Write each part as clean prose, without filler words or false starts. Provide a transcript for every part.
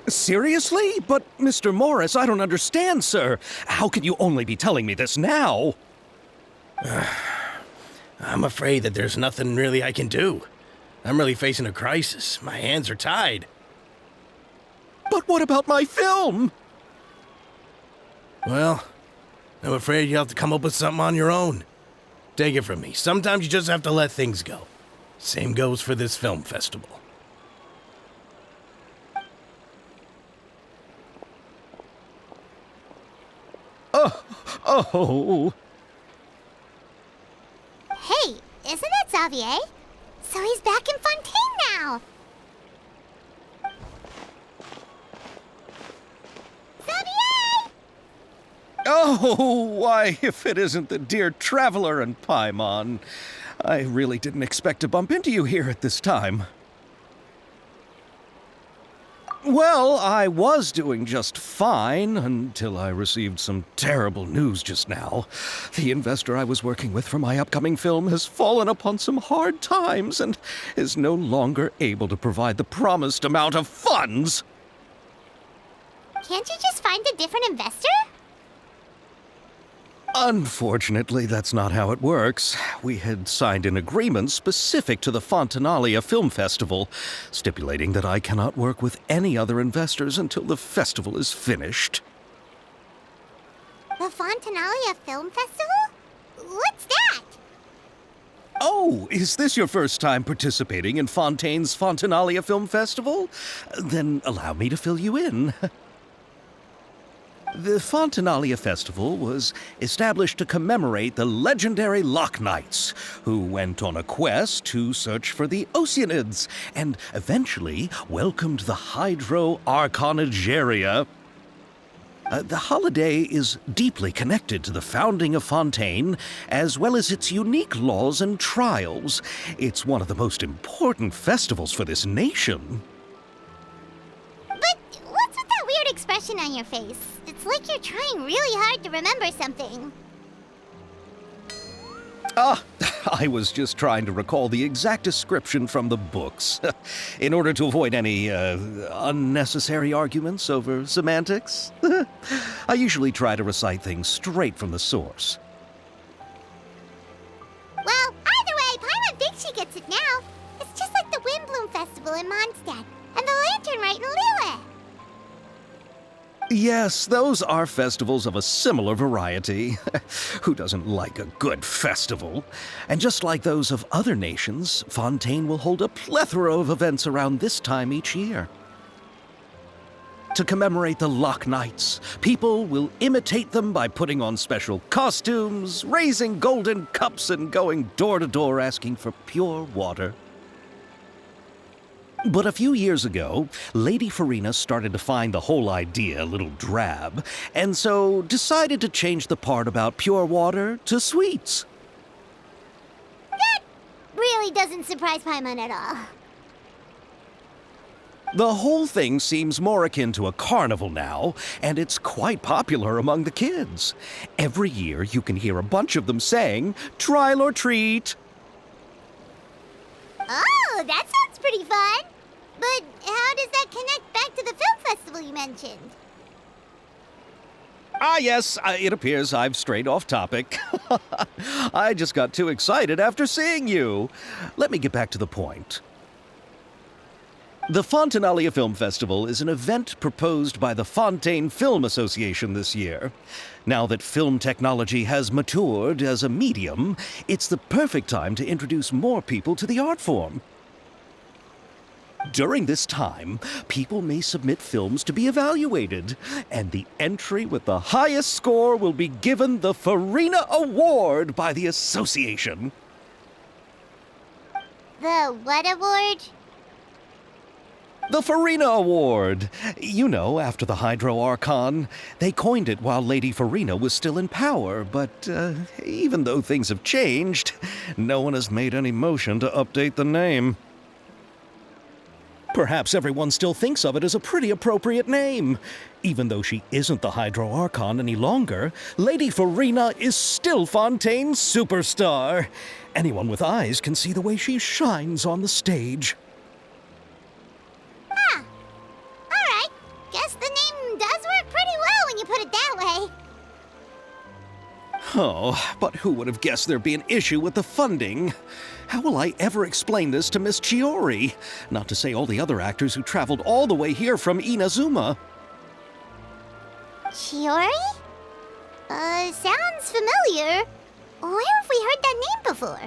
Seriously? But, Mr. Morris, I don't understand, sir. How can you only be telling me this now? I'm afraid that there's nothing really I can do. I'm really facing a crisis. My hands are tied. But what about my film? Well, I'm afraid you'll have to come up with something on your own. Take it from me. Sometimes you just have to let things go. Same goes for this film festival. Oh. Hey, isn't that Xavier? So he's back in Fontaine now. Xavier! Oh, why, if it isn't the dear traveler and Paimon. I really didn't expect to bump into you here at this time. Well, I was doing just fine until I received some terrible news just now. The investor I was working with for my upcoming film has fallen upon some hard times and is no longer able to provide the promised amount of funds. Can't you just find a different investor? Unfortunately, that's not how it works. We had signed an agreement specific to the Fontainalia Film Festival, stipulating that I cannot work with any other investors until the festival is finished. The Fontainalia Film Festival? What's that? Oh, is this your first time participating in Fontaine's Fontainalia Film Festival? Then allow me to fill you in. The Fontainalia Festival was established to commemorate the legendary Loch Knights, who went on a quest to search for the Oceanids, and eventually welcomed the Hydro-Arconageria. The holiday is deeply connected to the founding of Fontaine, as well as its unique laws and trials. It's one of the most important festivals for this nation. But what's with that weird expression on your face? It's like you're trying really hard to remember something. I was just trying to recall the exact description from the books, in order to avoid any unnecessary arguments over semantics. I usually try to recite things straight from the source. Well, either way, Paimon thinks she gets it now. It's just like the Windbloom Festival in Mondstadt, and the Lantern Rite in Lille. Yes, those are festivals of a similar variety. Who doesn't like a good festival? And just like those of other nations, Fontaine will hold a plethora of events around this time each year. To commemorate the Loch Knights, people will imitate them by putting on special costumes, raising golden cups, and going door to door asking for pure water. But a few years ago, Lady Furina started to find the whole idea a little drab, and so decided to change the part about pure water to sweets. That really doesn't surprise Paimon at all. The whole thing seems more akin to a carnival now, and it's quite popular among the kids. Every year you can hear a bunch of them saying, "Trial or treat." Oh, that sounds pretty fun. But how does that connect back to the film festival you mentioned? Yes, it appears I've strayed off topic. I just got too excited after seeing you. Let me get back to the point. The Fontainalia Film Festival is an event proposed by the Fontaine Film Association this year. Now that film technology has matured as a medium, it's the perfect time to introduce more people to the art form. During this time, people may submit films to be evaluated, and the entry with the highest score will be given the Furina Award by the association. The what award? The Furina Award. You know, after the Hydro-Archon. They coined it while Lady Furina was still in power, but even though things have changed, no one has made any motion to update the name. Perhaps everyone still thinks of it as a pretty appropriate name. Even though she isn't the Hydro Archon any longer, Lady Furina is still Fontaine's superstar. Anyone with eyes can see the way she shines on the stage. Huh. Alright. Guess the name does work pretty well when you put it that way. Oh, but who would have guessed there'd be an issue with the funding? How will I ever explain this to Miss Chiori? Not to say all the other actors who traveled all the way here from Inazuma. Chiori? Sounds familiar. Where have we heard that name before?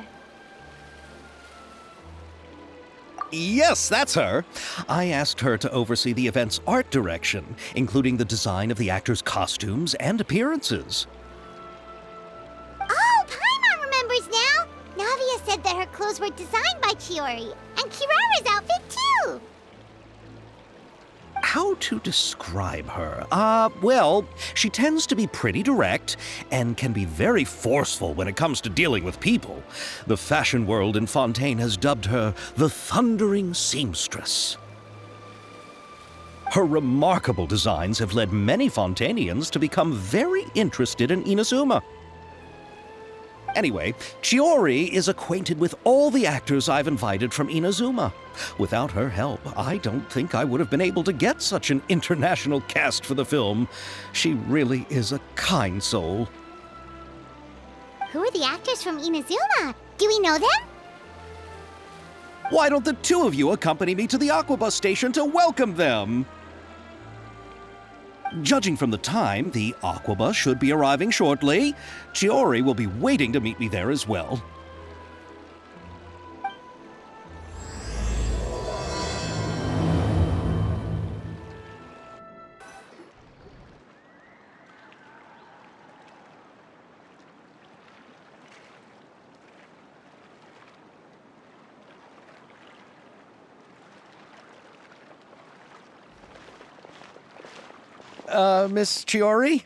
Yes, that's her. I asked her to oversee the event's art direction, including the design of the actors' costumes and appearances. Oh, Paimon remembers now! Navia said that her clothes were designed by Chiori, and Kirara's outfit too! How to describe her? Well, she tends to be pretty direct and can be very forceful when it comes to dealing with people. The fashion world in Fontaine has dubbed her the Thundering Seamstress. Her remarkable designs have led many Fontainians to become very interested in Inazuma. Anyway, Chiori is acquainted with all the actors I've invited from Inazuma. Without her help, I don't think I would have been able to get such an international cast for the film. She really is a kind soul. Who are the actors from Inazuma? Do we know them? Why don't the two of you accompany me to the Aquabus station to welcome them? Judging from the time, the Aquabus should be arriving shortly. Chiori will be waiting to meet me there as well. Miss Chiori?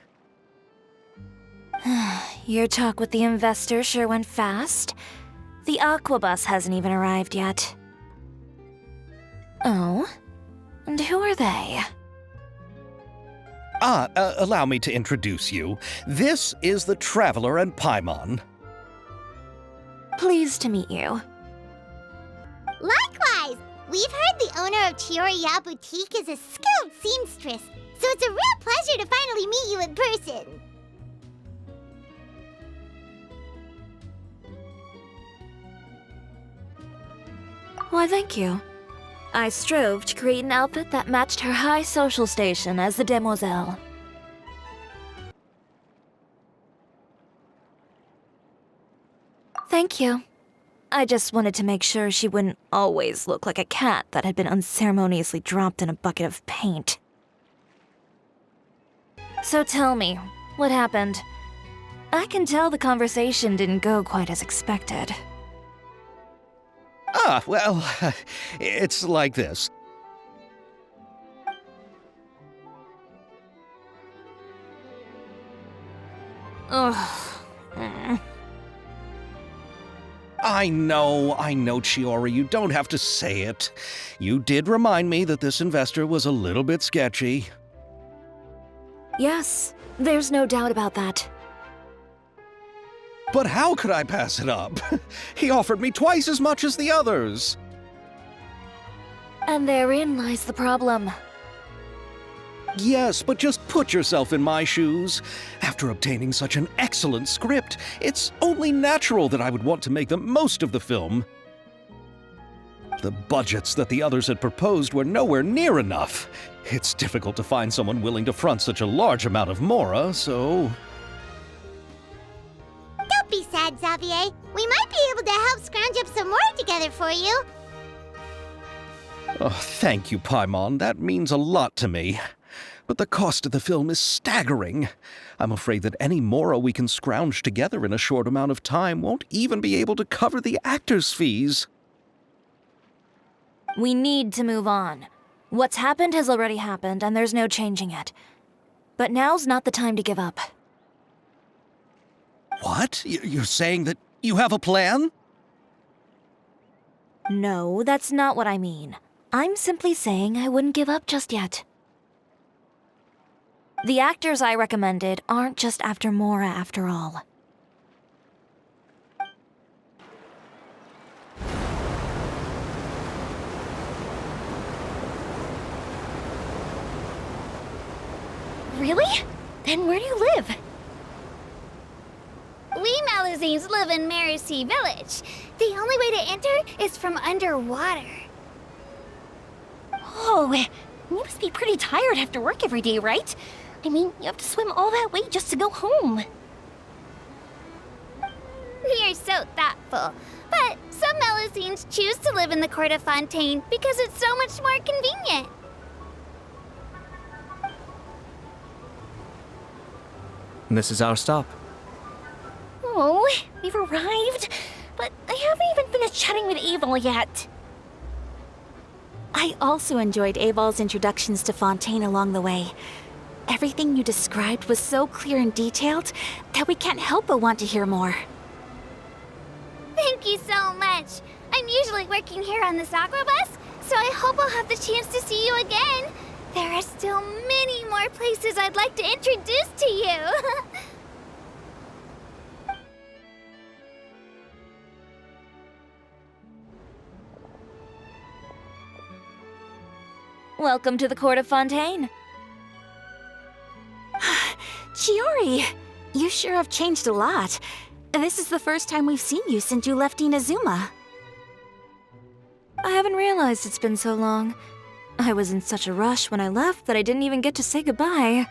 Your talk with the investor sure went fast. The Aquabus hasn't even arrived yet. Oh? And who are they? Allow me to introduce you. This is the Traveler and Paimon. Pleased to meet you. Likewise! We've heard the owner of Chioriya Boutique is a skilled seamstress, so it's a real pleasure to finally meet you in person. Why, thank you. I strove to create an outfit that matched her high social station as the demoiselle. Thank you. I just wanted to make sure she wouldn't always look like a cat that had been unceremoniously dropped in a bucket of paint. So tell me, what happened? I can tell the conversation didn't go quite as expected. Well, it's like this. Ugh. I know, Chiori, you don't have to say it. You did remind me that this investor was a little bit sketchy. Yes, there's no doubt about that. But how could I pass it up? He offered me twice as much as the others. And therein lies the problem. Yes, but just put yourself in my shoes. After obtaining such an excellent script, it's only natural that I would want to make the most of the film. The budgets that the others had proposed were nowhere near enough. It's difficult to find someone willing to front such a large amount of mora, so... Don't be sad, Xavier. We might be able to help scrounge up some more together for you. Oh, thank you, Paimon. That means a lot to me. But the cost of the film is staggering. I'm afraid that any mora we can scrounge together in a short amount of time won't even be able to cover the actors' fees. We need to move on. What's happened has already happened, and there's no changing it. But now's not the time to give up. What? You're saying that you have a plan? No, that's not what I mean. I'm simply saying I wouldn't give up just yet. The actors I recommended aren't just after Mora after all. Really? Then where do you live? We Melusines live in Mercy Village. The only way to enter is from underwater. Oh, you must be pretty tired after work every day, right? I mean, you have to swim all that way just to go home. You're so thoughtful. But some Melusines choose to live in the court of Fontaine because it's so much more convenient. This is our stop. Oh, we've arrived, but I haven't even finished chatting with Aval yet. I also enjoyed Aval's introductions to Fontaine along the way. Everything you described was so clear and detailed that we can't help but want to hear more. Thank you so much. I'm usually working here on this aqua bus, so I hope I'll have the chance to see you again. There are still many more places I'd like to introduce to you. Welcome to the court of Fontaine. Chiori, you sure have changed a lot. This is the first time we've seen you since you left Inazuma. I haven't realized it's been so long. I was in such a rush when I left that I didn't even get to say goodbye.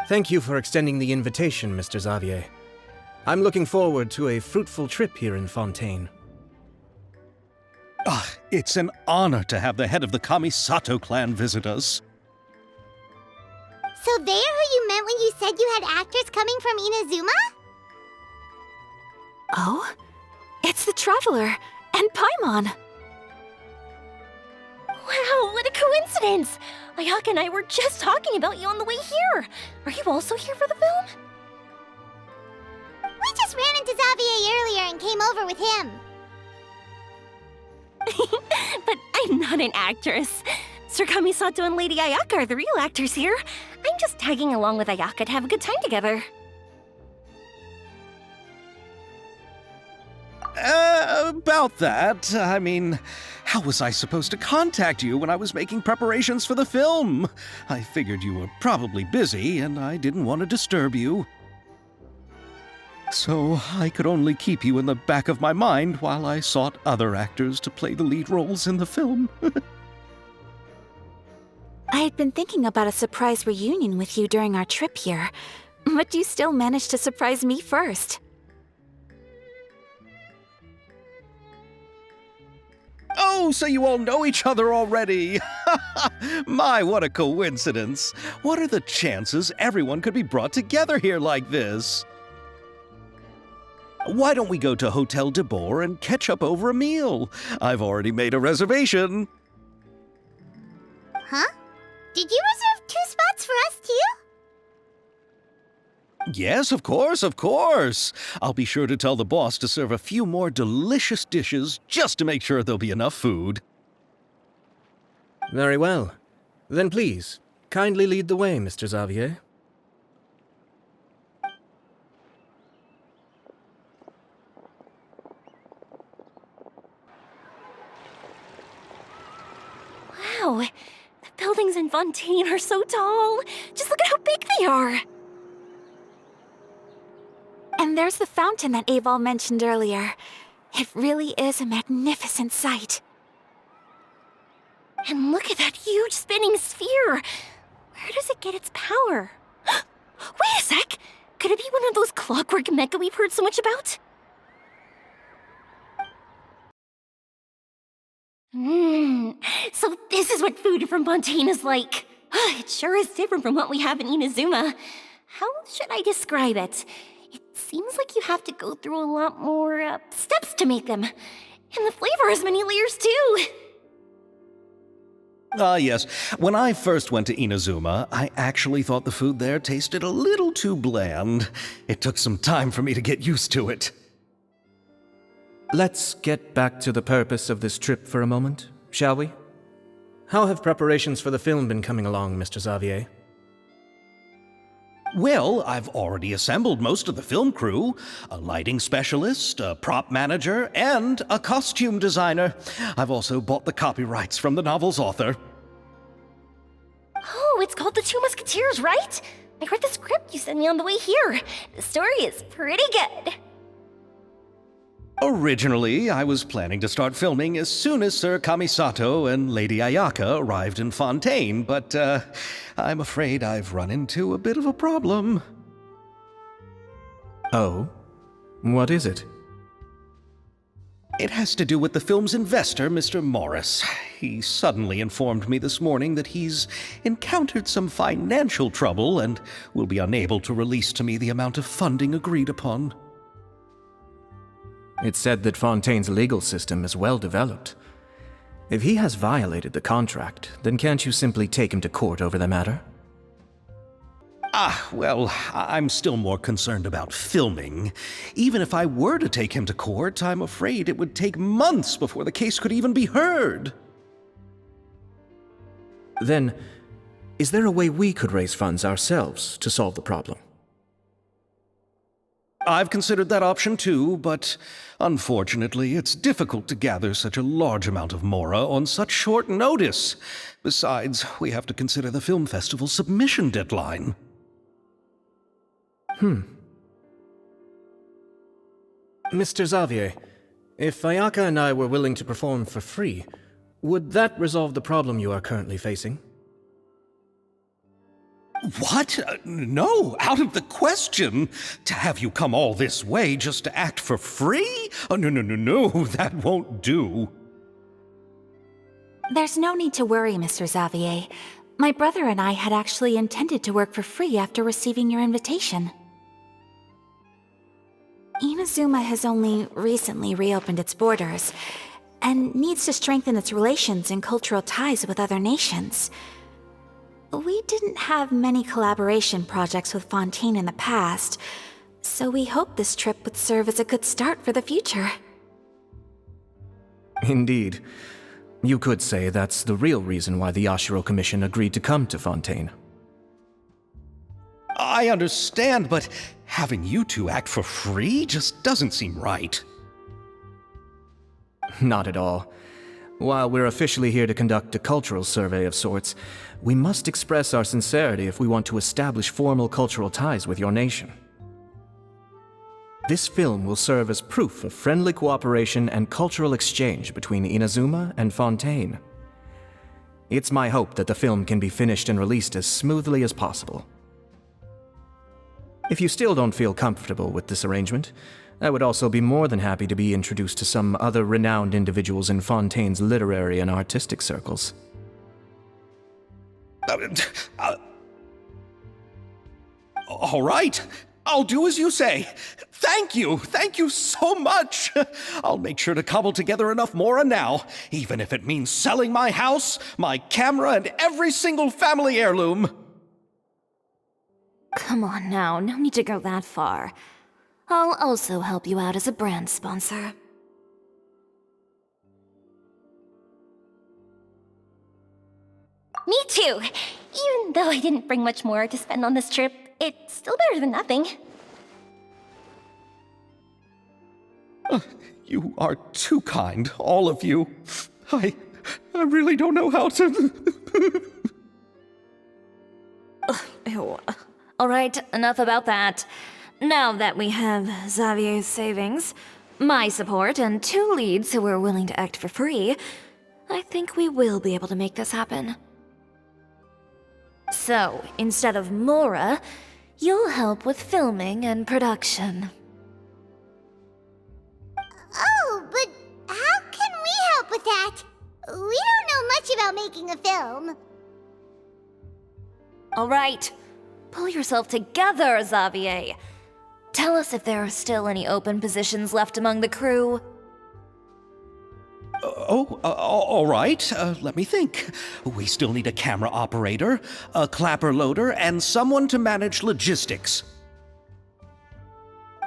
Thank you for extending the invitation, Mr. Xavier. I'm looking forward to a fruitful trip here in Fontaine. It's an honor to have the head of the Kamisato clan visit us. So they're who you meant when you said you had actors coming from Inazuma? Oh? It's the Traveler and Paimon. Wow, what a coincidence! Ayaka and I were just talking about you on the way here. Are you also here for the film? We just ran into Xavier earlier and came over with him. But I'm not an actress. Sir Kamisato and Lady Ayaka are the real actors here. I'm just tagging along with Ayaka to have a good time together. About that, I mean, how was I supposed to contact you when I was making preparations for the film? I figured you were probably busy, and I didn't want to disturb you. So I could only keep you in the back of my mind while I sought other actors to play the lead roles in the film. I had been thinking about a surprise reunion with you during our trip here, but you still managed to surprise me first. Oh, so you all know each other already! My, what a coincidence! What are the chances everyone could be brought together here like this? Why don't we go to Hotel de Boer and catch up over a meal? I've already made a reservation. Huh? Did you reserve 2 spots for us too? Yes, of course, of course. I'll be sure to tell the boss to serve a few more delicious dishes just to make sure there'll be enough food. Very well. Then please, kindly lead the way, Mr. Xavier. Wow, the buildings in Fontaine are so tall. Just look at how big they are. And there's the fountain that Aval mentioned earlier. It really is a magnificent sight. And look at that huge spinning sphere. Where does it get its power? Wait a sec! Could it be one of those clockwork mecha we've heard so much about? So this is what food from Fontaine is like. It sure is different from what we have in Inazuma. How should I describe it? It seems like you have to go through a lot more steps to make them. And the flavor has many layers too. Yes. When I first went to Inazuma, I actually thought the food there tasted a little too bland. It took some time for me to get used to it. Let's get back to the purpose of this trip for a moment, shall we? How have preparations for the film been coming along, Mr. Xavier? Well, I've already assembled most of the film crew. A lighting specialist, a prop manager, and a costume designer. I've also bought the copyrights from the novel's author. Oh, it's called The Two Musketeers, right? I read the script you sent me on the way here. The story is pretty good. Originally, I was planning to start filming as soon as Sir Kamisato and Lady Ayaka arrived in Fontaine, but I'm afraid I've run into a bit of a problem. Oh? What is it? It has to do with the film's investor, Mr. Morris. He suddenly informed me this morning that he's encountered some financial trouble and will be unable to release to me the amount of funding agreed upon. It's said that Fontaine's legal system is well developed. If he has violated the contract, then can't you simply take him to court over the matter? Well, I'm still more concerned about filming. Even if I were to take him to court, I'm afraid it would take months before the case could even be heard. Then, is there a way we could raise funds ourselves to solve the problem? I've considered that option too, but unfortunately, it's difficult to gather such a large amount of mora on such short notice. Besides, we have to consider the film festival's submission deadline. Mr. Xavier, if Ayaka and I were willing to perform for free, would that resolve the problem you are currently facing? What? No, out of the question. To have you come all this way just to act for free? Oh, no, that won't do. There's no need to worry, Mr. Xavier. My brother and I had actually intended to work for free after receiving your invitation. Inazuma has only recently reopened its borders, and needs to strengthen its relations and cultural ties with other nations. We didn't have many collaboration projects with Fontaine in the past, so we hoped this trip would serve as a good start for the future. Indeed. You could say that's the real reason why the Yashiro Commission agreed to come to Fontaine. I understand, but having you two act for free just doesn't seem right. Not at all. While we're officially here to conduct a cultural survey of sorts, we must express our sincerity if we want to establish formal cultural ties with your nation. This film will serve as proof of friendly cooperation and cultural exchange between Inazuma and Fontaine. It's my hope that the film can be finished and released as smoothly as possible. If you still don't feel comfortable with this arrangement, I would also be more than happy to be introduced to some other renowned individuals in Fontaine's literary and artistic circles. All right, I'll do as you say. Thank you so much. I'll make sure to cobble together enough mora now, even if it means selling my house, my camera, and every single family heirloom. Come on now, no need to go that far. I'll also help you out as a brand sponsor. Me too. Even though I didn't bring much more to spend on this trip, it's still better than nothing. You are too kind, all of you. I really don't know how to... Ew. Alright, enough about that. Now that we have Xavier's savings, my support, and 2 leads who are willing to act for free, I think we will be able to make this happen. So, instead of Mora, you'll help with filming and production. Oh, but how can we help with that? We don't know much about making a film. Alright, pull yourself together, Xavier. Tell us if there are still any open positions left among the crew. All right. Let me think. We still need a camera operator, a clapper loader, and someone to manage logistics.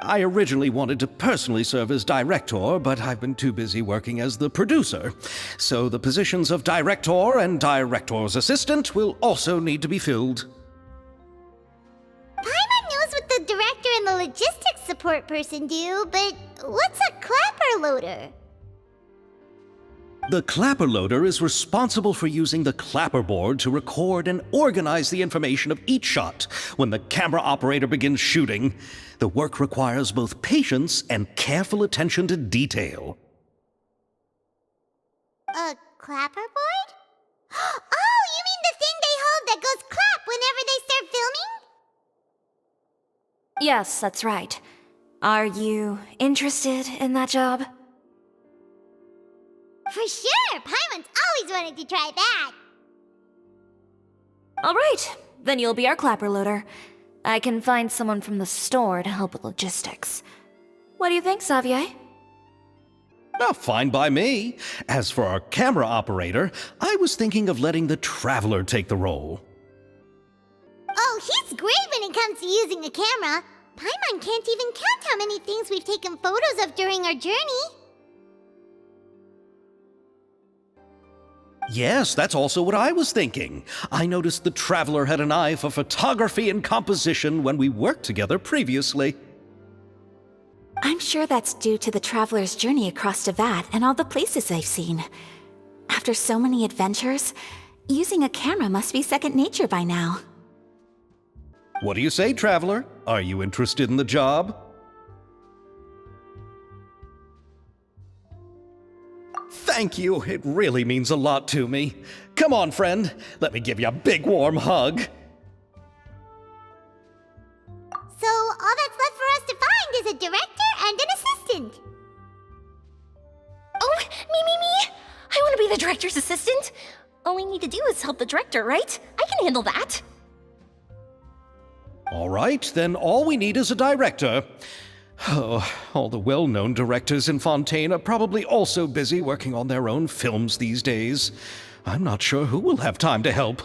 I originally wanted to personally serve as director, but I've been too busy working as the producer. So the positions of director and director's assistant will also need to be filled. Paimon knows what the director and the logistics support person do, but what's a clapper loader? The clapper loader is responsible for using the clapperboard to record and organize the information of each shot when the camera operator begins shooting. The work requires both patience and careful attention to detail. A clapperboard? Oh, you mean the thing they hold that goes clap whenever they start filming? Yes, that's right. Are you interested in that job? For sure! Paimon's always wanted to try that! All right, then you'll be our clapper loader. I can find someone from the store to help with logistics. What do you think, Xavier? Oh, fine by me. As for our camera operator, I was thinking of letting the Traveler take the role. Oh, he's great when it comes to using a camera. Paimon can't even count how many things we've taken photos of during our journey. Yes, that's also what I was thinking. I noticed the Traveler had an eye for photography and composition when we worked together previously. I'm sure that's due to the Traveler's journey across Devat and all the places they've seen. After so many adventures, using a camera must be second nature by now. What do you say, Traveler? Are you interested in the job? Thank you. It really means a lot to me. Come on, friend. Let me give you a big warm hug. So all that's left for us to find is a director and an assistant. Oh, me! I want to be the director's assistant. All we need to do is help the director, right? I can handle that. All right, then all we need is a director. Oh, all the well-known directors in Fontaine are probably also busy working on their own films these days. I'm not sure who will have time to help.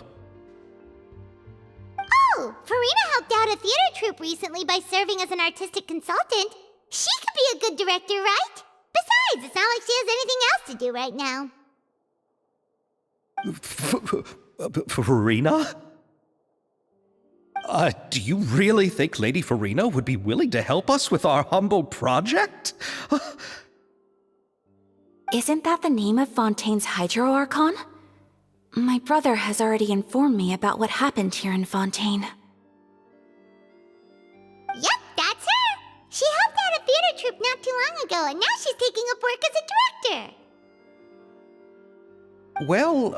Oh, Furina helped out a theater troupe recently by serving as an artistic consultant. She could be a good director, right? Besides, it's not like she has anything else to do right now. Furina? Do you really think Lady Furina would be willing to help us with our humble project? Isn't that the name of Fontaine's Hydro Archon? My brother has already informed me about what happened here in Fontaine. Yep, that's her! She helped out a theater troupe not too long ago, and now she's taking up work as a director. Well,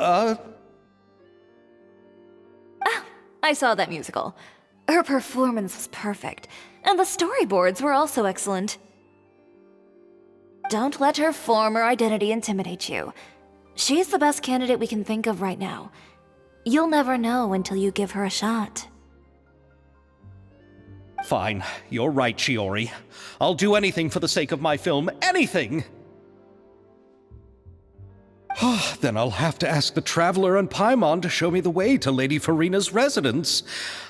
I saw that musical. Her performance was perfect, and the storyboards were also excellent. Don't let her form or identity intimidate you. She's the best candidate we can think of right now. You'll never know until you give her a shot. fine. You're right, Shiori. I'll do anything for the sake of my film. Anything! Then I'll have to ask the Traveler and Paimon to show me the way to Lady Furina's residence.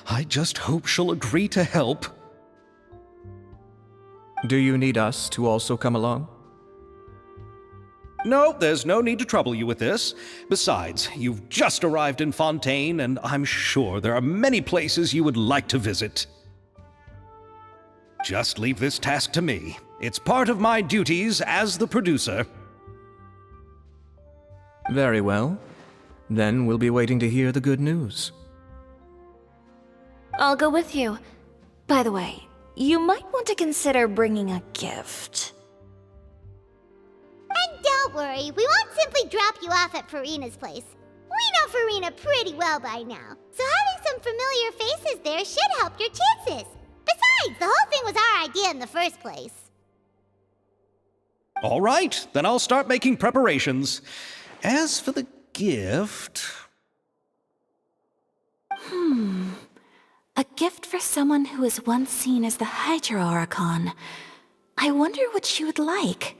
I just hope she'll agree to help. Do you need us to also come along? No, there's no need to trouble you with this. Besides, you've just arrived in Fontaine, and I'm sure there are many places you would like to visit. Just leave this task to me. It's part of my duties as the producer. Very well. Then we'll be waiting to hear the good news. I'll go with you. By the way, you might want to consider bringing a gift. And don't worry, we won't simply drop you off at Furina's place. We know Furina pretty well by now, so having some familiar faces there should help your chances. Besides, the whole thing was our idea in the first place. All right, then I'll start making preparations. As for the gift... A gift for someone who was once seen as the Hydro Archon. I wonder what she would like.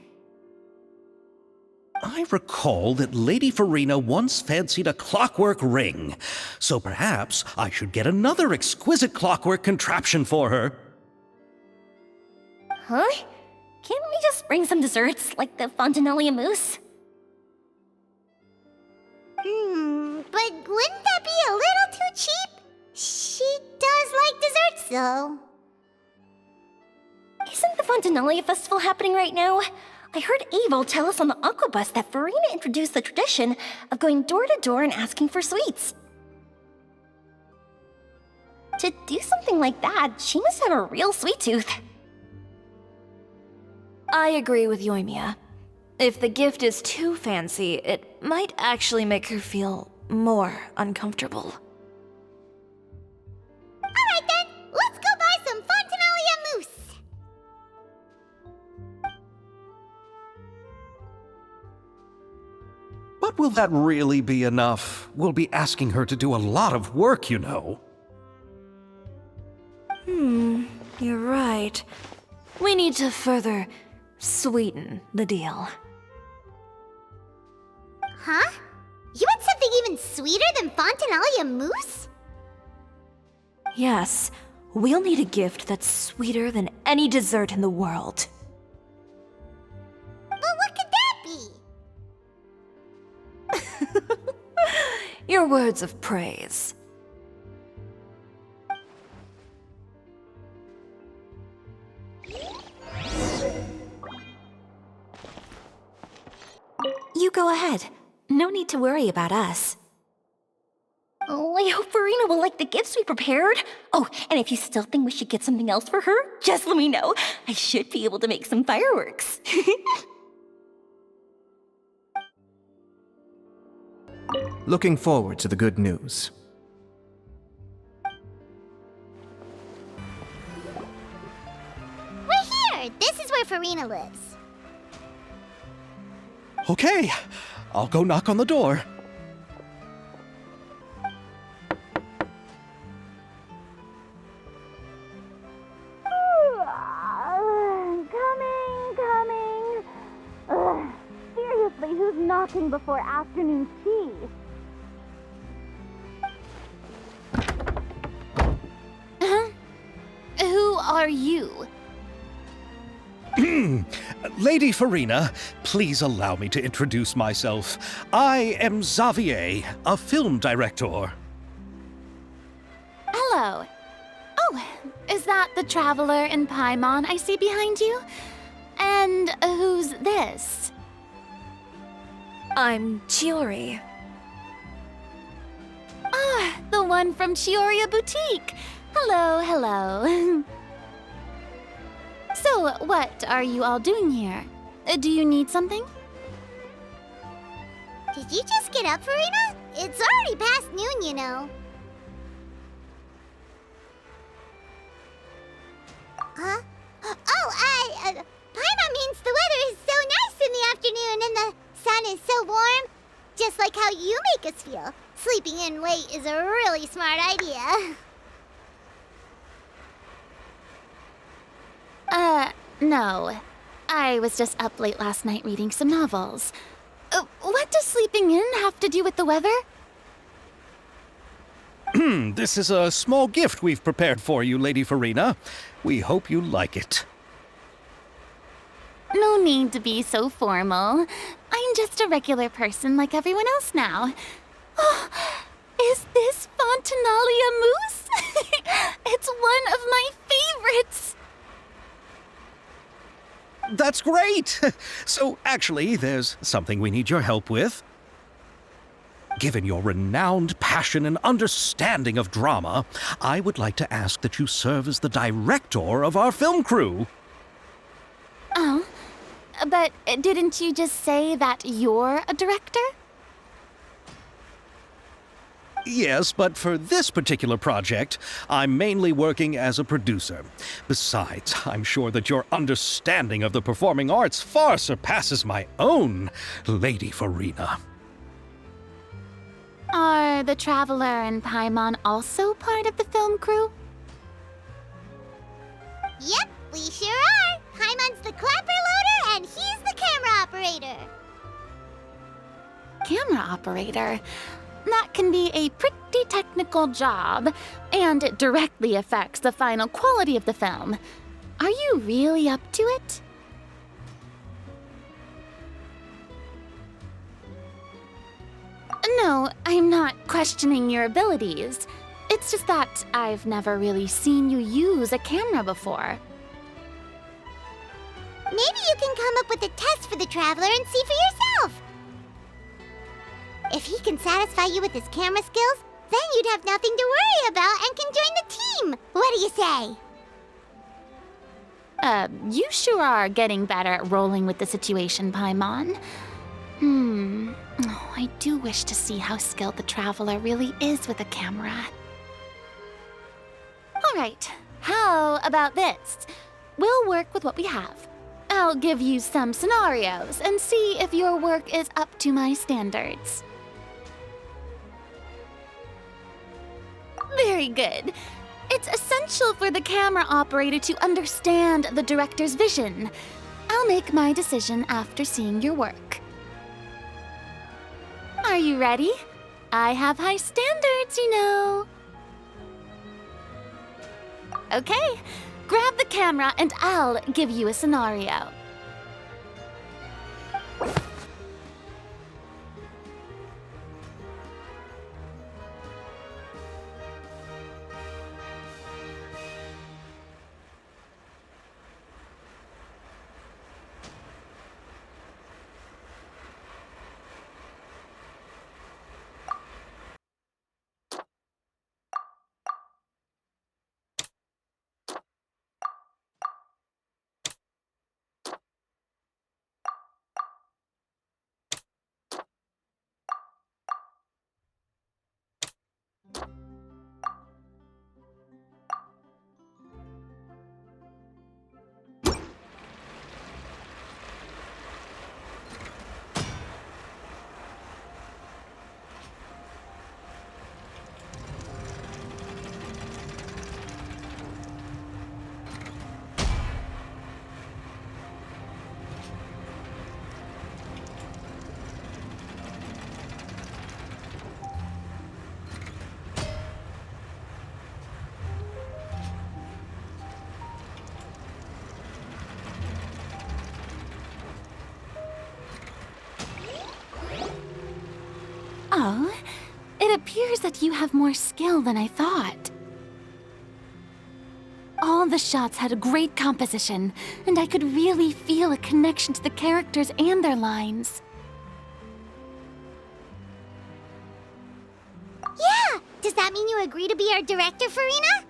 I recall that Lady Furina once fancied a clockwork ring, so perhaps I should get another exquisite clockwork contraption for her. Huh? Can't we just bring some desserts, like the Fontainellia mousse? But wouldn't that be a little too cheap? She does like desserts, though. Isn't the Fontainellia festival happening right now? I heard Abel tell us on the Aquabus that Furina introduced the tradition of going door to door and asking for sweets. To do something like that, she must have a real sweet tooth. I agree with Yoimiya. If the gift is too fancy, it might actually make her feel more uncomfortable. Alright then, let's go buy some Fontainellia mousse! But will that really be enough? We'll be asking her to do a lot of work, you know. You're right. We need to further sweeten the deal. Huh? You want something even sweeter than Fontainellia mousse? Yes, we'll need a gift that's sweeter than any dessert in the world. But what could that be? Your words of praise. You go ahead. No need to worry about us. Oh, I hope Furina will like the gifts we prepared. Oh, and if you still think we should get something else for her, just let me know. I should be able to make some fireworks. Looking forward to the good news. We're here! This is where Furina lives. Okay, I'll go knock on the door. Coming. Ugh, seriously, who's knocking before afternoon tea? Who are you? Lady Furina, please allow me to introduce myself. I am Xavier, a film director. Hello. Oh, is that the traveler in Paimon I see behind you? And who's this? I'm Chiori. Ah, the one from Chioria Boutique. Hello. So, what are you all doing here? Do you need something? Did you just get up, Furina? It's already past noon, you know. Huh? Oh, Paimon means the weather is so nice in the afternoon and the sun is so warm. Just like how you make us feel. Sleeping in late is a really smart idea. No. I was just up late last night reading some novels. What does sleeping in have to do with the weather? This is a small gift we've prepared for you, Lady Furina. We hope you like it. No need to be so formal. I'm just a regular person like everyone else now. Oh, is this Fontainellia mousse? It's one of my favorites. That's great! So, actually, there's something we need your help with. Given your renowned passion and understanding of drama, I would like to ask that you serve as the director of our film crew. Oh, but didn't you just say that you're a director? Yes, but for this particular project, I'm mainly working as a producer. Besides, I'm sure that your understanding of the performing arts far surpasses my own, Lady Furina. Are the Traveler and Paimon also part of the film crew? Yep, we sure are. Paimon's the clapper loader and he's the camera operator. Camera operator? That can be a pretty technical job, and it directly affects the final quality of the film. Are you really up to it? No, I'm not questioning your abilities. It's just that I've never really seen you use a camera before. Maybe you can come up with a test for the Traveler and see for yourself! If he can satisfy you with his camera skills, then you'd have nothing to worry about and can join the team! What do you say? You sure are getting better at rolling with the situation, Paimon. Oh, I do wish to see how skilled the Traveler really is with a camera. Alright, how about this? We'll work with what we have. I'll give you some scenarios and see if your work is up to my standards. Very good. It's essential for the camera operator to understand the director's vision. I'll make my decision after seeing your work. Are you ready? I have high standards, you know. Okay, grab the camera and I'll give you a scenario. Oh, it appears that you have more skill than I thought. All the shots had a great composition, and I could really feel a connection to the characters and their lines. Yeah! Does that mean you agree to be our director, Furina?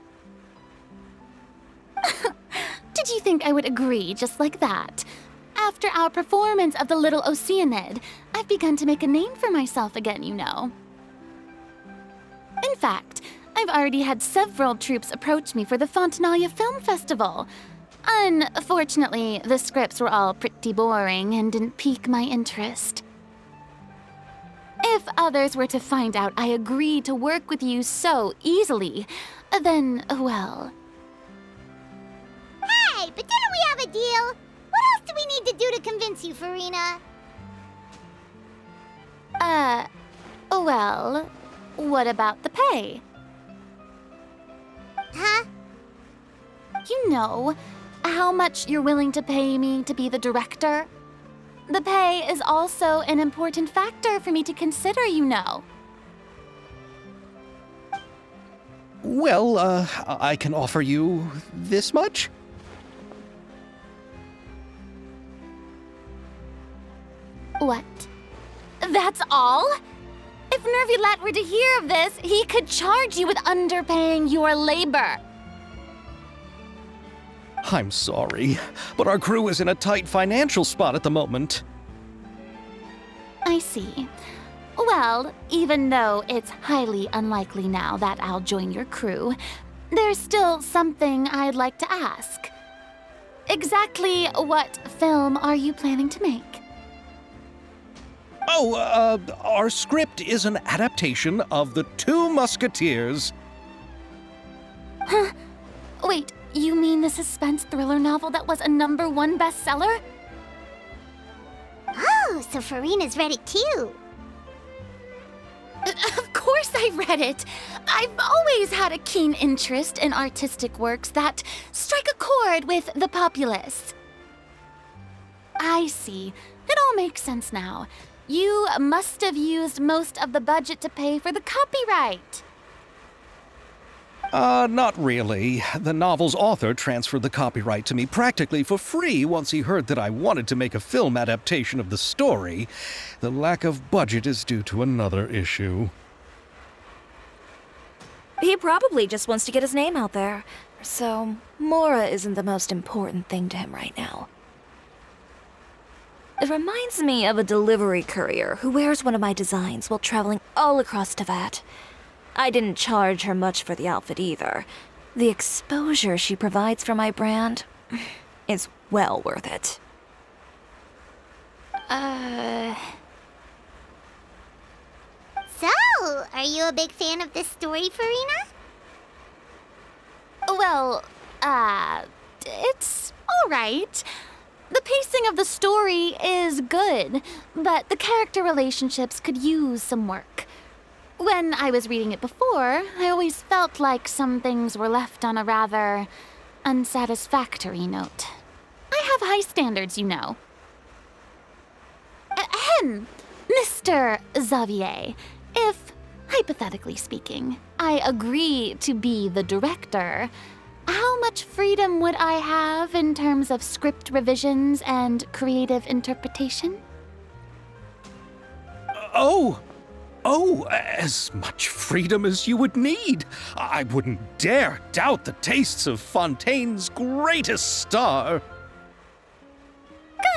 Did you think I would agree just like that? After our performance of the Little Oceanid, I've begun to make a name for myself again, you know. In fact, I've already had several troops approach me for the Fontainians Film Festival. Unfortunately, the scripts were all pretty boring and didn't pique my interest. If others were to find out I agreed to work with you so easily, then, well... Hey, but didn't we have a deal? What else do we need to do to convince you, Furina? Well, what about the pay? Huh? You know, how much you're willing to pay me to be the director? The pay is also an important factor for me to consider, you know. Well, I can offer you this much? What? That's all? If Nervilat were to hear of this, he could charge you with underpaying your labor. I'm sorry, but our crew is in a tight financial spot at the moment. I see. Well, even though it's highly unlikely now that I'll join your crew, there's still something I'd like to ask. Exactly what film are you planning to make? Oh, our script is an adaptation of The Two Musketeers. Huh? Wait, you mean the suspense thriller novel that was a #1 bestseller? Oh, so Furina's ready too. Of course I read it. I've always had a keen interest in artistic works that strike a chord with the populace. I see. It all makes sense now. You must have used most of the budget to pay for the copyright. Not really. The novel's author transferred the copyright to me practically for free once he heard that I wanted to make a film adaptation of the story. The lack of budget is due to another issue. He probably just wants to get his name out there. So, Mora isn't the most important thing to him right now. It reminds me of a delivery courier who wears one of my designs while traveling all across Teyvat. I didn't charge her much for the outfit either. The exposure she provides for my brand is well worth it. So, are you a big fan of this story, Furina? Well, it's alright. The pacing of the story is good, but the character relationships could use some work. When I was reading it before, I always felt like some things were left on a rather unsatisfactory note. I have high standards, you know. Ahem, Mr. Xavier, if, hypothetically speaking, I agree to be the director, how much freedom would I have in terms of script revisions and creative interpretation? As much freedom as you would need. I wouldn't dare doubt the tastes of Fontaine's greatest star.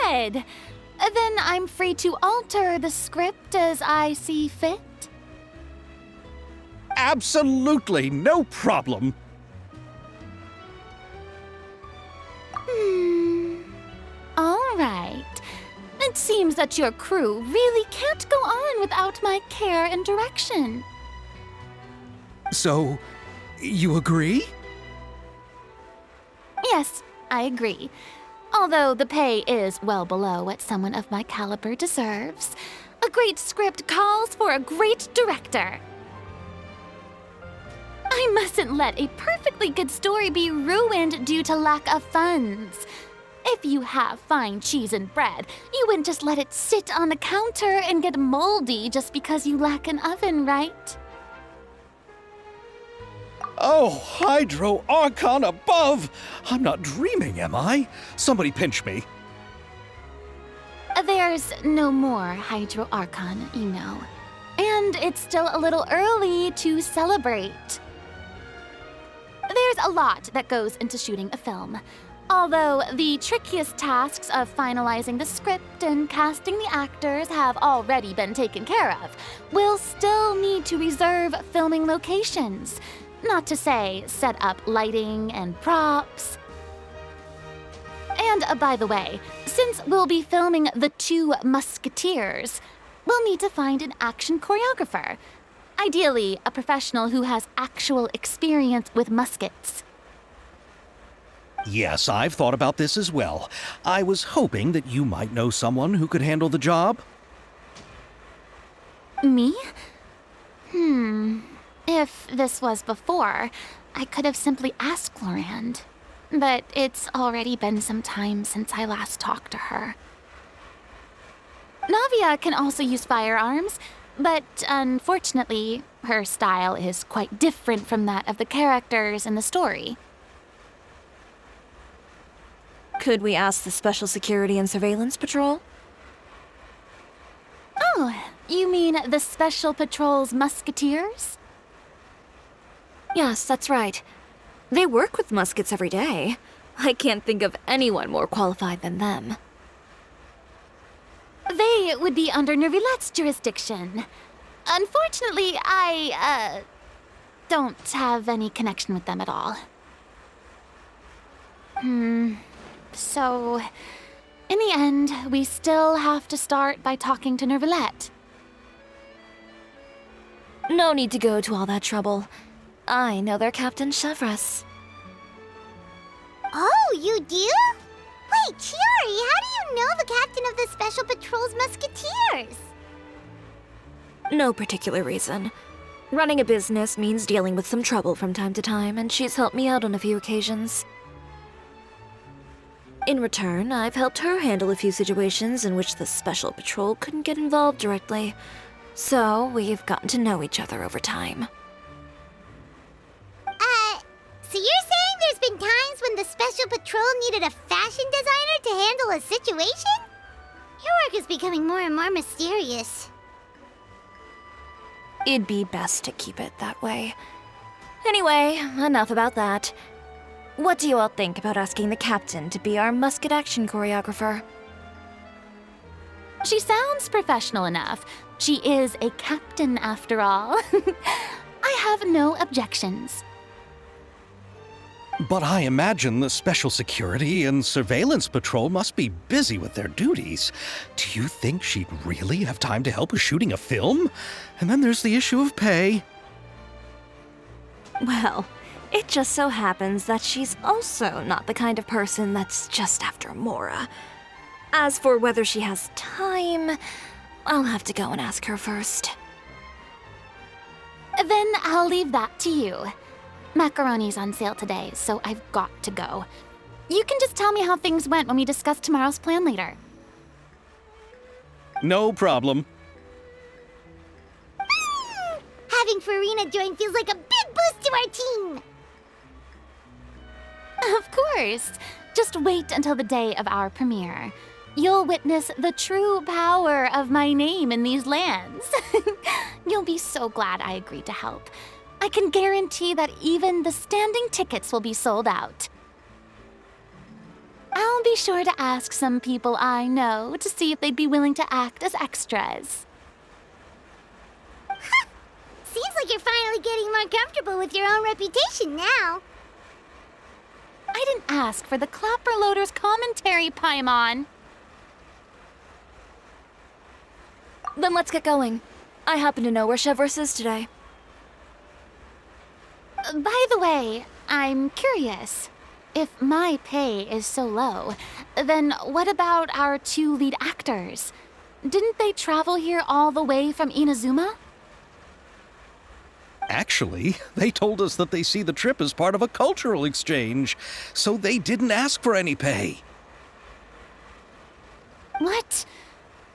Good. Then I'm free to alter the script as I see fit. Absolutely, no problem. All right. It seems that your crew really can't go on without my care and direction. So, you agree? Yes, I agree. Although the pay is well below what someone of my caliber deserves. A great script calls for a great director. I mustn't let a perfectly good story be ruined due to lack of funds. If you have fine cheese and bread, you wouldn't just let it sit on the counter and get moldy just because you lack an oven, right? Oh, Hydro Archon above! I'm not dreaming, am I? Somebody pinch me. There's no more Hydro Archon, you know. And it's still a little early to celebrate. There's a lot that goes into shooting a film. Although the trickiest tasks of finalizing the script and casting the actors have already been taken care of, we'll still need to reserve filming locations. Not to say set up lighting and props. And by the way, since we'll be filming The Two Musketeers, we'll need to find an action choreographer. Ideally, a professional who has actual experience with muskets. Yes, I've thought about this as well. I was hoping that you might know someone who could handle the job. Me? If this was before, I could have simply asked Glorand. But it's already been some time since I last talked to her. Navia can also use firearms, but unfortunately, her style is quite different from that of the characters in the story. Could we ask the Special Security and Surveillance Patrol? Oh, you mean the Special Patrol's Musketeers? Yes, that's right. They work with muskets every day. I can't think of anyone more qualified than them. They would be under Nervilette's jurisdiction. Unfortunately, I, don't have any connection with them at all. So, in the end, we still have to start by talking to Nervilette. No need to go to all that trouble. I know their Captain Chevreuse. Oh, you do? Wait, Chiori, how do you know the captain of the Special Patrol's Musketeers? No particular reason. Running a business means dealing with some trouble from time to time, and she's helped me out on a few occasions. In return, I've helped her handle a few situations in which the Special Patrol couldn't get involved directly. So, we've gotten to know each other over time. So you're saying there's been times when the Special Patrol needed a fashion designer to handle a situation? Your work is becoming more and more mysterious. It'd be best to keep it that way. Anyway, enough about that. What do you all think about asking the captain to be our musket action choreographer? She sounds professional enough. She is a captain after all. I have no objections. But I imagine the Special Security and Surveillance Patrol must be busy with their duties. Do you think she'd really have time to help with shooting a film? And then there's the issue of pay. Well, it just so happens that she's also not the kind of person that's just after Mora. As for whether she has time, I'll have to go and ask her first. Then I'll leave that to you. Macaroni's on sale today, so I've got to go. You can just tell me how things went when we discuss tomorrow's plan later. No problem. Having Furina join feels like a big boost to our team! Of course. Just wait until the day of our premiere. You'll witness the true power of my name in these lands. You'll be so glad I agreed to help. I can guarantee that even the standing tickets will be sold out. I'll be sure to ask some people I know to see if they'd be willing to act as extras. Seems like you're finally getting more comfortable with your own reputation now. I didn't ask for the Clapper Loader's commentary, Paimon. Then let's get going. I happen to know where Chevreuse is today. By the way, I'm curious. If my pay is so low, then what about our two lead actors? Didn't they travel here all the way from Inazuma? Actually, they told us that they see the trip as part of a cultural exchange, so they didn't ask for any pay. What?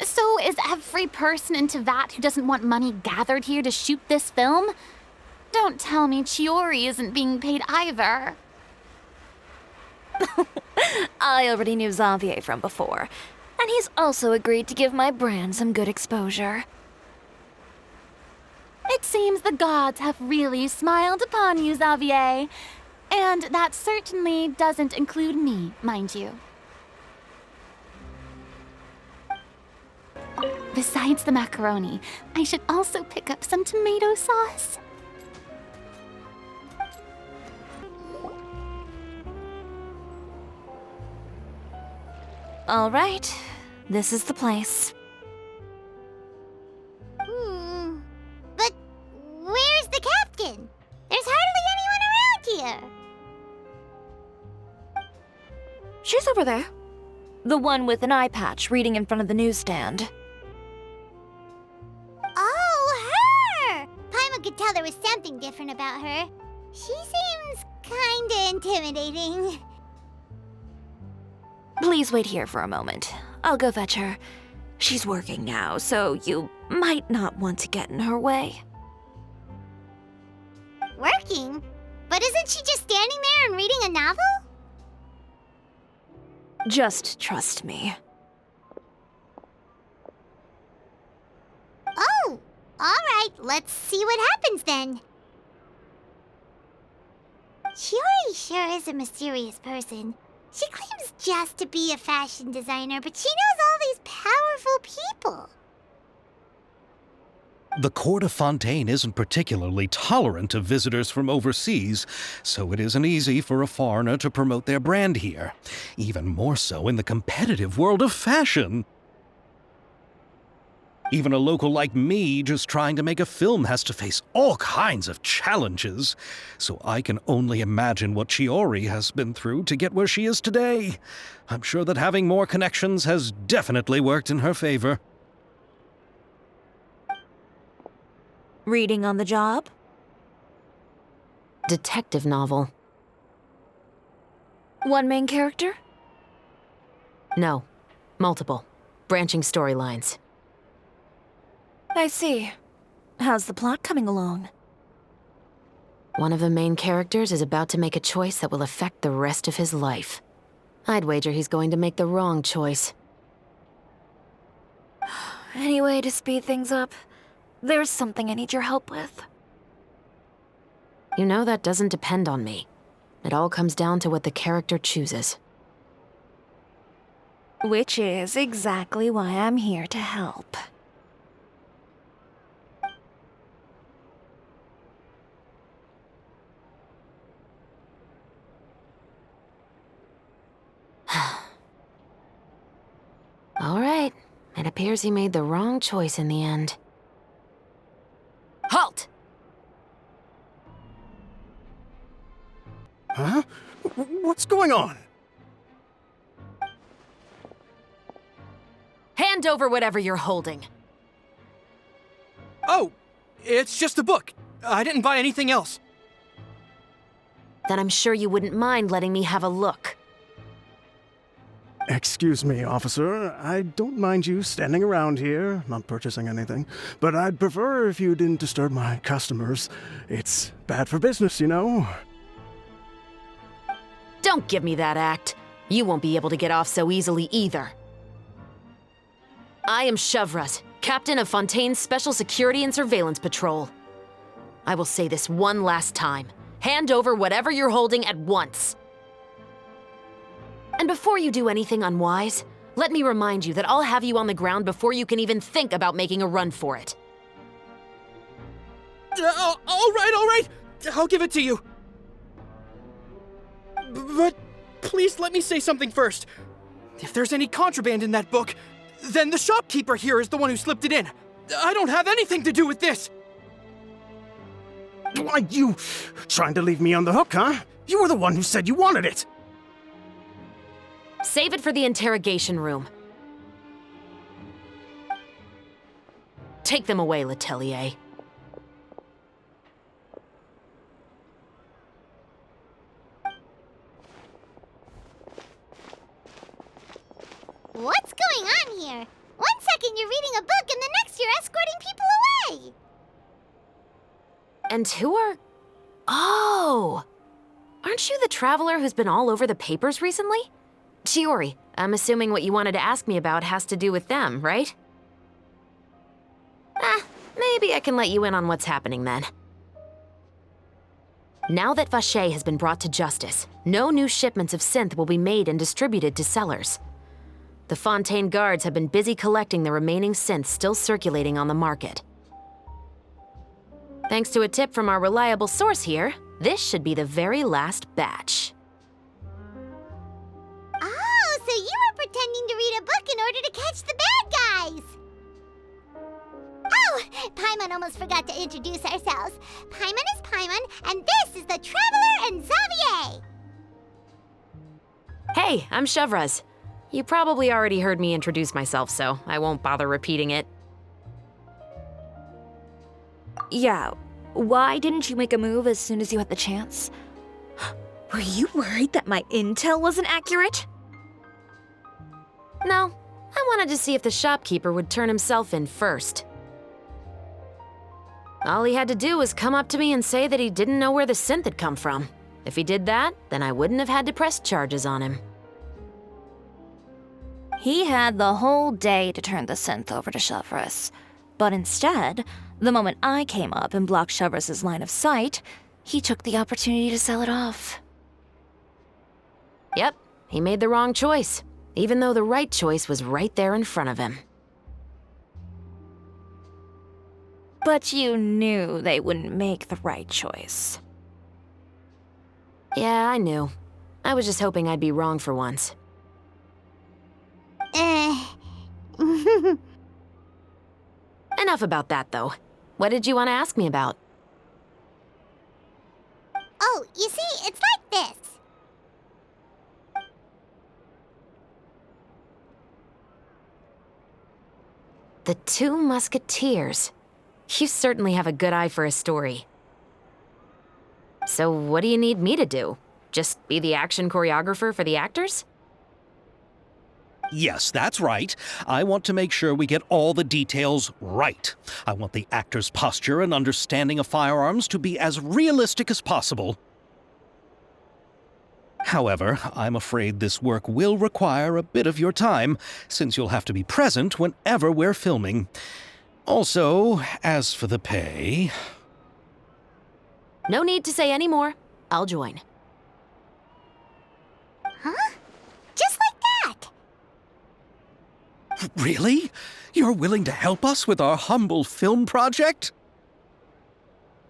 So is every person in Tevat who doesn't want money gathered here to shoot this film? Don't tell me Chiori isn't being paid either. I already knew Xavier from before, and he's also agreed to give my brand some good exposure. It seems the gods have really smiled upon you, Xavier. And that certainly doesn't include me, mind you. Besides the macaroni, I should also pick up some tomato sauce. All right, this is the place. But where's the captain? There's hardly anyone around here. She's over there. The one with an eye patch reading in front of the newsstand. Oh, her! Paimon could tell there was something different about her. She seems kinda intimidating. Please wait here for a moment. I'll go fetch her. She's working now, so you might not want to get in her way. Working? But isn't she just standing there and reading a novel? Just trust me. Oh, alright, let's see what happens then. Chiori sure is a mysterious person. She claims just to be a fashion designer, but she knows all these powerful people. The court of Fontaine isn't particularly tolerant of visitors from overseas, so it isn't easy for a foreigner to promote their brand here. Even more so in the competitive world of fashion. Even a local like me just trying to make a film has to face all kinds of challenges, so I can only imagine what Chiori has been through to get where she is today. I'm sure that having more connections has definitely worked in her favor. Reading on the job? Detective novel. One main character? No. Multiple. Branching storylines. I see. How's the plot coming along? One of the main characters is about to make a choice that will affect the rest of his life. I'd wager he's going to make the wrong choice. Any way to speed things up? There's something I need your help with. You know that doesn't depend on me. It all comes down to what the character chooses. Which is exactly why I'm here to help. All right. It appears he made the wrong choice in the end. Halt! Huh? What's going on? Hand over whatever you're holding. Oh, it's just a book. I didn't buy anything else. Then I'm sure you wouldn't mind letting me have a look. Excuse me, officer. I don't mind you standing around here, not purchasing anything, but I'd prefer if you didn't disturb my customers. It's bad for business, you know? Don't give me that act. You won't be able to get off so easily either. I am Chevreuse, captain of Fontaine's Special Security and Surveillance Patrol. I will say this one last time. Hand over whatever you're holding at once. And before you do anything unwise, let me remind you that I'll have you on the ground before you can even think about making a run for it. All right. I'll give it to you. But please let me say something first. If there's any contraband in that book, then the shopkeeper here is the one who slipped it in. I don't have anything to do with this. Why, you trying to leave me on the hook, huh? You were the one who said you wanted it. Save it for the interrogation room. Take them away, Letelier. What's going on here? One second you're reading a book and the next you're escorting people away! And who are... Oh! Aren't you the traveler who's been all over the papers recently? Chiori, I'm assuming what you wanted to ask me about has to do with them, right? Maybe I can let you in on what's happening then. Now that Vacher has been brought to justice, no new shipments of synth will be made and distributed to sellers. The Fontaine guards have been busy collecting the remaining synths still circulating on the market. Thanks to a tip from our reliable source here, this should be the very last batch. Oh, so you were pretending to read a book in order to catch the bad guys! Oh, Paimon almost forgot to introduce ourselves. Paimon is Paimon, and this is the Traveler and Xavier! Hey, I'm Chevreuse. You probably already heard me introduce myself, so I won't bother repeating it. Yeah, why didn't you make a move as soon as you had the chance? Were you worried that my intel wasn't accurate? No, I wanted to see if the shopkeeper would turn himself in first. All he had to do was come up to me and say that he didn't know where the synth had come from. If he did that, then I wouldn't have had to press charges on him. He had the whole day to turn the synth over to Chevreuse. But instead, the moment I came up and blocked Chevreuse's line of sight, he took the opportunity to sell it off. Yep, he made the wrong choice, even though the right choice was right there in front of him. But you knew they wouldn't make the right choice. Yeah, I knew. I was just hoping I'd be wrong for once. Enough about that, though. What did you want to ask me about? Oh, you see, it's like this. The two Musketeers. You certainly have a good eye for a story. So what do you need me to do? Just be the action choreographer for the actors? Yes, that's right. I want to make sure we get all the details right. I want the actor's posture and understanding of firearms to be as realistic as possible. However, I'm afraid this work will require a bit of your time, since you'll have to be present whenever we're filming. Also, as for the pay... No need to say any more. I'll join. Huh? Just like that? Really? You're willing to help us with our humble film project?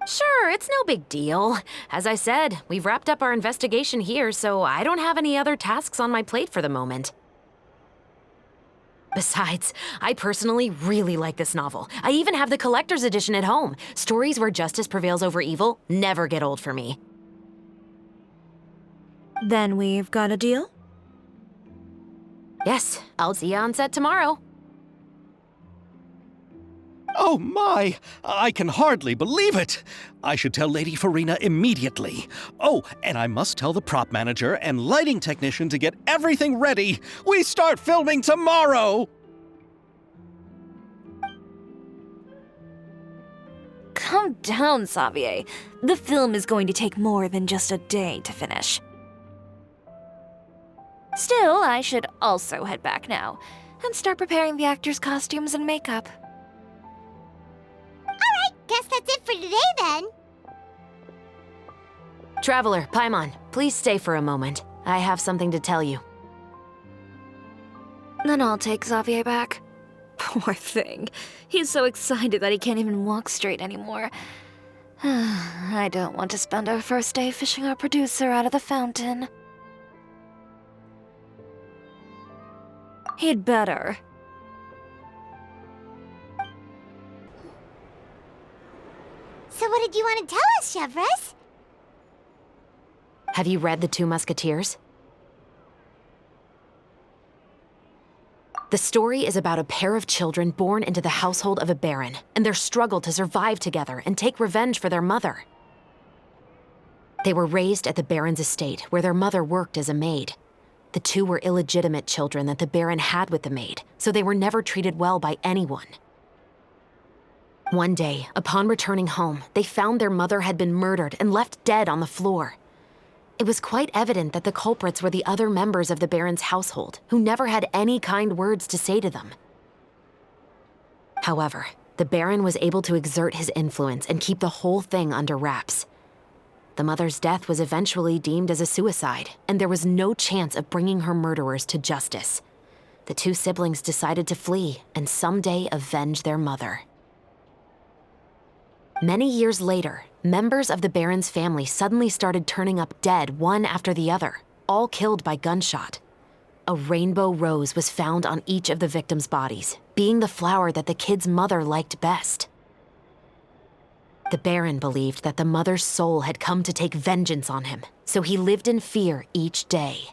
Sure, it's no big deal. As I said, we've wrapped up our investigation here, so I don't have any other tasks on my plate for the moment. Besides, I personally really like this novel. I even have the collector's edition at home. Stories where justice prevails over evil never get old for me. Then we've got a deal? Yes, I'll see you on set tomorrow. Oh my! I can hardly believe it! I should tell Lady Furina immediately. Oh, and I must tell the prop manager and lighting technician to get everything ready. We start filming tomorrow! Calm down, Xavier. The film is going to take more than just a day to finish. Still, I should also head back now and start preparing the actors' costumes and makeup. Guess that's it for today then. Traveler, Paimon, please stay for a moment. I have something to tell you. Then I'll take Xavier back. Poor thing. He's so excited that he can't even walk straight anymore. I don't want to spend our first day fishing our producer out of the fountain. He'd better. So what did you want to tell us, Chevreuse? Have you read The Two Musketeers? The story is about a pair of children born into the household of a baron, and their struggle to survive together and take revenge for their mother. They were raised at the baron's estate, where their mother worked as a maid. The two were illegitimate children that the baron had with the maid, so they were never treated well by anyone. One day, upon returning home, they found their mother had been murdered and left dead on the floor. It was quite evident that the culprits were the other members of the baron's household, who never had any kind words to say to them. However, the baron was able to exert his influence and keep the whole thing under wraps. The mother's death was eventually deemed as a suicide, and there was no chance of bringing her murderers to justice. The two siblings decided to flee and someday avenge their mother. Many years later, members of the baron's family suddenly started turning up dead one after the other, all killed by gunshot. A rainbow rose was found on each of the victims' bodies, being the flower that the kid's mother liked best. The baron believed that the mother's soul had come to take vengeance on him, so he lived in fear each day.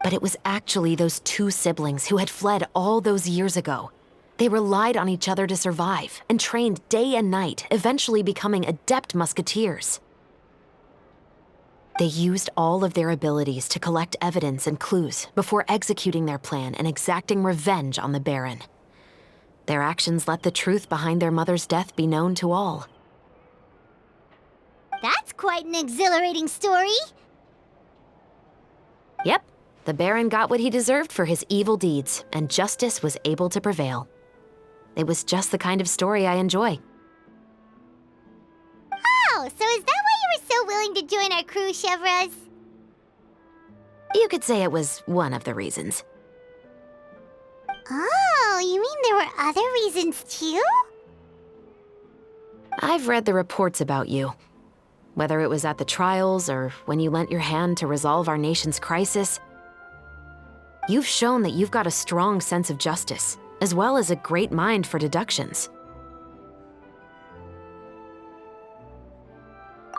But it was actually those two siblings who had fled all those years ago. They relied on each other to survive and trained day and night, eventually becoming adept musketeers. They used all of their abilities to collect evidence and clues before executing their plan and exacting revenge on the baron. Their actions let the truth behind their mother's death be known to all. That's quite an exhilarating story. Yep, the baron got what he deserved for his evil deeds, and justice was able to prevail. It was just the kind of story I enjoy. Oh, so is that why you were so willing to join our crew, Chevreuse? You could say it was one of the reasons. Oh, you mean there were other reasons too? I've read the reports about you. Whether it was at the trials or when you lent your hand to resolve our nation's crisis, you've shown that you've got a strong sense of justice, as well as a great mind for deductions.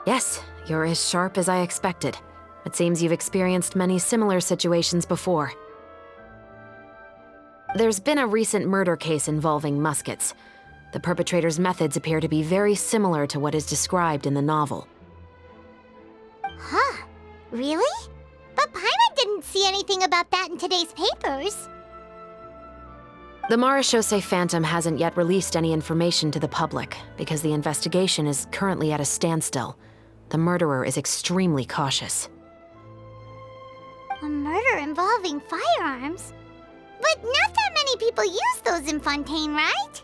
Yes, you're as sharp as I expected. It seems you've experienced many similar situations before. There's been a recent murder case involving Muskets. The perpetrator's methods appear to be very similar to what is described in the novel. Huh. Really? But Paimon didn't see anything about that in today's papers. The Marechaussee Phantom hasn't yet released any information to the public because the investigation is currently at a standstill. The murderer is extremely cautious. A murder involving firearms? But not that many people use those in Fontaine, right?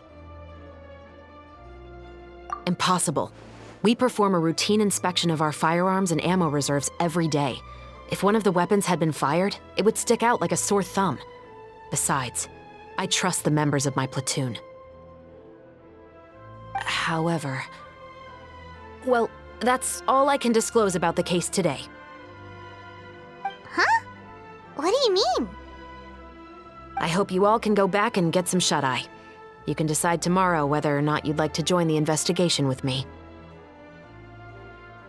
Impossible. We perform a routine inspection of our firearms and ammo reserves every day. If one of the weapons had been fired, it would stick out like a sore thumb. Besides, I trust the members of my platoon. However... well, that's all I can disclose about the case today. Huh? What do you mean? I hope you all can go back and get some shut-eye. You can decide tomorrow whether or not you'd like to join the investigation with me.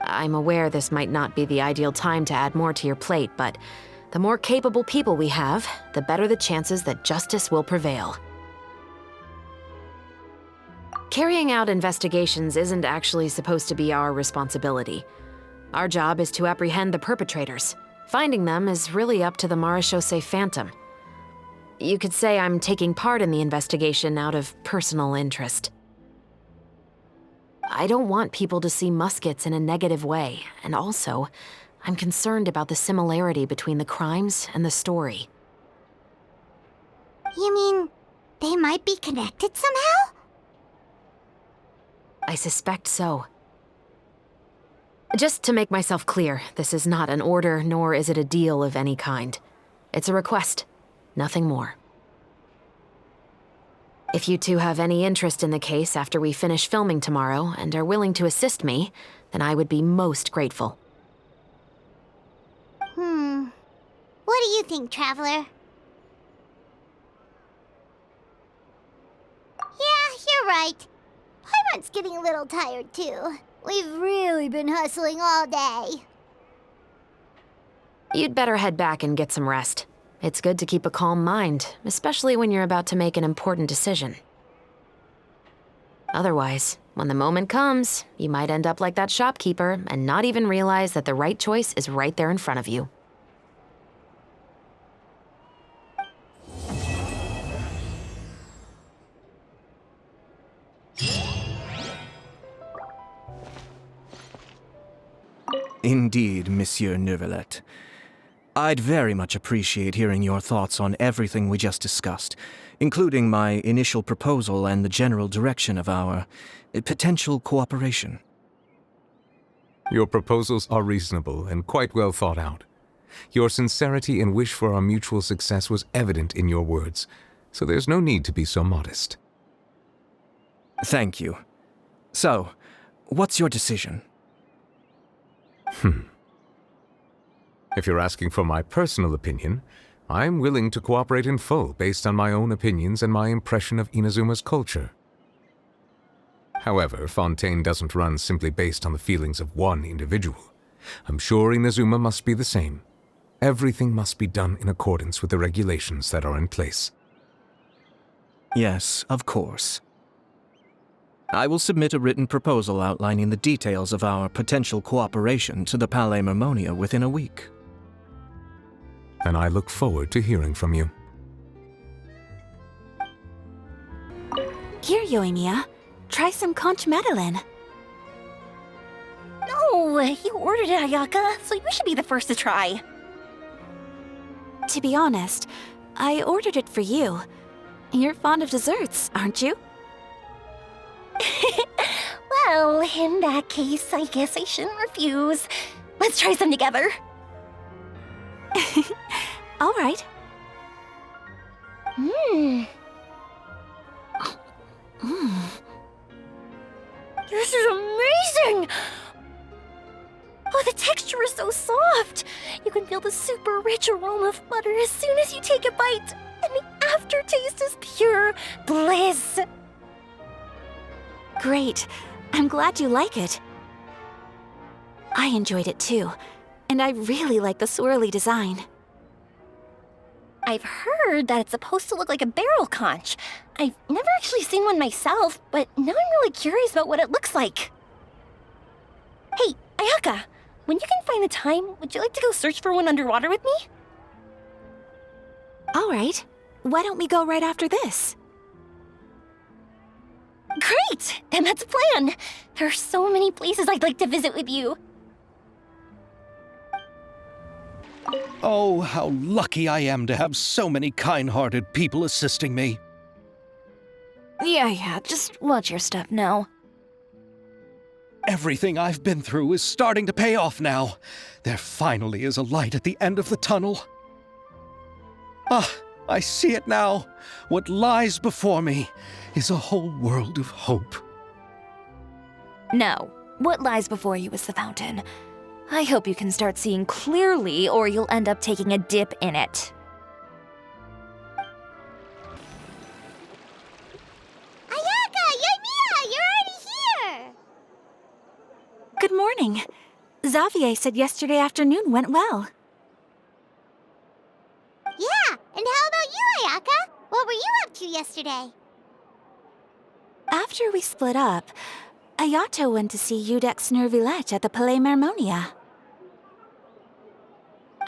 I'm aware this might not be the ideal time to add more to your plate, but the more capable people we have, the better the chances that justice will prevail. Carrying out investigations isn't actually supposed to be our responsibility. Our job is to apprehend the perpetrators. Finding them is really up to the Marechaussee Phantom. You could say I'm taking part in the investigation out of personal interest. I don't want people to see Muskets in a negative way, and also, I'm concerned about the similarity between the crimes and the story. You mean, they might be connected somehow? I suspect so. Just to make myself clear, this is not an order, nor is it a deal of any kind. It's a request, nothing more. If you two have any interest in the case after we finish filming tomorrow and are willing to assist me, then I would be most grateful. What do you think, Traveler? Yeah, you're right. Paimon's getting a little tired, too. We've really been hustling all day. You'd better head back and get some rest. It's good to keep a calm mind, especially when you're about to make an important decision. Otherwise, when the moment comes, you might end up like that shopkeeper and not even realize that the right choice is right there in front of you. Indeed, Monsieur Neuvillette. I'd very much appreciate hearing your thoughts on everything we just discussed, including my initial proposal and the general direction of our potential cooperation. Your proposals are reasonable and quite well thought out. Your sincerity and wish for our mutual success was evident in your words, so there's no need to be so modest. Thank you. So, what's your decision? If you're asking for my personal opinion, I'm willing to cooperate in full based on my own opinions and my impression of Inazuma's culture. However, Fontaine doesn't run simply based on the feelings of one individual. I'm sure Inazuma must be the same. Everything must be done in accordance with the regulations that are in place. Yes, of course. I will submit a written proposal outlining the details of our potential cooperation to the Palais Mermonia within a week. And I look forward to hearing from you. Here, Yoimiya. Try some conch Madeleine. No, you ordered it, Ayaka, so you should be the first to try. To be honest, I ordered it for you. You're fond of desserts, aren't you? Well, in that case, I guess I shouldn't refuse. Let's try some together. All right. This is amazing! Oh, the texture is so soft! You can feel the super rich aroma of butter as soon as you take a bite, and the aftertaste is pure bliss! Great. I'm glad you like it. I enjoyed it too, and I really like the swirly design. I've heard that it's supposed to look like a barrel conch. I've never actually seen one myself, but now I'm really curious about what it looks like. Hey, Ayaka, when you can find the time, would you like to go search for one underwater with me? All right. Why don't we go right after this? Great! Then that's a plan. There are so many places I'd like to visit with you. Oh, how lucky I am to have so many kind-hearted people assisting me. Yeah, just watch your step now. Everything I've been through is starting to pay off now. There finally is a light at the end of the tunnel. Ah, I see it now. What lies before me is a whole world of hope. No, what lies before you is the fountain. I hope you can start seeing clearly, or you'll end up taking a dip in it. Ayaka! Yoimiya! You're already here! Good morning. Xavier said yesterday afternoon went well. Yeah, and how about you, Ayaka? What were you up to yesterday? After we split up, Ayato went to see Udex Nervilette at the Palais Mermonia.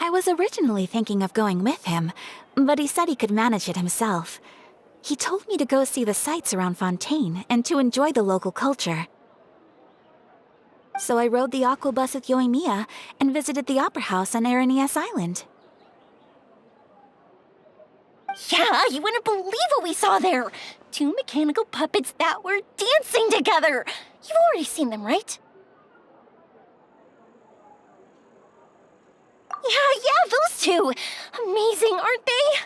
I was originally thinking of going with him, but he said he could manage it himself. He told me to go see the sights around Fontaine and to enjoy the local culture. So I rode the aqua bus with Yoimiya and visited the opera house on Aranias Island. Yeah, you wouldn't believe what we saw there! 2 mechanical puppets that were dancing together! You've already seen them, right? Yeah, those two! Amazing, aren't they?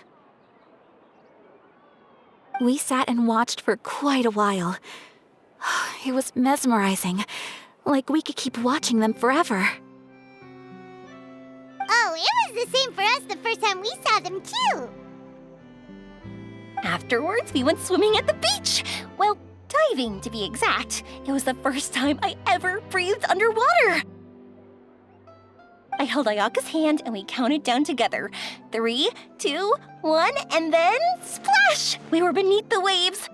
We sat and watched for quite a while. It was mesmerizing, like we could keep watching them forever. Oh, it was the same for us the first time we saw them, too! Afterwards, we went swimming at the beach! Well, diving, to be exact. It was the first time I ever breathed underwater! I held Ayaka's hand and we counted down together. 3, 2, 1, and then splash! We were beneath the waves.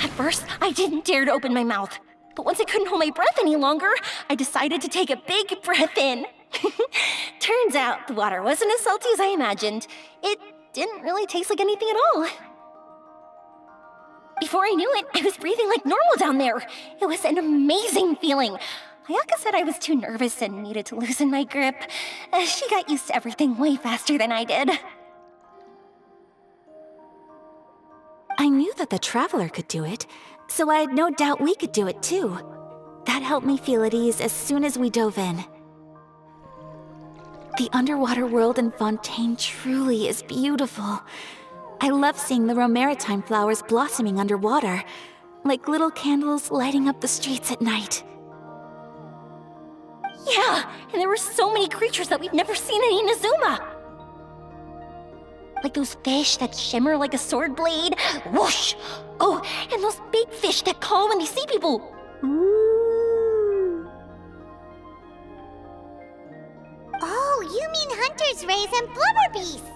At first, I didn't dare to open my mouth. But once I couldn't hold my breath any longer, I decided to take a big breath in. Turns out the water wasn't as salty as I imagined. It didn't really taste like anything at all. Before I knew it, I was breathing like normal down there. It was an amazing feeling. Ayaka said I was too nervous and needed to loosen my grip. She got used to everything way faster than I did. I knew that the Traveler could do it, so I had no doubt we could do it too. That helped me feel at ease as soon as we dove in. The underwater world in Fontaine truly is beautiful. I love seeing the romaritime flowers blossoming underwater, like little candles lighting up the streets at night. Yeah, and there were so many creatures that we've never seen in Inazuma. Like those fish that shimmer like a sword blade. Whoosh! Oh, and those big fish that call when they see people. Oh, you mean Hunter's Rays and Blubber Beasts!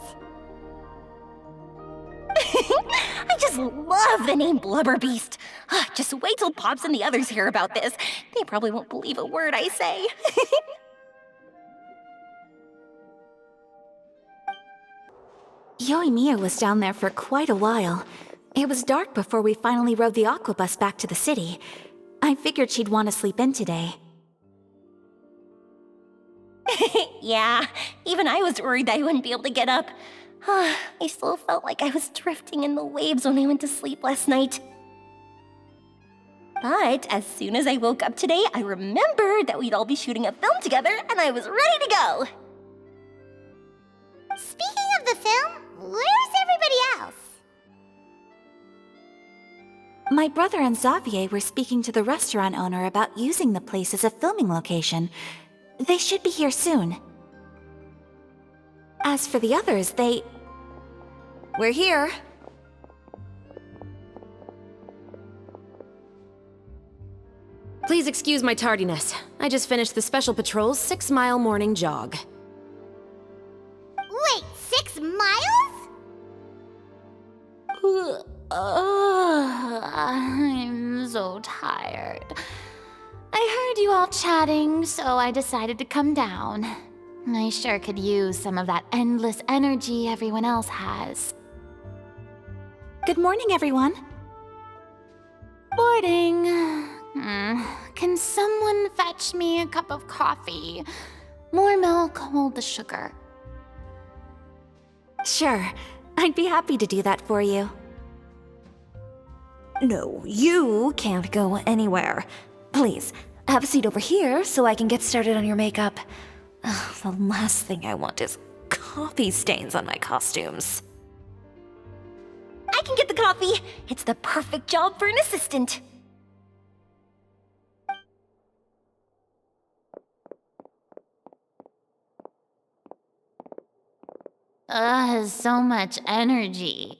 I just love the name Blubber Beast. Just wait till Pops and the others hear about this. They probably won't believe a word I say. Yoimiya was down there for quite a while. It was dark before we finally rode the aqua bus back to the city. I figured she'd want to sleep in today. Yeah, even I was worried that I wouldn't be able to get up. I still felt like I was drifting in the waves when I went to sleep last night. But as soon as I woke up today, I remembered that we'd all be shooting a film together, and I was ready to go. Speaking of the film, where's everybody else? My brother and Xavier were speaking to the restaurant owner about using the place as a filming location. They should be here soon. As for the others, We're here. Please excuse my tardiness. I just finished the Special Patrol's 6-mile morning jog. I'm so tired. I heard you all chatting, so I decided to come down. I sure could use some of that endless energy everyone else has. Good morning, everyone. Morning. Can someone fetch me a cup of coffee? More milk, hold the sugar. Sure, I'd be happy to do that for you. No, you can't go anywhere. Please, have a seat over here so I can get started on your makeup. Ugh, the last thing I want is coffee stains on my costumes. I can get the coffee. It's the perfect job for an assistant. So much energy.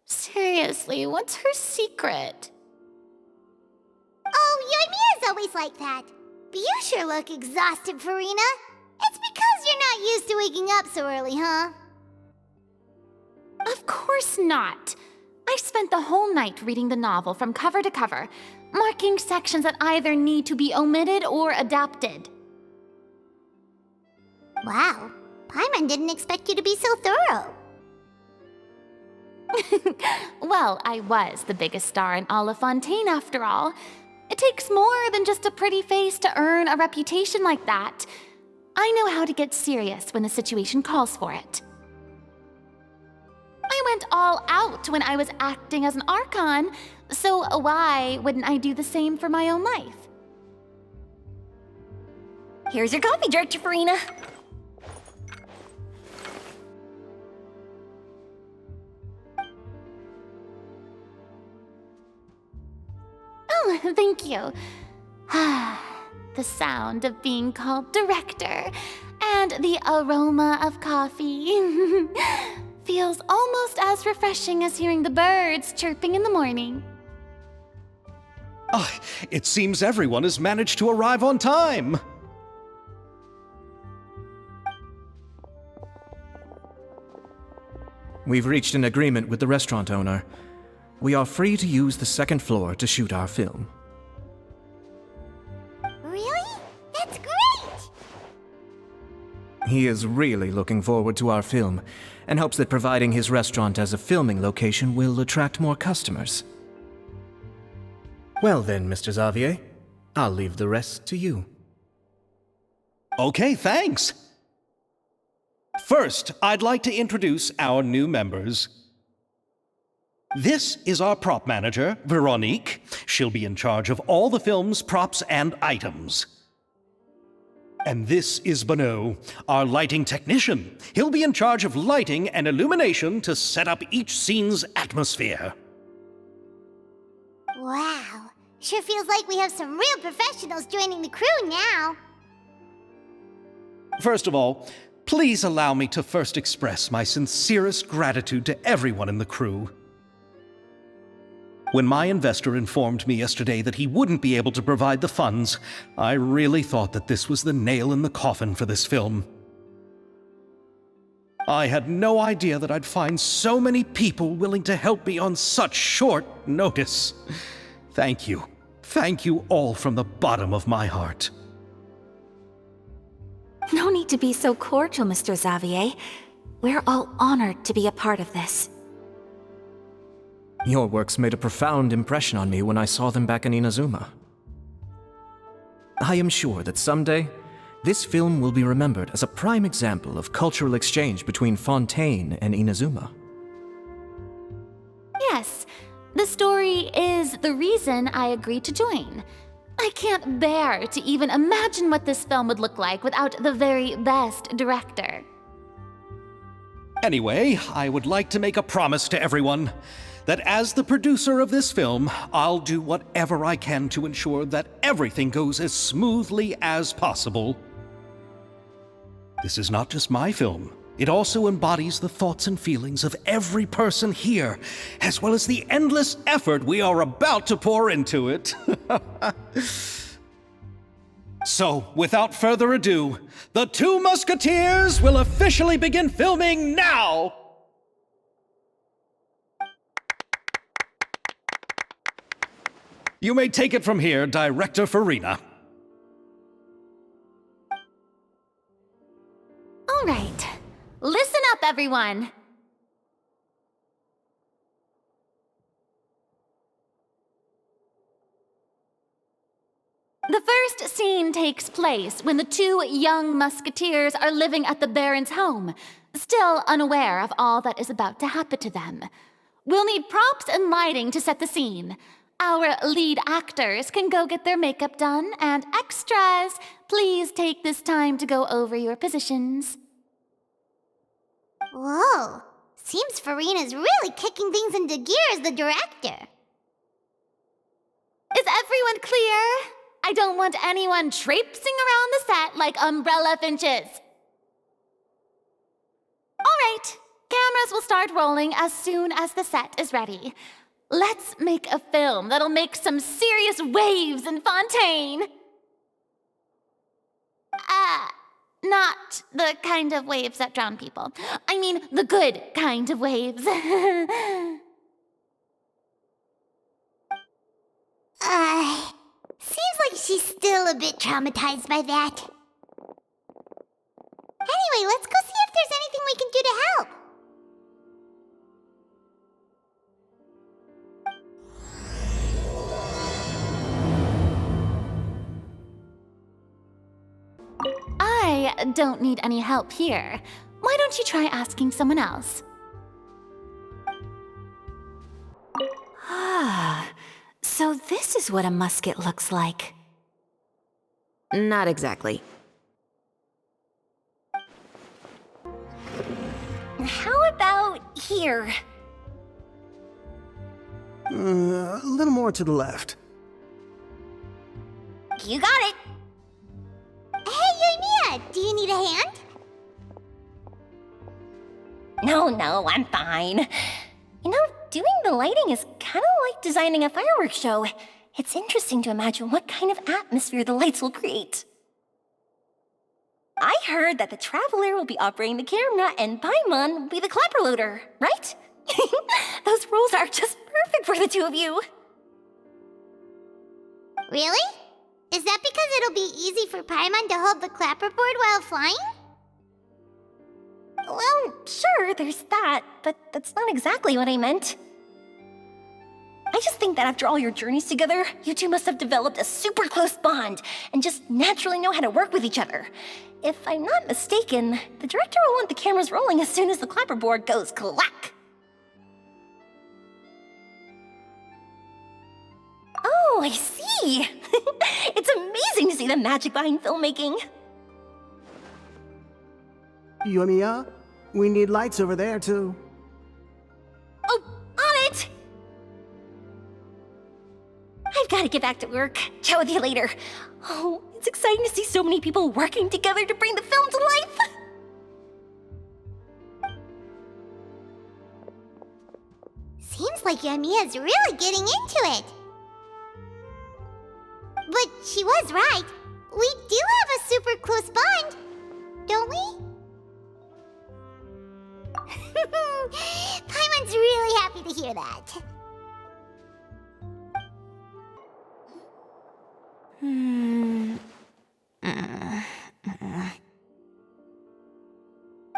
Seriously, what's her secret? Oh, Ymira's always like that. But you sure look exhausted, Furina. It's because you're not used to waking up so early, huh? Of course not. I spent the whole night reading the novel from cover to cover, marking sections that either need to be omitted or adapted. Wow, Paimon didn't expect you to be so thorough. Well, I was the biggest star in all of Fontaine after all. It takes more than just a pretty face to earn a reputation like that. I know how to get serious when the situation calls for it. I went all out when I was acting as an Archon, so why wouldn't I do the same for my own life? Here's your coffee, Director Furina. Oh, thank you. The sound of being called director and the aroma of coffee feels almost as refreshing as hearing the birds chirping in the morning. Ah, it seems everyone has managed to arrive on time. We've reached an agreement with the restaurant owner. We are free to use the second floor to shoot our film. Really? That's great! He is really looking forward to our film, and hopes that providing his restaurant as a filming location will attract more customers. Well then, Mr. Xavier, I'll leave the rest to you. Okay, thanks. First, I'd like to introduce our new members. This is our prop manager, Veronique. She'll be in charge of all the film's props and items. And this is Bonneau, our lighting technician. He'll be in charge of lighting and illumination to set up each scene's atmosphere. Wow, sure feels like we have some real professionals joining the crew now. First of all, please allow me to first express my sincerest gratitude to everyone in the crew. When my investor informed me yesterday that he wouldn't be able to provide the funds, I really thought that this was the nail in the coffin for this film. I had no idea that I'd find so many people willing to help me on such short notice. Thank you. Thank you all from the bottom of my heart. No need to be so cordial, Mr. Xavier. We're all honored to be a part of this. Your works made a profound impression on me when I saw them back in Inazuma. I am sure that someday, this film will be remembered as a prime example of cultural exchange between Fontaine and Inazuma. Yes, the story is the reason I agreed to join. I can't bear to even imagine what this film would look like without the very best director. Anyway, I would like to make a promise to everyone that as the producer of this film, I'll do whatever I can to ensure that everything goes as smoothly as possible. This is not just my film. It also embodies the thoughts and feelings of every person here, as well as the endless effort we are about to pour into it. So, without further ado, the Two Musketeers will officially begin filming now! You may take it from here, Director Furina. All right. Listen up, everyone. The first scene takes place when the two young musketeers are living at the Baron's home, still unaware of all that is about to happen to them. We'll need props and lighting to set the scene. Our lead actors can go get their makeup done, and extras, please take this time to go over your positions. Whoa. Seems Furina's really kicking things into gear as the director. Is everyone clear? I don't want anyone traipsing around the set like umbrella finches. All right, cameras will start rolling as soon as the set is ready. Let's make a film that'll make some serious waves in Fontaine. Not the kind of waves that drown people. I mean, the good kind of waves. Seems like she's still a bit traumatized by that. Anyway, let's go see if there's anything we can do to help. I don't need any help here. Why don't you try asking someone else? Ah, so this is what a musket looks like. Not exactly. How about here? A little more to the left. You got it. Hey, Yoimiya, do you need a hand? No, I'm fine. You know, doing the lighting is kind of like designing a fireworks show. It's interesting to imagine what kind of atmosphere the lights will create. I heard that the Traveler will be operating the camera and Paimon will be the clapper loader, right? Those roles are just perfect for the two of you. Really? Is that because it'll be easy for Paimon to hold the clapperboard while flying? Well, sure, there's that, but that's not exactly what I meant. I just think that after all your journeys together, you two must have developed a super close bond and just naturally know how to work with each other. If I'm not mistaken, the director will want the cameras rolling as soon as the clapperboard goes clack. Oh, I see! It's amazing to see the magic behind filmmaking. Yoimiya, we need lights over there, too. Oh, on it! I've got to get back to work. Chat with you later. Oh, it's exciting to see so many people working together to bring the film to life. Seems like Yoimiya's really getting into it. But she was right. We do have a super close bond, don't we? Paimon's really happy to hear that.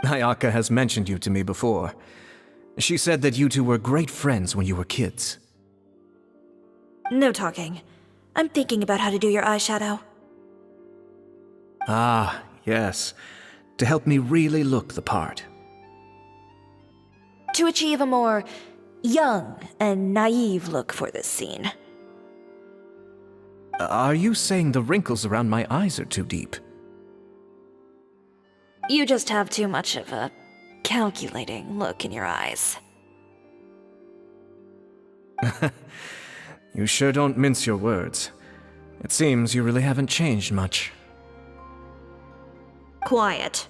Ayaka has mentioned you to me before. She said that you two were great friends when you were kids. No talking. I'm thinking about how to do your eyeshadow. Ah, yes. To help me really look the part. To achieve a more young and naive look for this scene. Are you saying the wrinkles around my eyes are too deep? You just have too much of a calculating look in your eyes. You sure don't mince your words. It seems you really haven't changed much. Quiet.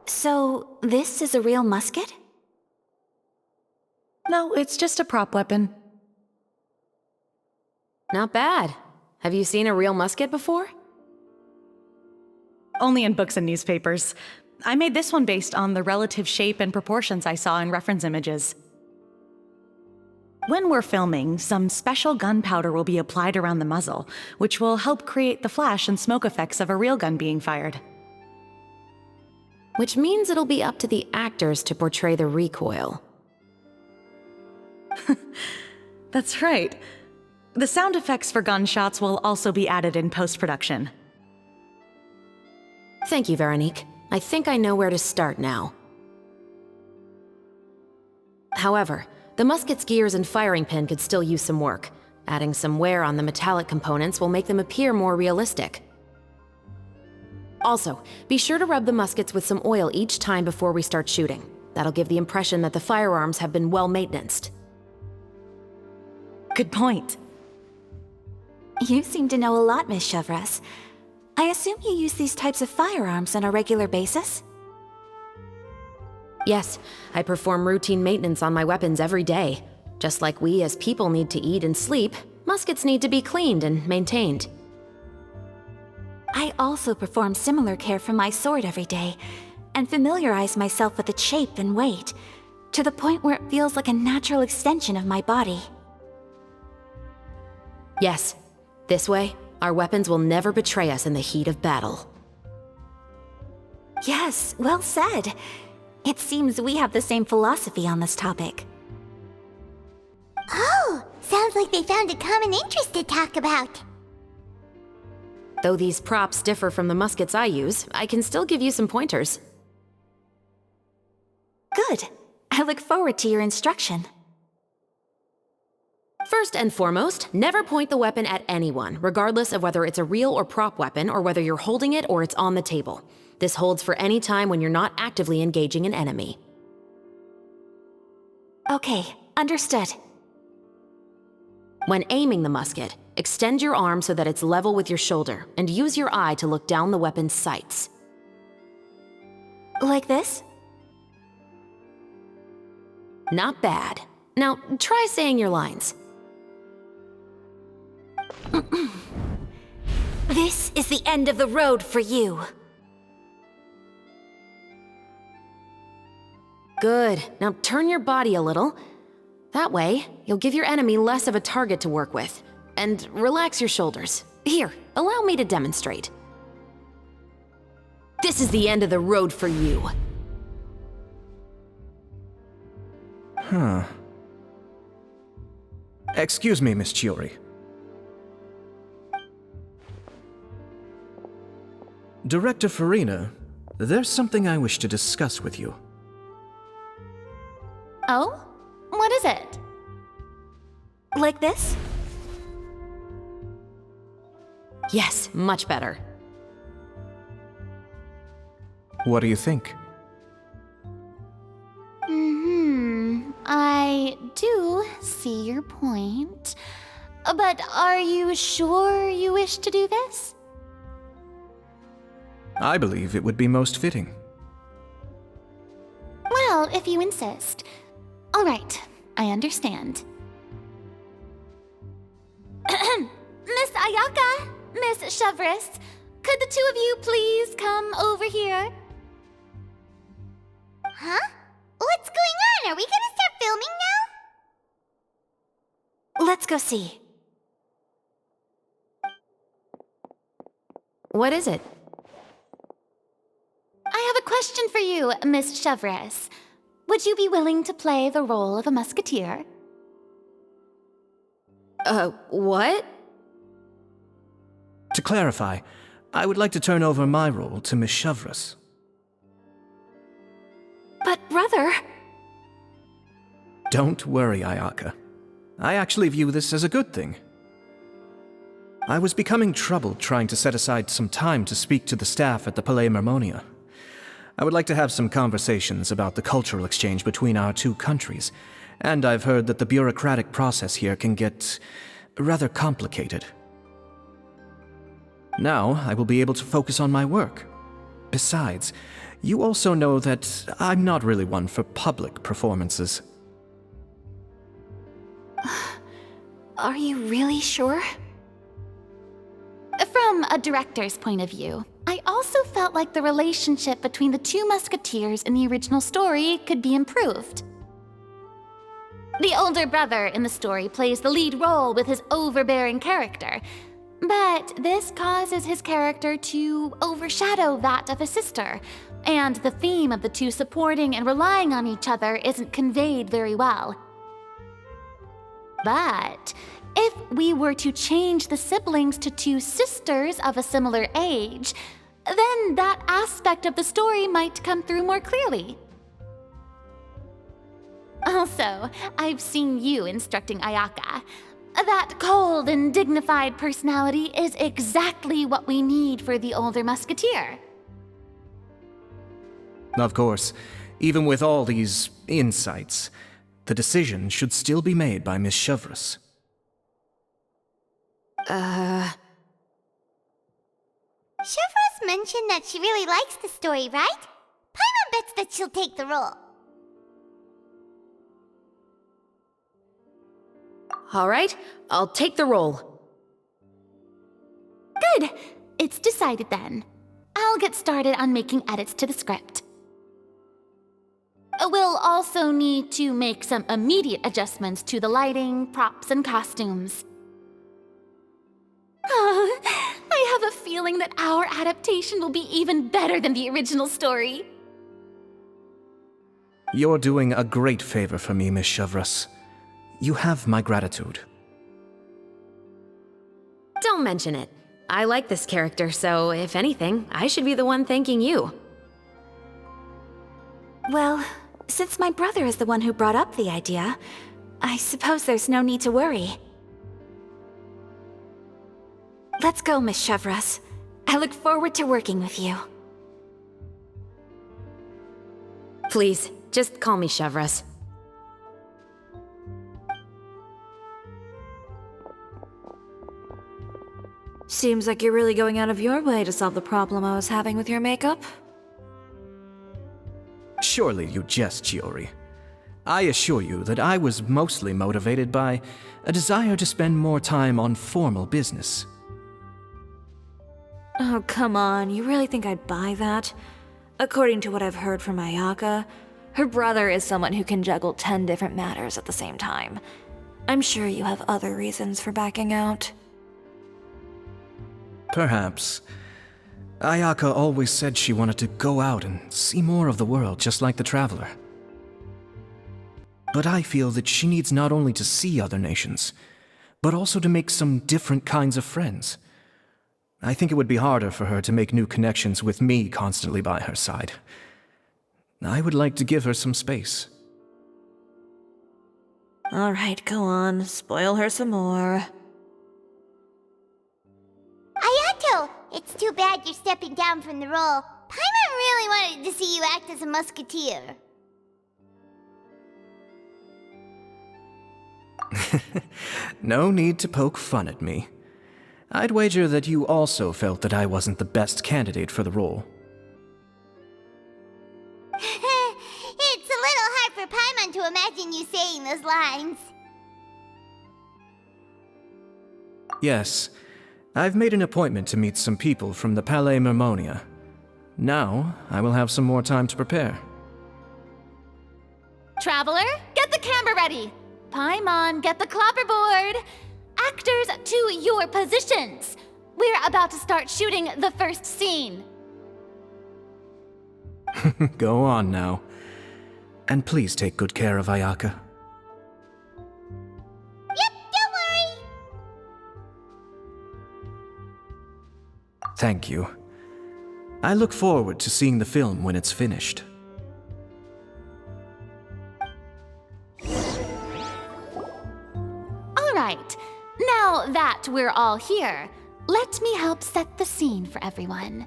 So, this is a real musket? No, it's just a prop weapon. Not bad. Have you seen a real musket before? Only in books and newspapers. I made this one based on the relative shape and proportions I saw in reference images. When we're filming, some special gunpowder will be applied around the muzzle, which will help create the flash and smoke effects of a real gun being fired. Which means it'll be up to the actors to portray the recoil. That's right. The sound effects for gunshots will also be added in post-production. Thank you, Veronique. I think I know where to start now. However, the musket's gears and firing pin could still use some work. Adding some wear on the metallic components will make them appear more realistic. Also, be sure to rub the muskets with some oil each time before we start shooting. That'll give the impression that the firearms have been well maintained. Good point. You seem to know a lot, Miss Chevreuse. I assume you use these types of firearms on a regular basis? Yes, I perform routine maintenance on my weapons every day. Just like we as people need to eat and sleep, muskets need to be cleaned and maintained. I also perform similar care for my sword every day, and familiarize myself with its shape and weight, to the point where it feels like a natural extension of my body. Yes, this way, our weapons will never betray us in the heat of battle. Yes, well said. It seems we have the same philosophy on this topic. Oh, sounds like they found a common interest to talk about. Though these props differ from the muskets I use, I can still give you some pointers. Good. I look forward to your instruction. First and foremost, never point the weapon at anyone, regardless of whether it's a real or prop weapon or whether you're holding it or it's on the table. This holds for any time when you're not actively engaging an enemy. Okay, understood. When aiming the musket, extend your arm so that it's level with your shoulder, and use your eye to look down the weapon's sights. Like this? Not bad. Now, try saying your lines. This is the end of the road for you. Good. Now turn your body a little. That way, you'll give your enemy less of a target to work with. And relax your shoulders. Here, allow me to demonstrate. This is the end of the road for you. Huh. Excuse me, Miss Chiori. Director Furina, there's something I wish to discuss with you. Oh? What is it? Like this? Yes, much better. What do you think? I do see your point. But are you sure you wish to do this? I believe it would be most fitting. Well, if you insist. All right, I understand. Miss Ayaka, Miss Chevreuse, could the two of you please come over here? Huh? What's going on? Are we gonna start filming now? Let's go see. What is it? I have a question for you, Miss Chevreuse. Would you be willing to play the role of a musketeer? What? To clarify, I would like to turn over my role to Miss Chevreuse. But brother... Don't worry, Ayaka. I actually view this as a good thing. I was becoming troubled trying to set aside some time to speak to the staff at the Palais Mermonia. I would like to have some conversations about the cultural exchange between our two countries, and I've heard that the bureaucratic process here can get rather complicated. Now, I will be able to focus on my work. Besides, you also know that I'm not really one for public performances. Are you really sure? From a director's point of view, I also felt like the relationship between the two musketeers in the original story could be improved. The older brother in the story plays the lead role with his overbearing character, but this causes his character to overshadow that of his sister, and the theme of the two supporting and relying on each other isn't conveyed very well. But if we were to change the siblings to two sisters of a similar age, then that aspect of the story might come through more clearly. Also, I've seen you instructing Ayaka. That cold and dignified personality is exactly what we need for the older musketeer. Of course, even with all these insights, the decision should still be made by Miss Chevreuse. Chevreuse mentioned that she really likes the story, right? Paimon bets that she'll take the role. All right, I'll take the role. Good! It's decided then. I'll get started on making edits to the script. We'll also need to make some immediate adjustments to the lighting, props, and costumes. I have a feeling that our adaptation will be even better than the original story. You're doing a great favor for me, Miss Chevreuse. You have my gratitude. Don't mention it. I like this character, so if anything, I should be the one thanking you. Well, since my brother is the one who brought up the idea, I suppose there's no need to worry. Let's go, Miss Chevreuse. I look forward to working with you. Please, just call me Chevreuse. Seems like you're really going out of your way to solve the problem I was having with your makeup. Surely you jest, Chiori. I assure you that I was mostly motivated by a desire to spend more time on formal business. Oh, come on, you really think I'd buy that? According to what I've heard from Ayaka, her brother is someone who can juggle 10 different matters at the same time. I'm sure you have other reasons for backing out. Perhaps. Ayaka always said she wanted to go out and see more of the world, just like the Traveler. But I feel that she needs not only to see other nations, but also to make some different kinds of friends. I think it would be harder for her to make new connections with me constantly by her side. I would like to give her some space. All right, go on, spoil her some more. Ayato, it's too bad you're stepping down from the role. Paimon really wanted to see you act as a musketeer. No need to poke fun at me. I'd wager that you also felt that I wasn't the best candidate for the role. It's a little hard for Paimon to imagine you saying those lines. Yes, I've made an appointment to meet some people from the Palais Mermonia. Now, I will have some more time to prepare. Traveler, get the camera ready! Paimon, get the clapperboard! Actors, to your positions! We're about to start shooting the first scene. Go on now. And please take good care of Ayaka. Yep, don't worry! Thank you. I look forward to seeing the film when it's finished. All right, now that we're all here, let me help set the scene for everyone.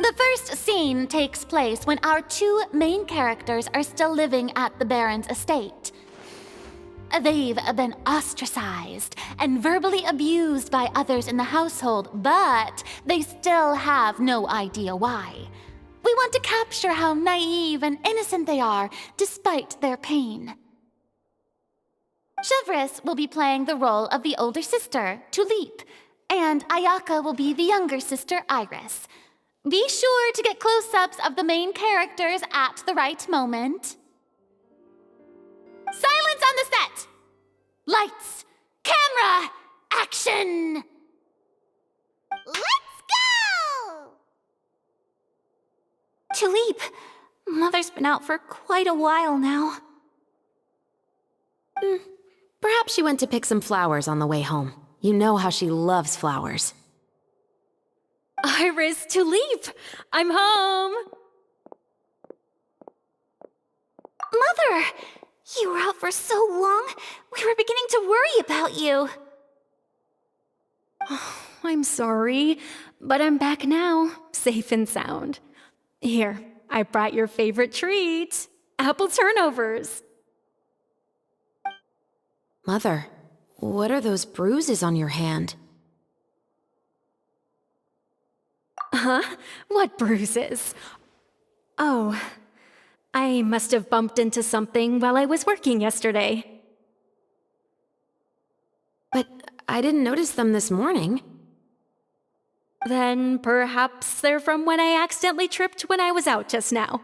The first scene takes place when our two main characters are still living at the Baron's estate. They've been ostracized and verbally abused by others in the household, but they still have no idea why. We want to capture how naive and innocent they are despite their pain. Chevreuse will be playing the role of the older sister, Tulip, And Ayaka will be the younger sister, Iris. Be sure to get close-ups of the main characters at the right moment. Silence on the set! Lights, camera, action! Let's go! Tulip, Mother's been out for quite a while now. Perhaps she went to pick some flowers on the way home. You know how she loves flowers. Iris, Tulip, I'm home! Mother! You were out for so long, we were beginning to worry about you. I'm sorry, but I'm back now, safe and sound. Here, I brought your favorite treat, apple turnovers. Mother, what are those bruises on your hand? Huh? What bruises? Oh, I must have bumped into something while I was working yesterday. But I didn't notice them this morning. Then perhaps they're from when I accidentally tripped when I was out just now.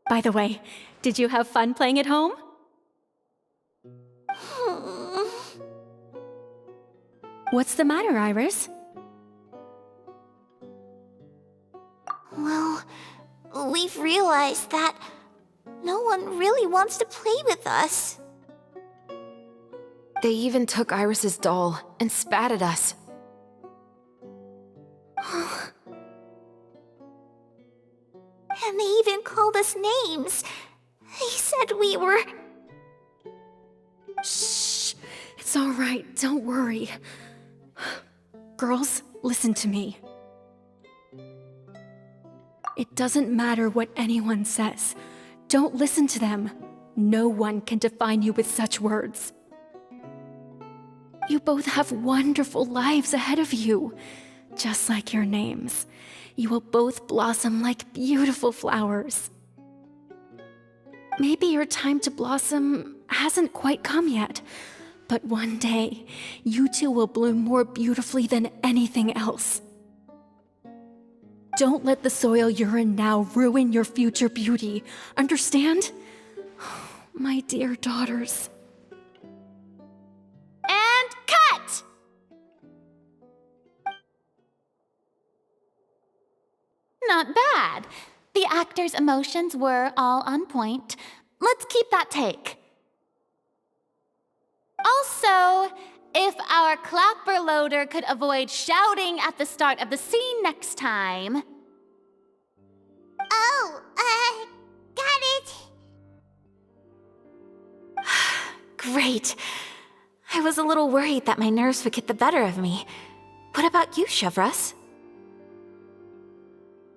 By the way, did you have fun playing at home? What's the matter, Iris? Well, we've realized that no one really wants to play with us. They even took Iris's doll and spat at us. And they even called us names. They said we were... Shh! It's all right, don't worry. Girls, listen to me. It doesn't matter what anyone says. Don't listen to them. No one can define you with such words. You both have wonderful lives ahead of you. Just like your names. You will both blossom like beautiful flowers. Maybe your time to blossom hasn't quite come yet, but one day, you two will bloom more beautifully than anything else. Don't let the soil you're in now ruin your future beauty. Understand? My dear daughters. And cut! Not bad. The actors' emotions were all on point. Let's keep that take. Also, if our clapper loader could avoid shouting at the start of the scene next time. Oh, got it. Great. I was a little worried that my nerves would get the better of me. What about you, Chevreuse?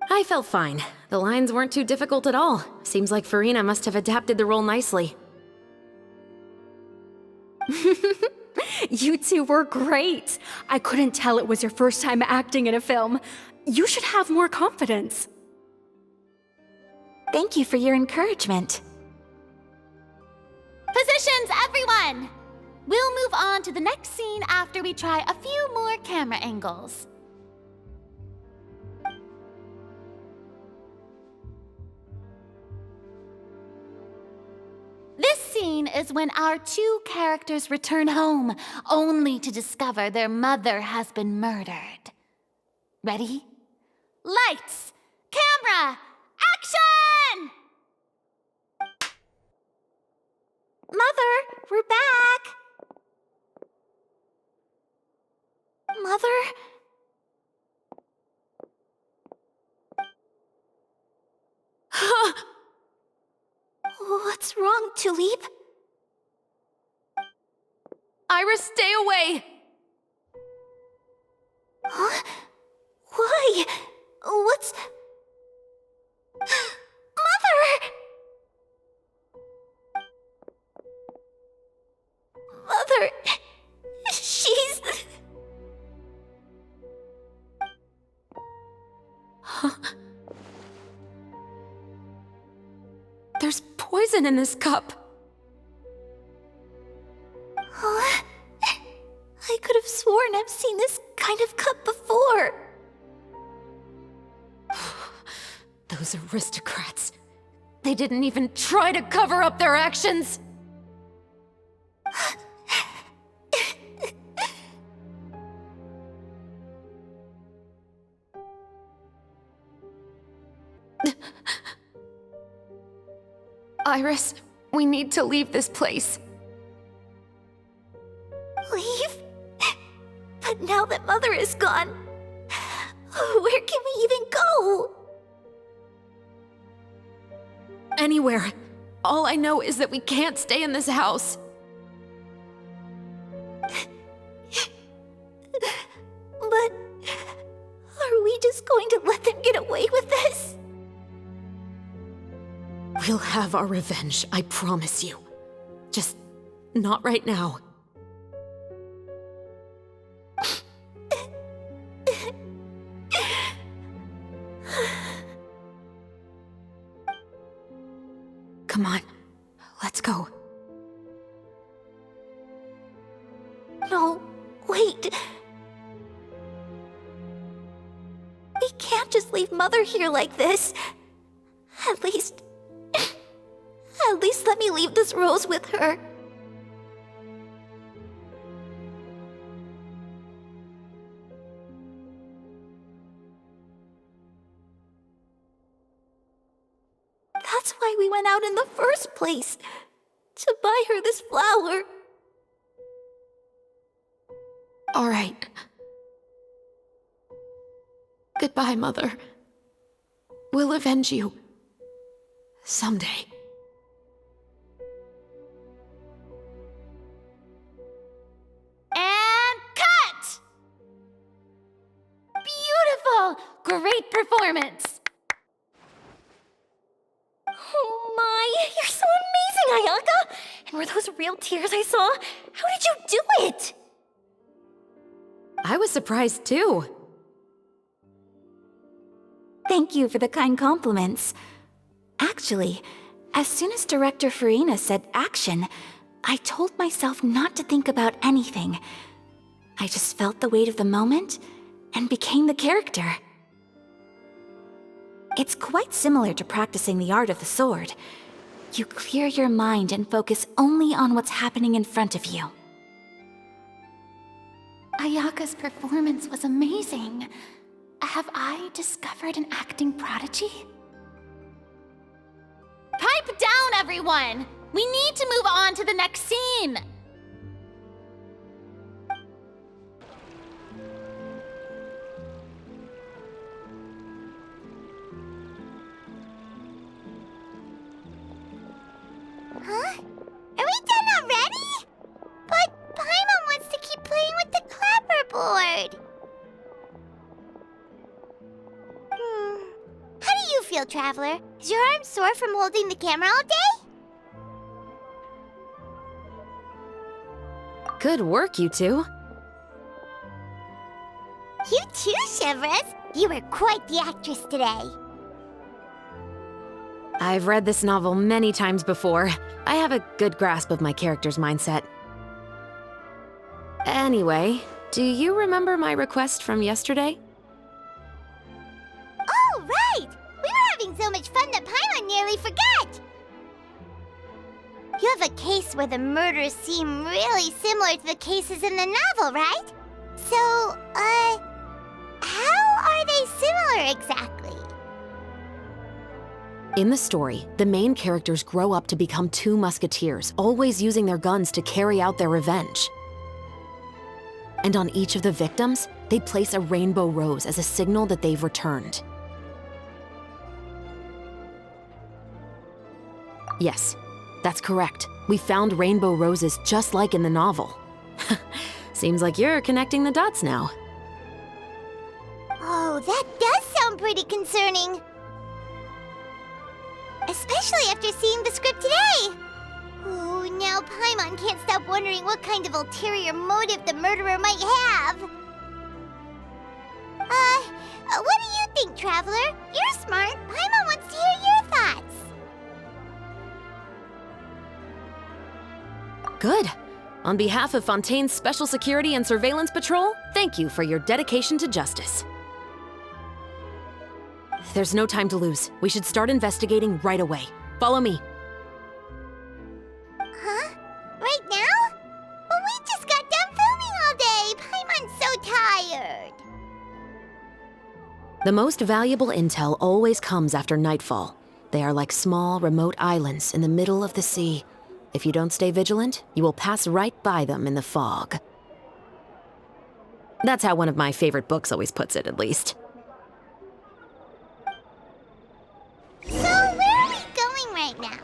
I felt fine. The lines weren't too difficult at all. Seems like Furina must have adapted the role nicely. You two were great. I couldn't tell it was your first time acting in a film. You should have more confidence. Thank you for your encouragement. Positions, everyone! We'll move on to the next scene after we try a few more camera angles. This scene is when our two characters return home, only to discover their mother has been murdered. Ready? Lights! Camera! Action! Mother, we're back. Mother? What's wrong, Tulip? Iris, stay away! Huh? Why? What's... Mother! Mother... She's... There's poison in this cup. Huh? I could have sworn I've seen this kind of cup before. Those aristocrats. They didn't even try to cover up their actions. Iris, we need to leave this place. Leave? But now that Mother is gone, where can we even go? Anywhere. All I know is that we can't stay in this house. But are we just going to let them get away with this? We'll have our revenge, I promise you. Just not right now. Come on, let's go. No, wait. We can't just leave Mother here like this. At least let me leave this rose with her. That's why we went out in the first place. To buy her this flower. All right. Goodbye, Mother. We'll avenge you. Someday. And cut! Beautiful! Great performance! Oh my, you're so amazing, Ayaka! And were those real tears I saw? How did you do it? I was surprised too. Thank you for the kind compliments. Actually, as soon as Director Furina said action, I told myself not to think about anything. I just felt the weight of the moment and became the character. It's quite similar to practicing the art of the sword. You clear your mind and focus only on what's happening in front of you. Ayaka's performance was amazing. Have I discovered an acting prodigy? Pipe down, everyone! We need to move on to the next scene! Huh? Are we done already? But Paimon wants to keep playing with the clapperboard. How do you feel, Traveler? Is your arm sore from holding the camera all day? Good work, you two. You too, Chevreuse. You were quite the actress today. I've read this novel many times before. I have a good grasp of my character's mindset. Anyway, do you remember my request from yesterday? Oh, right! We were having so much fun that Paimon nearly forgot! You have a case where the murders seem really similar to the cases in the novel, right? So, how are they similar exactly? In the story, the main characters grow up to become two musketeers, always using their guns to carry out their revenge. And on each of the victims, they place a rainbow rose as a signal that they've returned. Yes, that's correct. We found rainbow roses just like in the novel. Seems like you're connecting the dots now. Oh, that does sound pretty concerning. Especially after seeing the script today. Ooh, now Paimon can't stop wondering what kind of ulterior motive the murderer might have. What do you think, Traveler? You're smart. Paimon wants to hear your thoughts. Good. On behalf of Fontaine's Special Security and Surveillance Patrol, thank you for your dedication to justice. There's no time to lose. We should start investigating right away. Follow me. Huh? Right now? But we just got done filming all day! Paimon's so tired! The most valuable intel always comes after nightfall. They are like small, remote islands in the middle of the sea. If you don't stay vigilant, you will pass right by them in the fog. That's how one of my favorite books always puts it, at least. So, where are we going right now?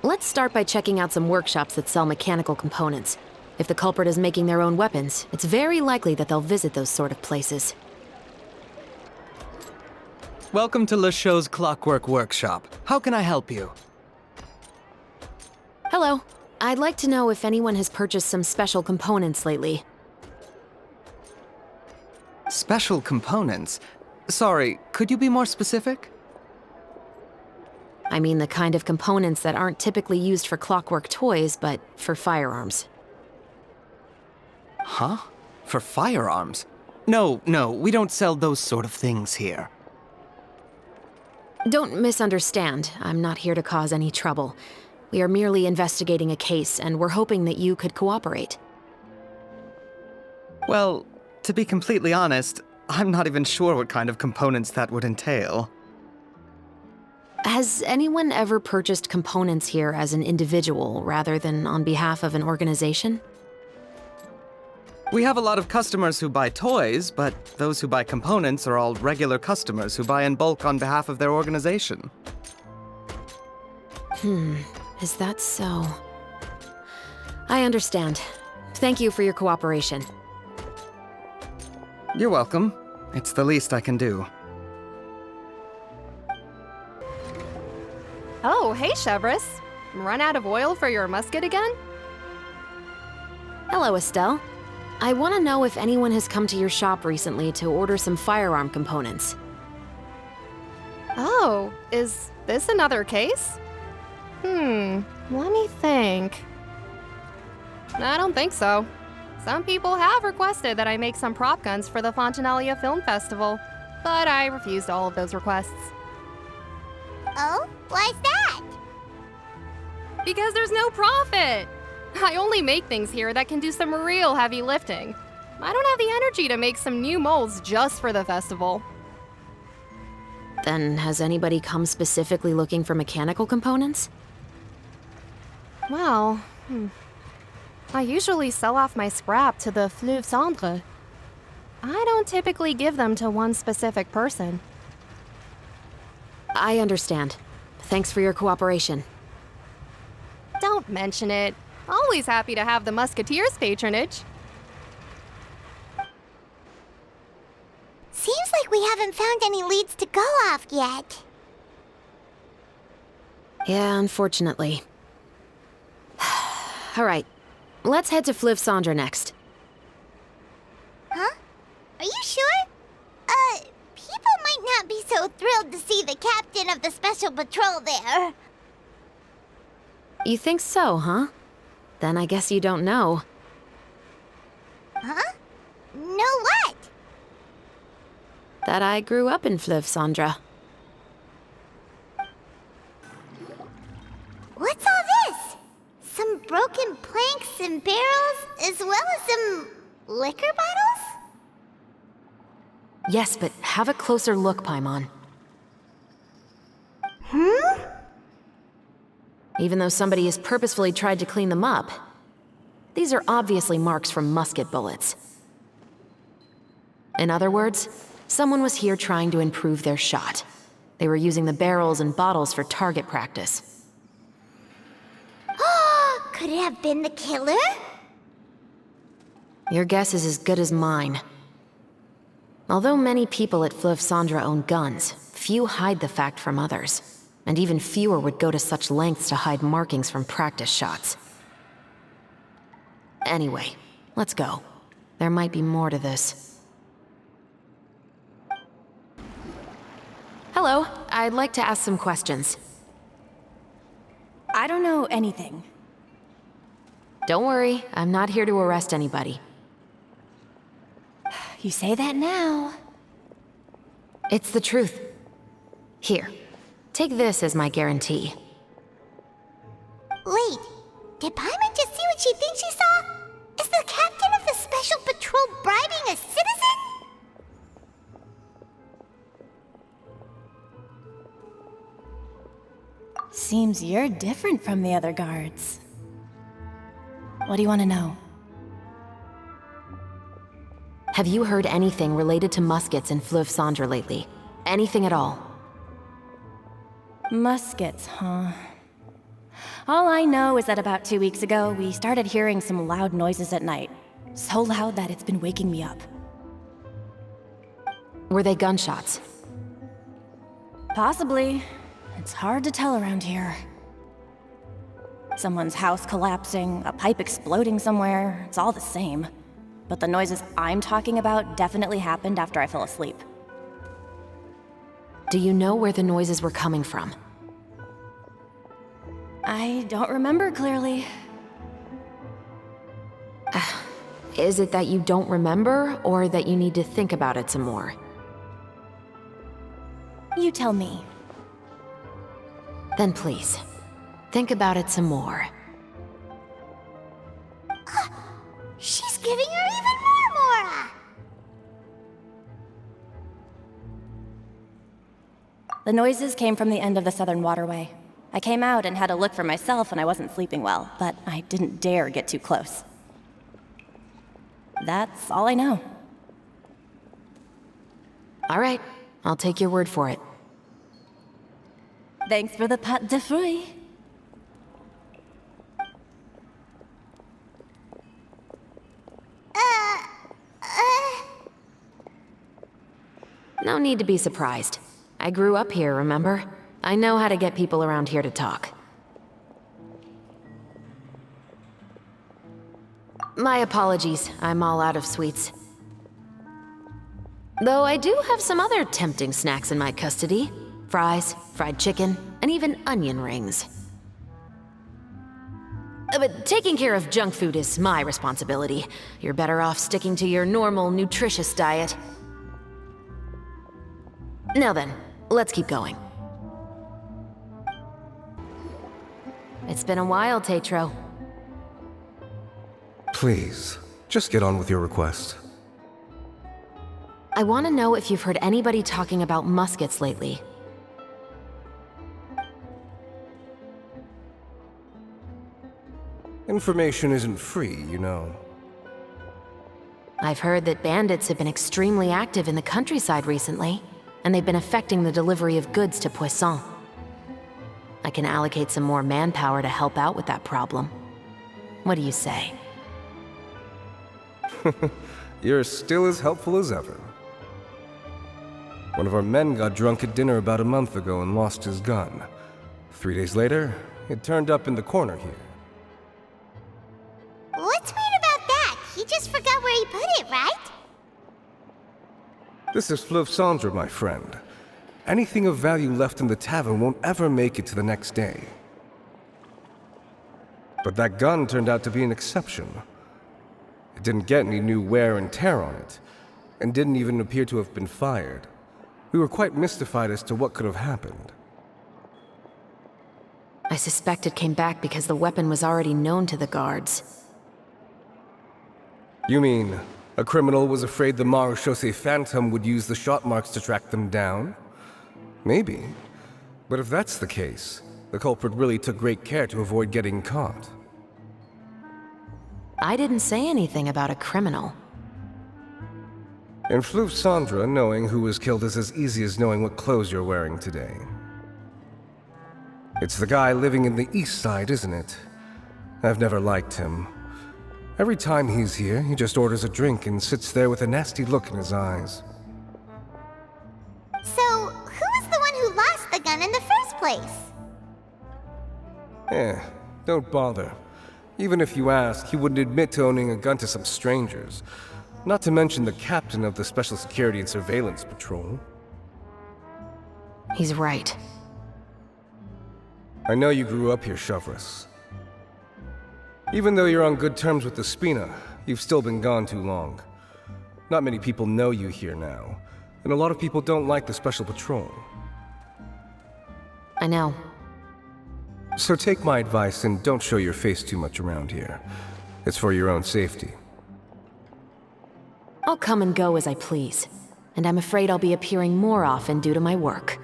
Let's start by checking out some workshops that sell mechanical components. If the culprit is making their own weapons, it's very likely that they'll visit those sort of places. Welcome to Le Show's Clockwork Workshop. How can I help you? Hello. I'd like to know if anyone has purchased some special components lately. Special components? Sorry, could you be more specific? I mean the kind of components that aren't typically used for clockwork toys, but for firearms. Huh? For firearms? No, we don't sell those sort of things here. Don't misunderstand. I'm not here to cause any trouble. We are merely investigating a case, and we're hoping that you could cooperate. Well, to be completely honest, I'm not even sure what kind of components that would entail. Has anyone ever purchased components here as an individual rather than on behalf of an organization? We have a lot of customers who buy toys, but those who buy components are all regular customers who buy in bulk on behalf of their organization. Is that so? I understand. Thank you for your cooperation. You're welcome. It's the least I can do. Oh, hey, Chevreuse. Run out of oil for your musket again? Hello, Estelle. I want to know if anyone has come to your shop recently to order some firearm components. Oh, is this another case? Let me think. I don't think so. Some people have requested that I make some prop guns for the Fontainalia Film Festival, but I refused all of those requests. Oh? Why's that? Because there's no profit! I only make things here that can do some real heavy lifting. I don't have the energy to make some new molds just for the festival. Then has anybody come specifically looking for mechanical components? Well, I usually sell off my scrap to the Fleuve Cendre. I don't typically give them to one specific person. I understand. Thanks for your cooperation. Don't mention it. Always happy to have the Musketeers' patronage. Seems like we haven't found any leads to go off yet. Yeah, unfortunately. All right, let's head to Fleuve Cendre next. Huh? Are you sure? People might not be so thrilled to see the captain of the special patrol there. You think so, huh? Then I guess you don't know. Huh? Know what? That I grew up in Fleuve Cendre. What's all this? Some broken planks and barrels, as well as some liquor bottles? Yes, but have a closer look, Paimon. Even though somebody has purposefully tried to clean them up, these are obviously marks from musket bullets. In other words, someone was here trying to improve their shot. They were using the barrels and bottles for target practice. Could it have been the killer? Your guess is as good as mine. Although many people at Fleuve Cendre own guns, few hide the fact from others. And even fewer would go to such lengths to hide markings from practice shots. Anyway, let's go. There might be more to this. Hello, I'd like to ask some questions. I don't know anything. Don't worry, I'm not here to arrest anybody. You say that now. It's the truth. Here, take this as my guarantee. Wait, did Paimon just see what she thinks she saw? Is the captain of the special patrol bribing a citizen? Seems you're different from the other guards. What do you want to know? Have you heard anything related to Muskets in Fleuve Cendre lately? Anything at all? Muskets, huh? All I know is that about 2 weeks ago, we started hearing some loud noises at night. So loud that it's been waking me up. Were they gunshots? Possibly. It's hard to tell around here. Someone's house collapsing, a pipe exploding somewhere, it's all the same. But the noises I'm talking about definitely happened after I fell asleep. Do you know where the noises were coming from? I don't remember clearly. Is it that you don't remember, or that you need to think about it some more? You tell me. Then please, think about it some more. She's giving her even more Mora! The noises came from the end of the Southern Waterway. I came out and had a look for myself when I wasn't sleeping well, but I didn't dare get too close. That's all I know. All right, I'll take your word for it. Thanks for the pâte de fruits. No need to be surprised. I grew up here, remember? I know how to get people around here to talk. My apologies, I'm all out of sweets. Though I do have some other tempting snacks in my custody. Fries, fried chicken, and even onion rings. But taking care of junk food is my responsibility. You're better off sticking to your normal, nutritious diet. Now then, let's keep going. It's been a while, Tetro. Please, just get on with your request. I want to know if you've heard anybody talking about muskets lately. Information isn't free, you know. I've heard that bandits have been extremely active in the countryside recently, and they've been affecting the delivery of goods to Poisson. I can allocate some more manpower to help out with that problem. What do you say? You're still as helpful as ever. One of our men got drunk at dinner about a month ago and lost his gun. 3 days later, it turned up in the corner here. What's weird about that? He just forgot where he put it, right? This is Fleuve Cendre, my friend. Anything of value left in the tavern won't ever make it to the next day. But that gun turned out to be an exception. It didn't get any new wear and tear on it, and didn't even appear to have been fired. We were quite mystified as to what could have happened. I suspect it came back because the weapon was already known to the guards. You mean, a criminal was afraid the Marechaussee Phantom would use the shot marks to track them down? Maybe. But if that's the case, the culprit really took great care to avoid getting caught. I didn't say anything about a criminal. In Fleuve Cendre, knowing who was killed is as easy as knowing what clothes you're wearing today. It's the guy living in the east side, isn't it? I've never liked him. Every time he's here, he just orders a drink and sits there with a nasty look in his eyes. So, who was the one who lost the gun in the first place? Don't bother. Even if you ask, he wouldn't admit to owning a gun to some strangers. Not to mention the captain of the Special Security and Surveillance Patrol. He's right. I know you grew up here, Chevreuse. Even though you're on good terms with the Spina, you've still been gone too long. Not many people know you here now, and a lot of people don't like the Special Patrol. I know. So take my advice and don't show your face too much around here. It's for your own safety. I'll come and go as I please, and I'm afraid I'll be appearing more often due to my work.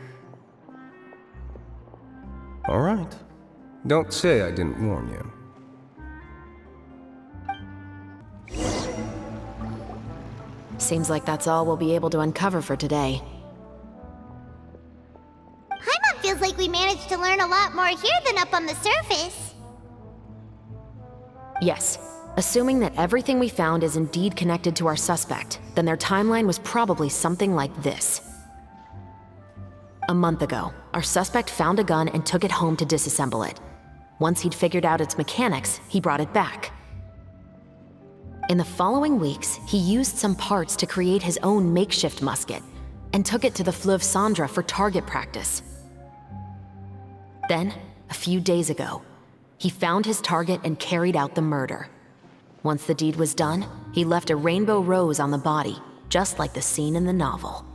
All right. Don't say I didn't warn you. Seems like that's all we'll be able to uncover for today. Paimon feels like we managed to learn a lot more here than up on the surface. Yes. Assuming that everything we found is indeed connected to our suspect, then their timeline was probably something like this. A month ago, our suspect found a gun and took it home to disassemble it. Once he'd figured out its mechanics, he brought it back. In the following weeks, he used some parts to create his own makeshift musket and took it to the Fleuve Cendra for target practice. Then, a few days ago, he found his target and carried out the murder. Once the deed was done, he left a rainbow rose on the body, just like the scene in the novel.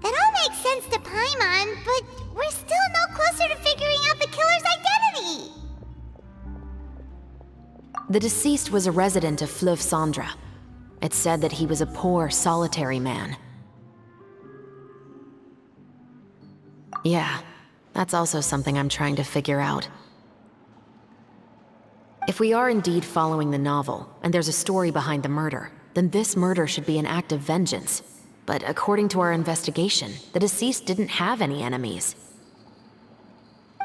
That all makes sense to Paimon, but we're still no closer to figuring out the killer's identity! The deceased was a resident of Fleuve Cendra. It's said that he was a poor, solitary man. Yeah, that's also something I'm trying to figure out. If we are indeed following the novel, and there's a story behind the murder, then this murder should be an act of vengeance. But according to our investigation, the deceased didn't have any enemies.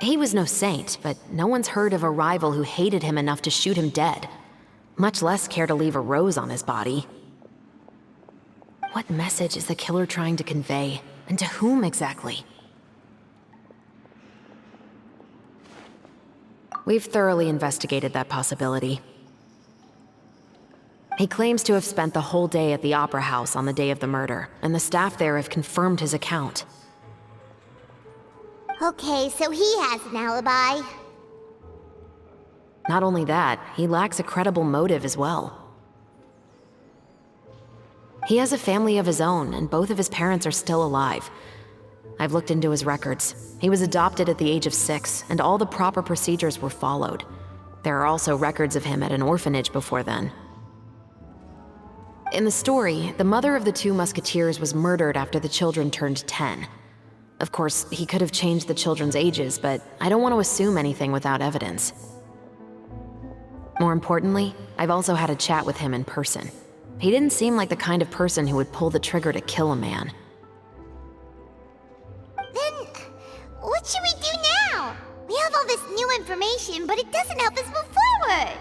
He was no saint, but no one's heard of a rival who hated him enough to shoot him dead, much less care to leave a rose on his body. What message is the killer trying to convey, and to whom exactly? We've thoroughly investigated that possibility. He claims to have spent the whole day at the Opera House on the day of the murder, and the staff there have confirmed his account. Okay, so he has an alibi. Not only that, he lacks a credible motive as well. He has a family of his own, and both of his parents are still alive. I've looked into his records. He was adopted at the age of 6, and all the proper procedures were followed. There are also records of him at an orphanage before then. In the story, the mother of the 2 musketeers was murdered after the children turned 10. Of course, he could have changed the children's ages, but I don't want to assume anything without evidence. More importantly, I've also had a chat with him in person. He didn't seem like the kind of person who would pull the trigger to kill a man. Then, what should we do now? We have all this new information, but it doesn't help us move forward.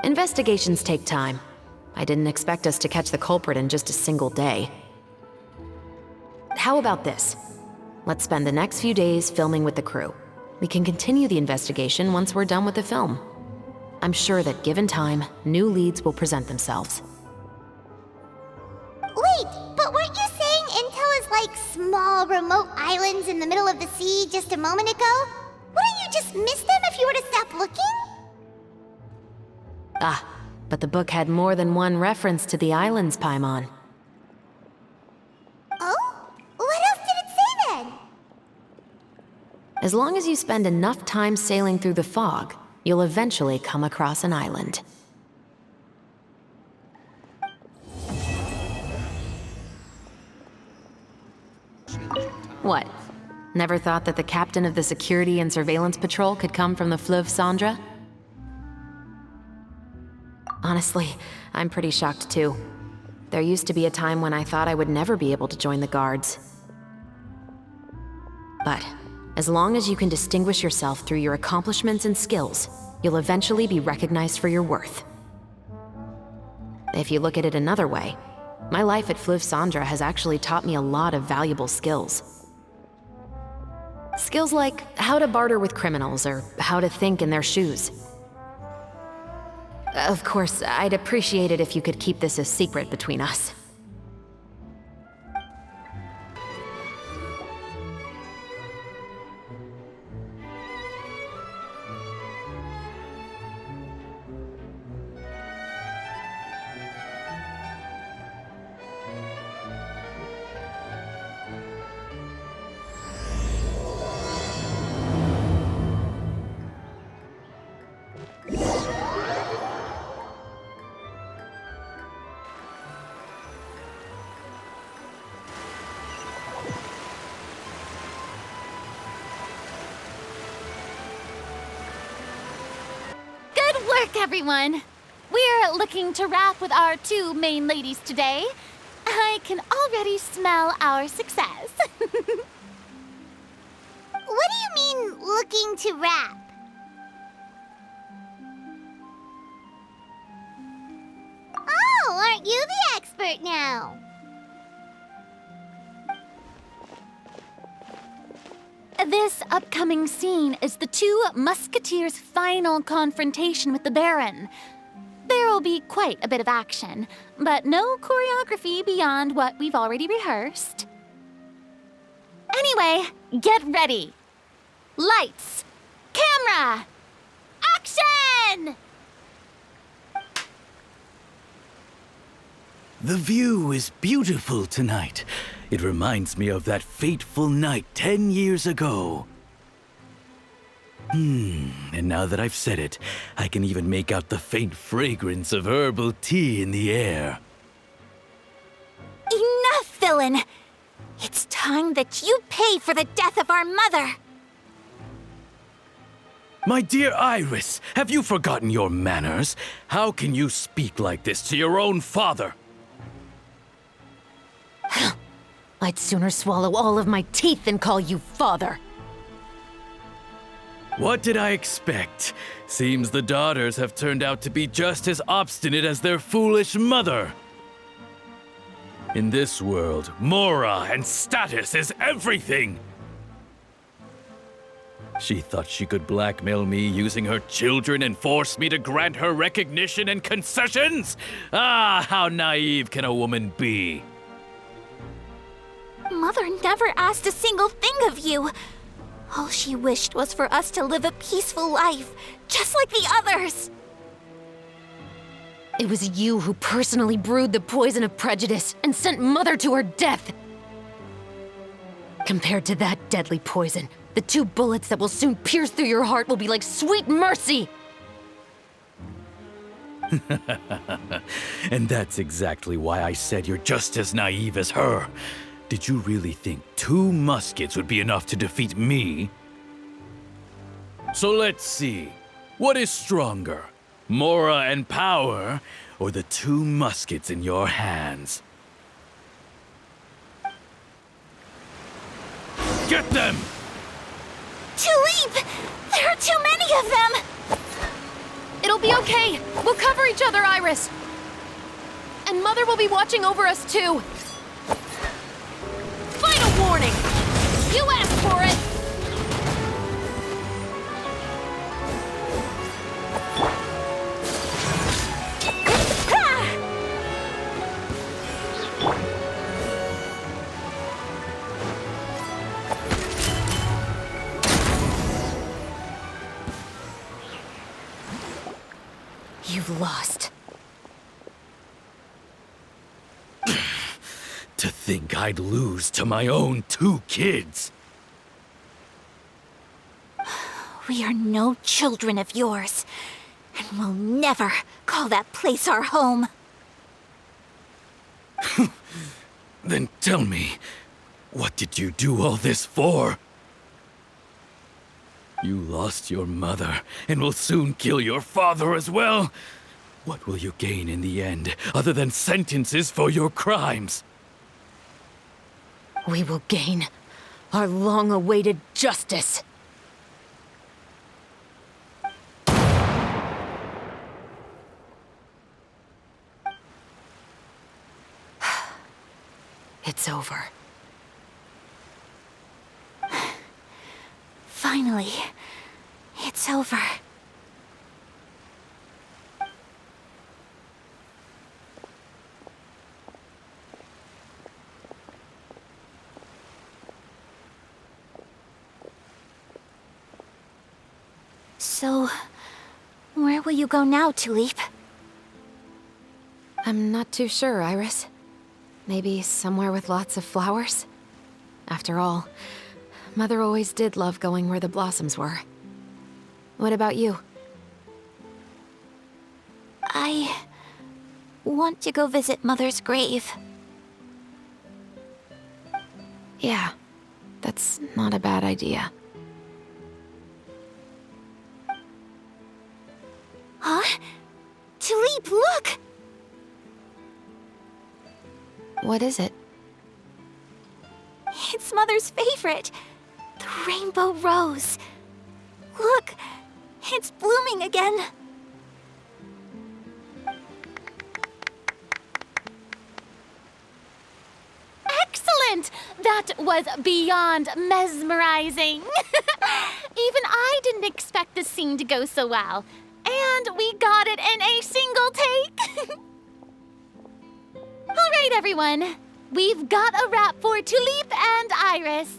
Investigations take time. I didn't expect us to catch the culprit in just a single day. How about this? Let's spend the next few days filming with the crew. We can continue the investigation once we're done with the film. I'm sure that given time, new leads will present themselves. Wait, but weren't you saying Intel is like small, remote islands in the middle of the sea just a moment ago? Wouldn't you just miss them if you were to stop looking? Ah, but the book had more than one reference to the islands, Paimon. Oh? What else did it say then? As long as you spend enough time sailing through the fog, you'll eventually come across an island. What? Never thought that the captain of the security and surveillance patrol could come from the Fleuve Cendra? Honestly, I'm pretty shocked too. There used to be a time when I thought I would never be able to join the guards. But as long as you can distinguish yourself through your accomplishments and skills, you'll eventually be recognized for your worth. If you look at it another way, my life at Fleuve Cendra has actually taught me a lot of valuable skills. Skills like how to barter with criminals or how to think in their shoes. Of course, I'd appreciate it if you could keep this a secret between us. work, everyone! We're looking to wrap with our two main ladies today. I can already smell our success. What do you mean, looking to wrap? Oh, aren't you the expert now? This upcoming scene is the two Musketeers' final confrontation with the Baron. There will be quite a bit of action, but no choreography beyond what we've already rehearsed. Anyway, get ready. Lights, camera, action! The view is beautiful tonight. It reminds me of that fateful night 10 years ago. And now that I've said it, I can even make out the faint fragrance of herbal tea in the air. Enough, villain! It's time that you pay for the death of our mother! My dear Iris, have you forgotten your manners? How can you speak like this to your own father? I'd sooner swallow all of my teeth than call you father. What did I expect? Seems the daughters have turned out to be just as obstinate as their foolish mother. In this world, mora and status is everything. She thought she could blackmail me using her children and force me to grant her recognition and concessions? Ah, how naive can a woman be? Mother never asked a single thing of you. All she wished was for us to live a peaceful life, just like the others. It was you who personally brewed the poison of prejudice and sent Mother to her death. Compared to that deadly poison, the 2 bullets that will soon pierce through your heart will be like sweet mercy. And that's exactly why I said you're just as naive as her. Did you really think 2 muskets would be enough to defeat me? So let's see. What is stronger, mora and power, or the 2 muskets in your hands? Get them! Tulip! There are too many of them! It'll be okay. We'll cover each other, Iris. And Mother will be watching over us, too. Final warning! You asked for it! You've lost. To think I'd lose to my own 2 kids. We are no children of yours, and we'll never call that place our home. Then tell me, what did you do all this for? You lost your mother, and will soon kill your father as well. What will you gain in the end, other than sentences for your crimes? We will gain our long-awaited justice. It's over. Finally, it's over. So, where will you go now, Tulip? I'm not too sure, Iris. Maybe somewhere with lots of flowers? After all, Mother always did love going where the blossoms were. What about you? I want to go visit Mother's grave. Yeah, that's not a bad idea. Huh? What is it? It's Mother's favorite, the rainbow rose. Look, it's blooming again. Excellent! That was beyond mesmerizing. Even I didn't expect this scene to go so well. And we got it in a single take. All right, everyone. We've got a wrap for Tulip and Iris.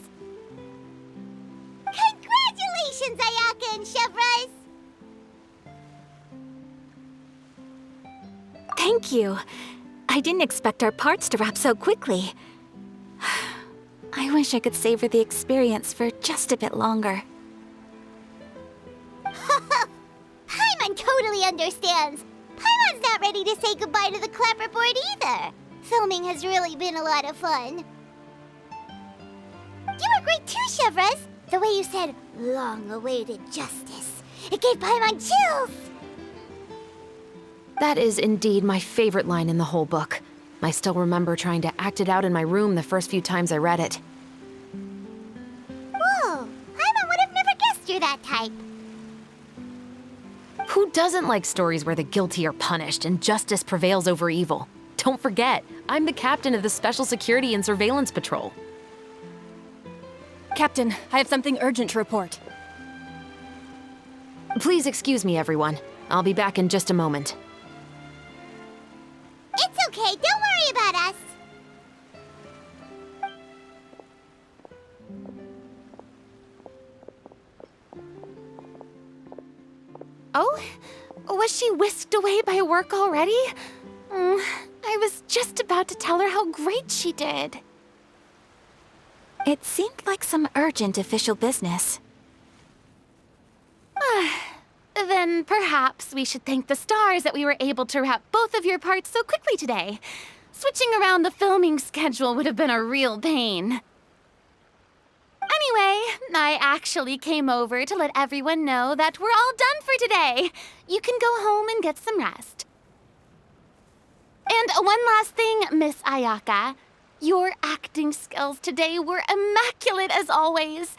Congratulations, Ayaka and Chevreuse! Thank you. I didn't expect our parts to wrap so quickly. I wish I could savor the experience for just a bit longer. Paimon totally understands. Paimon's not ready to say goodbye to the clapperboard either. Filming has really been a lot of fun. You were great too, Chevreuse. The way you said, long-awaited justice. It gave Paimon chills. That is indeed my favorite line in the whole book. I still remember trying to act it out in my room the first few times I read it. Whoa, Paimon would have never guessed you're that type. Who doesn't like stories where the guilty are punished and justice prevails over evil? Don't forget, I'm the captain of the Special Security and Surveillance Patrol. Captain, I have something urgent to report. Please excuse me, everyone. I'll be back in just a moment. It's okay, don't worry about us. Oh? Was she whisked away by work already? I was just about to tell her how great she did. It seemed like some urgent official business. Then perhaps we should thank the stars that we were able to wrap both of your parts so quickly today. Switching around the filming schedule would have been a real pain. Anyway, I actually came over to let everyone know that we're all done for today. You can go home and get some rest. And one last thing, Miss Ayaka. Your acting skills today were immaculate as always.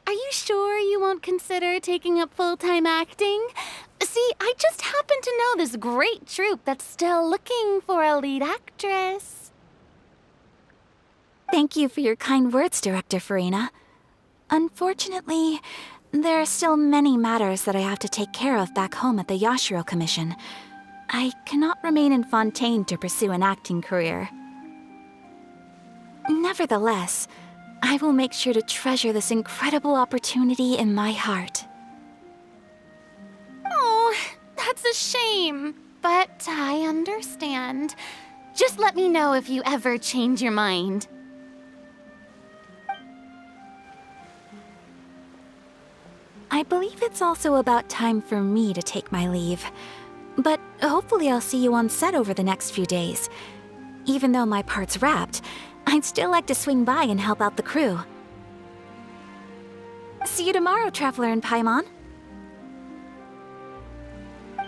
Are you sure you won't consider taking up full-time acting? See, I just happen to know this great troupe that's still looking for a lead actress. Thank you for your kind words, Director Furina. Unfortunately, there are still many matters that I have to take care of back home at the Yashiro Commission. I cannot remain in Fontaine to pursue an acting career. Nevertheless, I will make sure to treasure this incredible opportunity in my heart. Oh, that's a shame. But I understand. Just let me know if you ever change your mind. I believe it's also about time for me to take my leave. But hopefully I'll see you on set over the next few days. Even though my part's wrapped, I'd still like to swing by and help out the crew. See you tomorrow, Traveler and Paimon.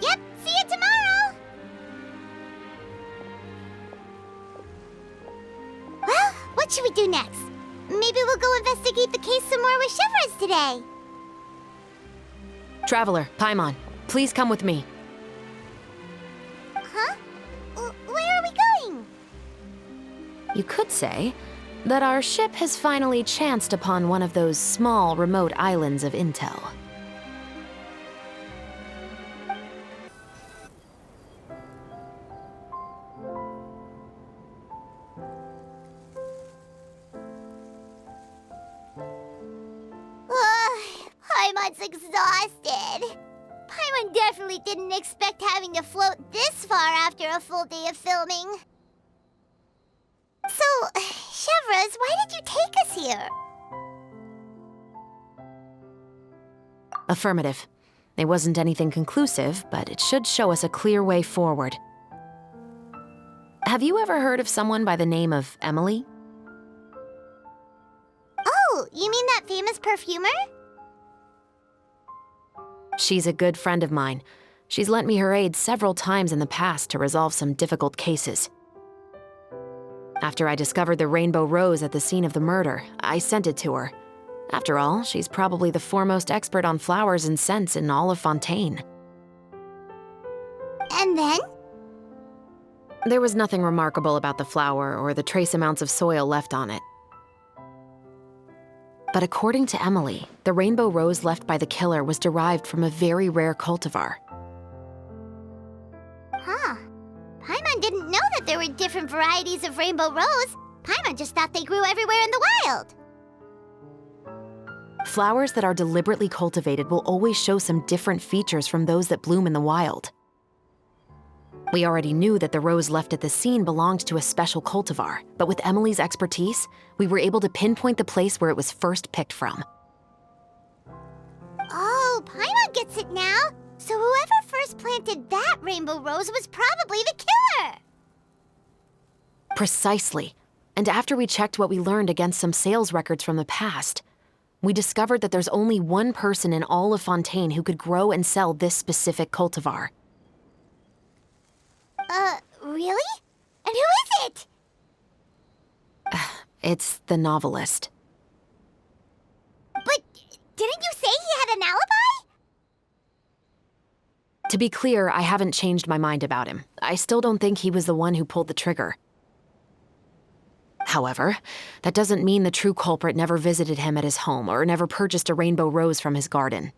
Yep, see you tomorrow! Well, what should we do next? Maybe we'll go investigate the case some more with Chevreuse today. Traveler, Paimon, please come with me. Huh? Where are we going? You could say that our ship has finally chanced upon one of those small, remote islands of intel. Paimon's exhausted. Paimon definitely didn't expect having to float this far after a full day of filming. So, Chevreuse, why did you take us here? Affirmative. It wasn't anything conclusive, but it should show us a clear way forward. Have you ever heard of someone by the name of Emily? Oh, you mean that famous perfumer? She's a good friend of mine. She's lent me her aid several times in the past to resolve some difficult cases. After I discovered the rainbow rose at the scene of the murder, I sent it to her. After all, she's probably the foremost expert on flowers and scents in all of Fontaine. And then? There was nothing remarkable about the flower or the trace amounts of soil left on it. But according to Emily, the rainbow rose left by the killer was derived from a very rare cultivar. Huh. Paimon didn't know that there were different varieties of rainbow rose. Paimon just thought they grew everywhere in the wild. Flowers that are deliberately cultivated will always show some different features from those that bloom in the wild. We already knew that the rose left at the scene belonged to a special cultivar, but with Emily's expertise, we were able to pinpoint the place where it was first picked from. Oh, Paimon gets it now. So whoever first planted that rainbow rose was probably the killer. Precisely. And after we checked what we learned against some sales records from the past, we discovered that there's only one person in all of Fontaine who could grow and sell this specific cultivar. Really? And who is it? It's the novelist. But didn't you say he had an alibi? To be clear, I haven't changed my mind about him. I still don't think he was the one who pulled the trigger. However, that doesn't mean the true culprit never visited him at his home or never purchased a rainbow rose from his garden.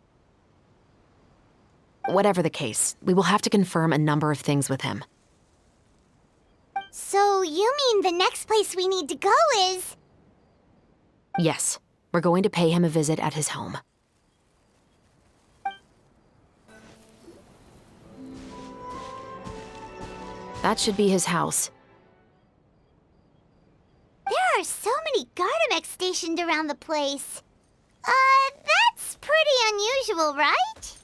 Whatever the case, we will have to confirm a number of things with him. So you mean the next place we need to go is... Yes, we're going to pay him a visit at his home. That should be his house. There are so many Gardamex stationed around the place. That's pretty unusual, right?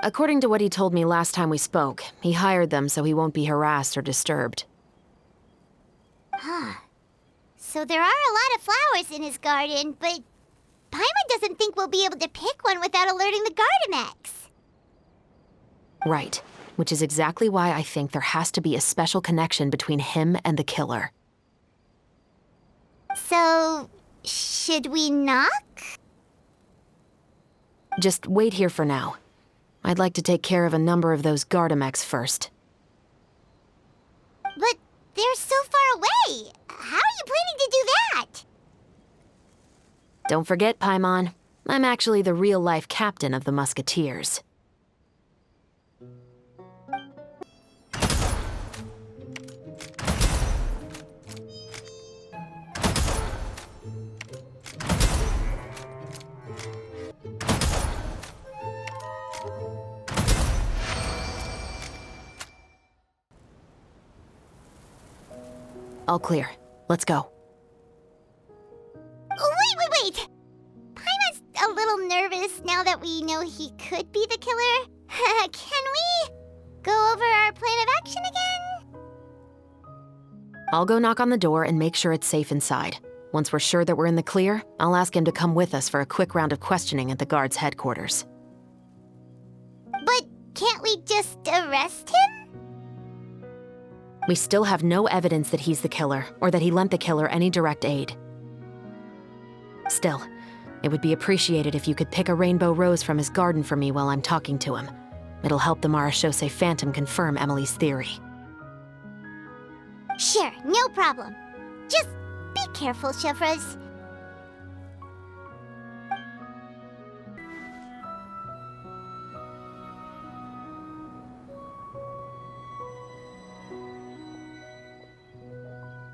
According to what he told me last time we spoke, he hired them so he won't be harassed or disturbed. Huh. So there are a lot of flowers in his garden, but Paimon doesn't think we'll be able to pick one without alerting the Gardamex. Right, which is exactly why I think there has to be a special connection between him and the killer. So, should we knock? Just wait here for now. I'd like to take care of a number of those Gardamex first. But they're so far away. How are you planning to do that? Don't forget, Paimon, I'm actually the real-life captain of the Musketeers. All clear. Let's go. Wait! Paimon's a little nervous now that we know he could be the killer. Can we go over our plan of action again? I'll go knock on the door and make sure it's safe inside. Once we're sure that we're in the clear, I'll ask him to come with us for a quick round of questioning at the guard's headquarters. But can't we just arrest him? We still have no evidence that he's the killer, or that he lent the killer any direct aid. Still, it would be appreciated if you could pick a rainbow rose from his garden for me while I'm talking to him. It'll help the Marechaussee Phantom confirm Emily's theory. Sure, no problem. Just be careful, Chevreuse.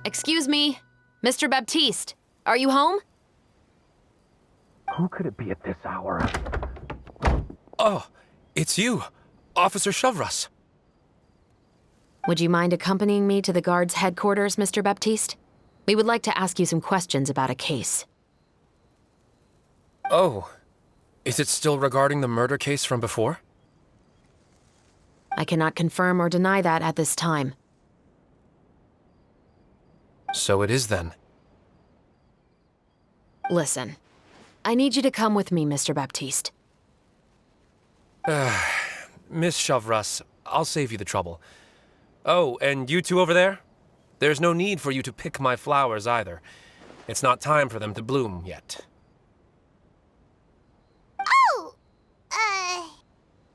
Excuse me, Mr. Baptiste, are you home? Who could it be at this hour? Oh, it's you, Officer Chevreuse. Would you mind accompanying me to the guard's headquarters, Mr. Baptiste? We would like to ask you some questions about a case. Oh, is it still regarding the murder case from before? I cannot confirm or deny that at this time. So it is then. Listen, I need you to come with me, Mr. Baptiste. Miss Chevreuse, I'll save you the trouble. Oh, and you two over there? There's no need for you to pick my flowers either. It's not time for them to bloom yet. Oh!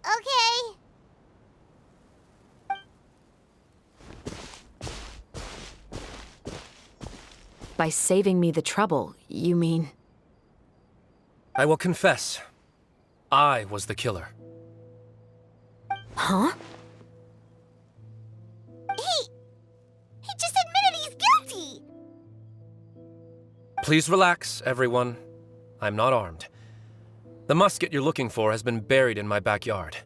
Okay. By saving me the trouble, you mean... I will confess. I was the killer. Huh? He just admitted he's guilty! Please relax, everyone. I'm not armed. The musket you're looking for has been buried in my backyard.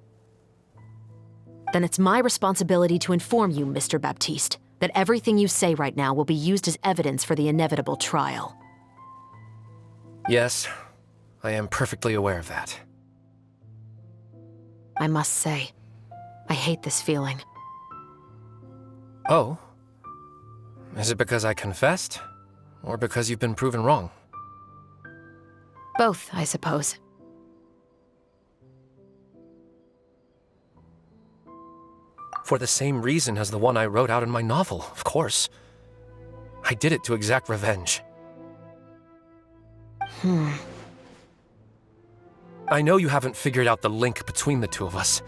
Then it's my responsibility to inform you, Mr. Baptiste, that everything you say right now will be used as evidence for the inevitable trial. Yes, I am perfectly aware of that. I must say, I hate this feeling. Oh? Is it because I confessed? Or because you've been proven wrong? Both, I suppose. For the same reason as the one I wrote out in my novel, of course. I did it to exact revenge. I know you haven't figured out the link between the two of us.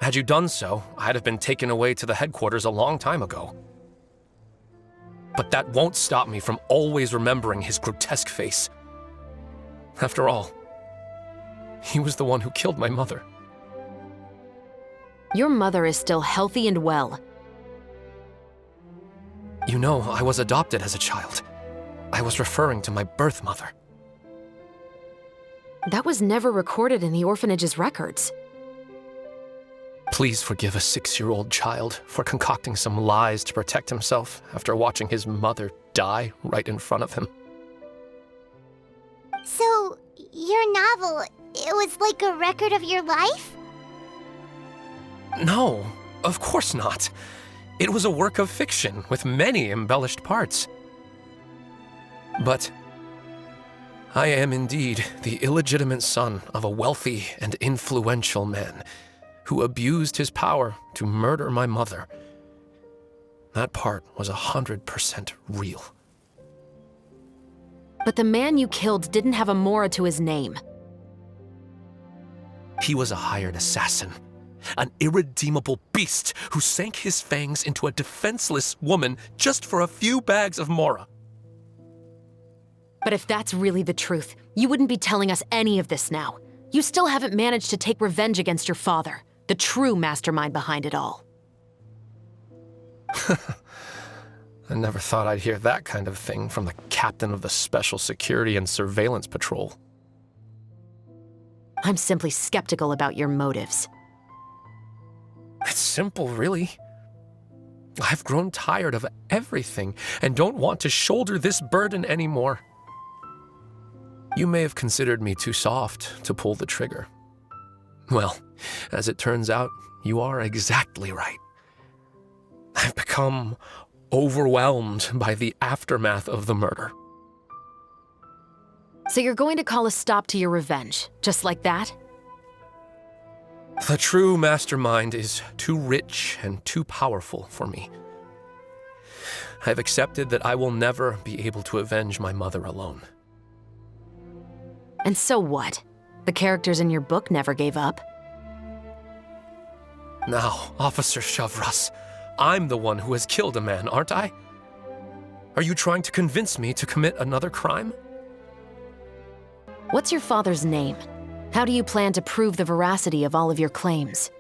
Had you done so, I'd have been taken away to the headquarters a long time ago. But that won't stop me from always remembering his grotesque face. After all, he was the one who killed my mother. Your mother is still healthy and well. You know, I was adopted as a child. I was referring to my birth mother. That was never recorded in the orphanage's records. Please forgive a 6-year-old child for concocting some lies to protect himself after watching his mother die right in front of him. So, your novel, it was like a record of your life? No, of course not. It was a work of fiction with many embellished parts. But I am indeed the illegitimate son of a wealthy and influential man who abused his power to murder my mother. That part was 100% real. But the man you killed didn't have a Mora to his name. He was a hired assassin, an irredeemable beast who sank his fangs into a defenseless woman just for a few bags of Mora. But if that's really the truth, you wouldn't be telling us any of this now. You still haven't managed to take revenge against your father, the true mastermind behind it all. I never thought I'd hear that kind of thing from the captain of the Special Security and Surveillance Patrol. I'm simply skeptical about your motives. It's simple, really. I've grown tired of everything and don't want to shoulder this burden anymore. You may have considered me too soft to pull the trigger. Well, as it turns out, you are exactly right. I've become overwhelmed by the aftermath of the murder. So you're going to call a stop to your revenge, just like that? The true mastermind is too rich and too powerful for me. I've accepted that I will never be able to avenge my mother alone. And so what? The characters in your book never gave up. Now, Officer Chevreuse, I'm the one who has killed a man, aren't I? Are you trying to convince me to commit another crime? What's your father's name? How do you plan to prove the veracity of all of your claims?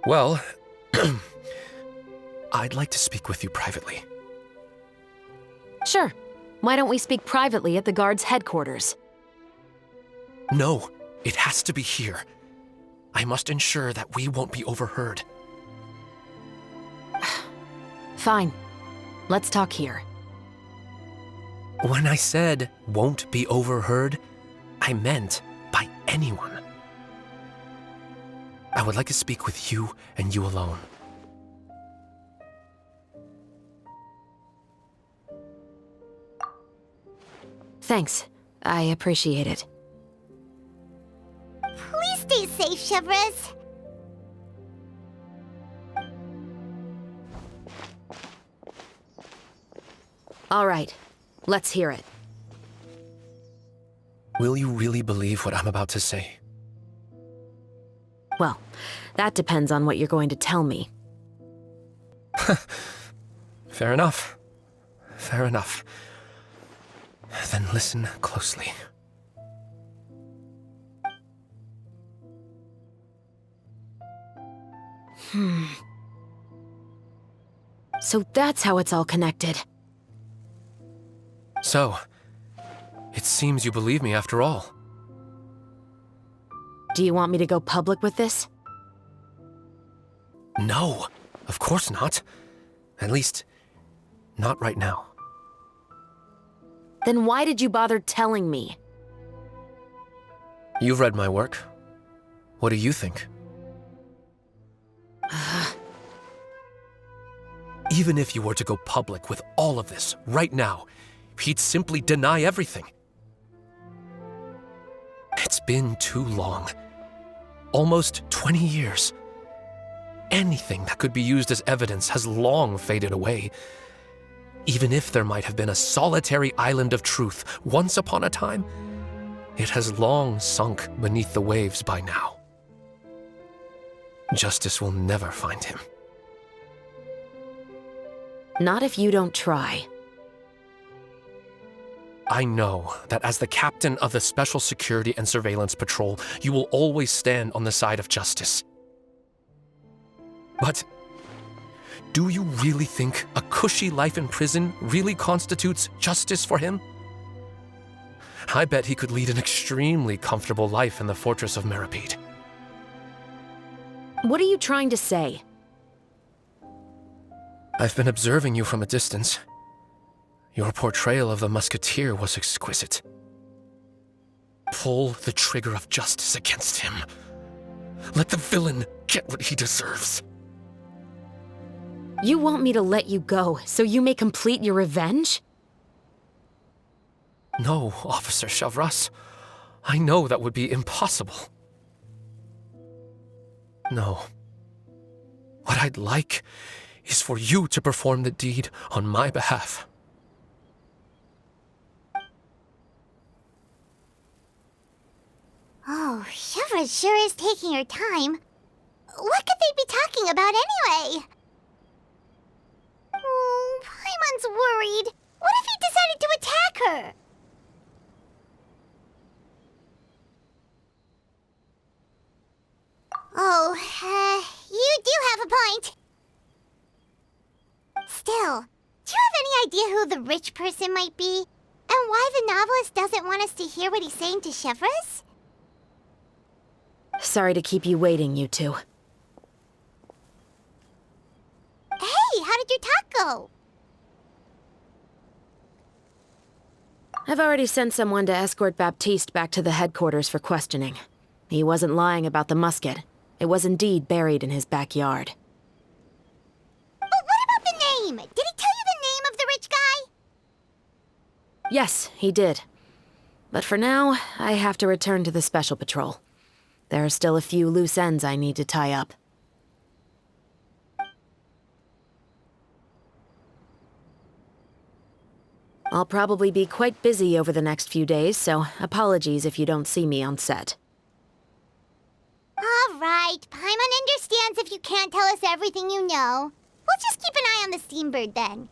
Well, I'd like to speak with you privately. Sure. Why don't we speak privately at the guard's headquarters? No, it has to be here. I must ensure that we won't be overheard. Fine. Let's talk here. When I said won't be overheard, I meant by anyone. I would like to speak with you and you alone. Thanks. I appreciate it. Please stay safe, Chevreuse. All right, let's hear it. Will you really believe what I'm about to say? Well, that depends on what you're going to tell me. Fair enough. Fair enough. Then listen closely. So that's how it's all connected. So, it seems you believe me after all. Do you want me to go public with this? No, of course not. At least, not right now. Then why did you bother telling me? You've read my work. What do you think? Even if you were to go public with all of this right now, he'd simply deny everything. It's been too long. Almost 20 years. Anything that could be used as evidence has long faded away. Even if there might have been a solitary island of truth once upon a time, it has long sunk beneath the waves by now. Justice will never find him. Not if you don't try. I know that as the captain of the Special Security and Surveillance Patrol, you will always stand on the side of justice. But do you really think a cushy life in prison really constitutes justice for him? I bet he could lead an extremely comfortable life in the fortress of Meripede. What are you trying to say? I've been observing you from a distance. Your portrayal of the Musketeer was exquisite. Pull the trigger of justice against him. Let the villain get what he deserves. You want me to let you go so you may complete your revenge? No, Officer Chevreuse. I know that would be impossible. No. What I'd like is for you to perform the deed on my behalf. Oh, Chevreuse sure is taking her time. What could they be talking about anyway? Oh, Paimon's worried. What if he decided to attack her? Oh, you do have a point. Still, do you have any idea who the rich person might be? And why the novelist doesn't want us to hear what he's saying to Chevreuse? Sorry to keep you waiting, you two. Hey, how did your talk go? I've already sent someone to escort Baptiste back to the headquarters for questioning. He wasn't lying about the musket. It was indeed buried in his backyard. But what about the name? Did he tell you the name of the rich guy? Yes, he did. But for now, I have to return to the Special Patrol. There are still a few loose ends I need to tie up. I'll probably be quite busy over the next few days, so apologies if you don't see me on set. All right, Paimon understands if you can't tell us everything you know. We'll just keep an eye on the Steambird then.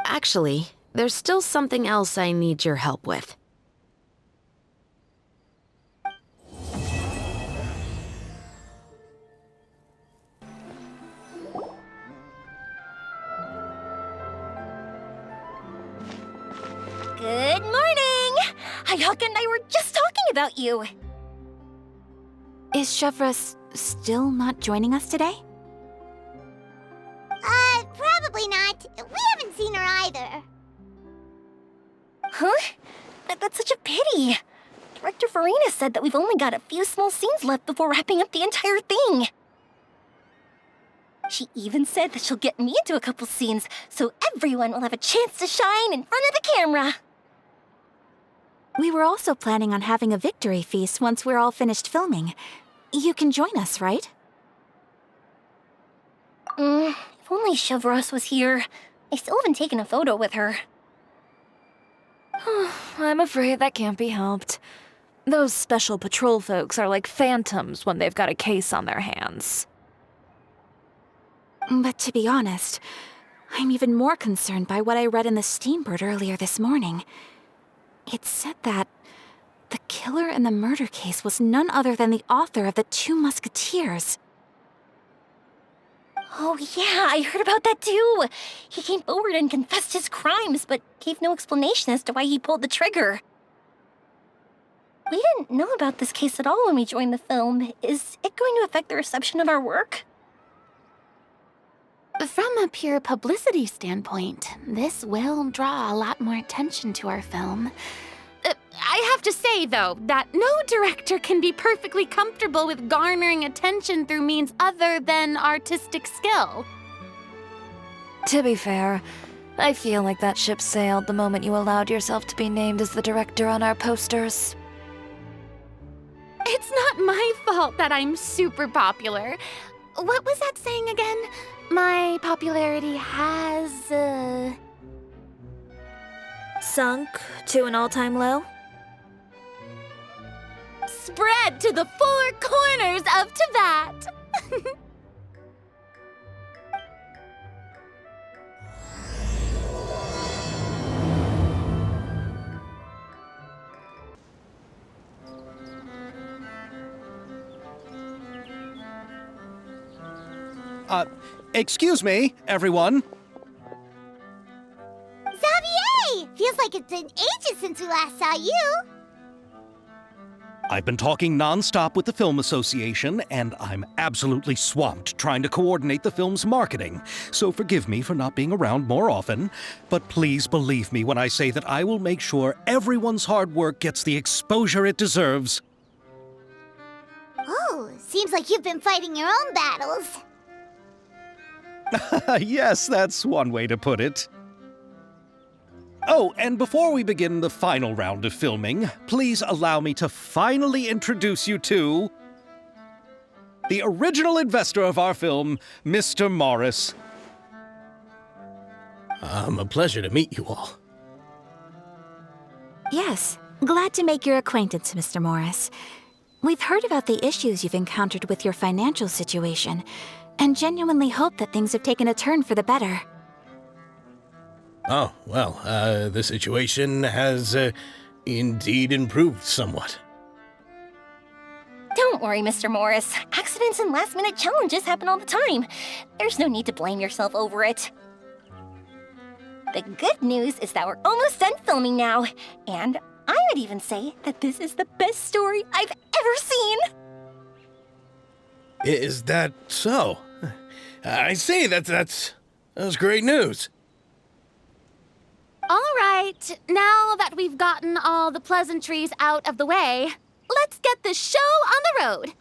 Actually, there's still something else I need your help with. Good morning! Hayaka and I were just talking about you. Is Chevreuse still not joining us today? Probably not. We haven't seen her either. Huh? That's such a pity. Director Furina said that we've only got a few small scenes left before wrapping up the entire thing. She even said that she'll get me into a couple scenes, so everyone will have a chance to shine in front of the camera. We were also planning on having a victory feast once we're all finished filming. You can join us, right? If only Chevreuse was here. I still haven't taken a photo with her. I'm afraid that can't be helped. Those special patrol folks are like phantoms when they've got a case on their hands. But to be honest, I'm even more concerned by what I read in the Steambird earlier this morning. It said that the killer in the murder case was none other than the author of the 2 Musketeers. Oh yeah, I heard about that too. He came forward and confessed his crimes, but gave no explanation as to why he pulled the trigger. We didn't know about this case at all when we joined the film. Is it going to affect the reception of our work? From a pure publicity standpoint, this will draw a lot more attention to our film. I have to say, though, that no director can be perfectly comfortable with garnering attention through means other than artistic skill. To be fair, I feel like that ship sailed the moment you allowed yourself to be named as the director on our posters. It's not my fault that I'm super popular. What was that saying again? My popularity has, Sunk to an all-time low? spread to the 4 corners of Teyvat. Excuse me, everyone. Xavier! Feels like it's been ages since we last saw you. I've been talking non-stop with the Film Association, and I'm absolutely swamped trying to coordinate the film's marketing. So forgive me for not being around more often, but please believe me when I say that I will make sure everyone's hard work gets the exposure it deserves. Oh, seems like you've been fighting your own battles. Yes, that's one way to put it. Oh, and before we begin the final round of filming, please allow me to finally introduce you to the original investor of our film, Mr. Morris. A pleasure to meet you all. Yes, glad to make your acquaintance, Mr. Morris. We've heard about the issues you've encountered with your financial situation, and genuinely hope that things have taken a turn for the better. Oh, well, the situation has indeed improved somewhat. Don't worry, Mr. Morris. Accidents and last-minute challenges happen all the time. There's no need to blame yourself over it. The good news is that we're almost done filming now, and I would even say that this is the best story I've ever seen. Is that so? I see, that's great news. All right, now that we've gotten all the pleasantries out of the way, let's get the show on the road.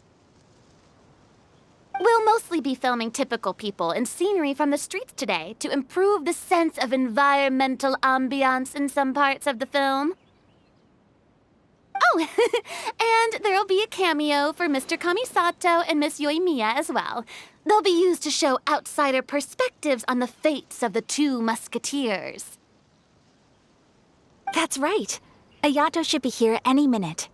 We'll mostly be filming typical people and scenery from the streets today to improve the sense of environmental ambiance in some parts of the film. Oh, and there'll be a cameo for Mr. Kamisato and Miss Yoimiya as well. They'll be used to show outsider perspectives on the fates of the 2 Musketeers. That's right. Ayato should be here any minute.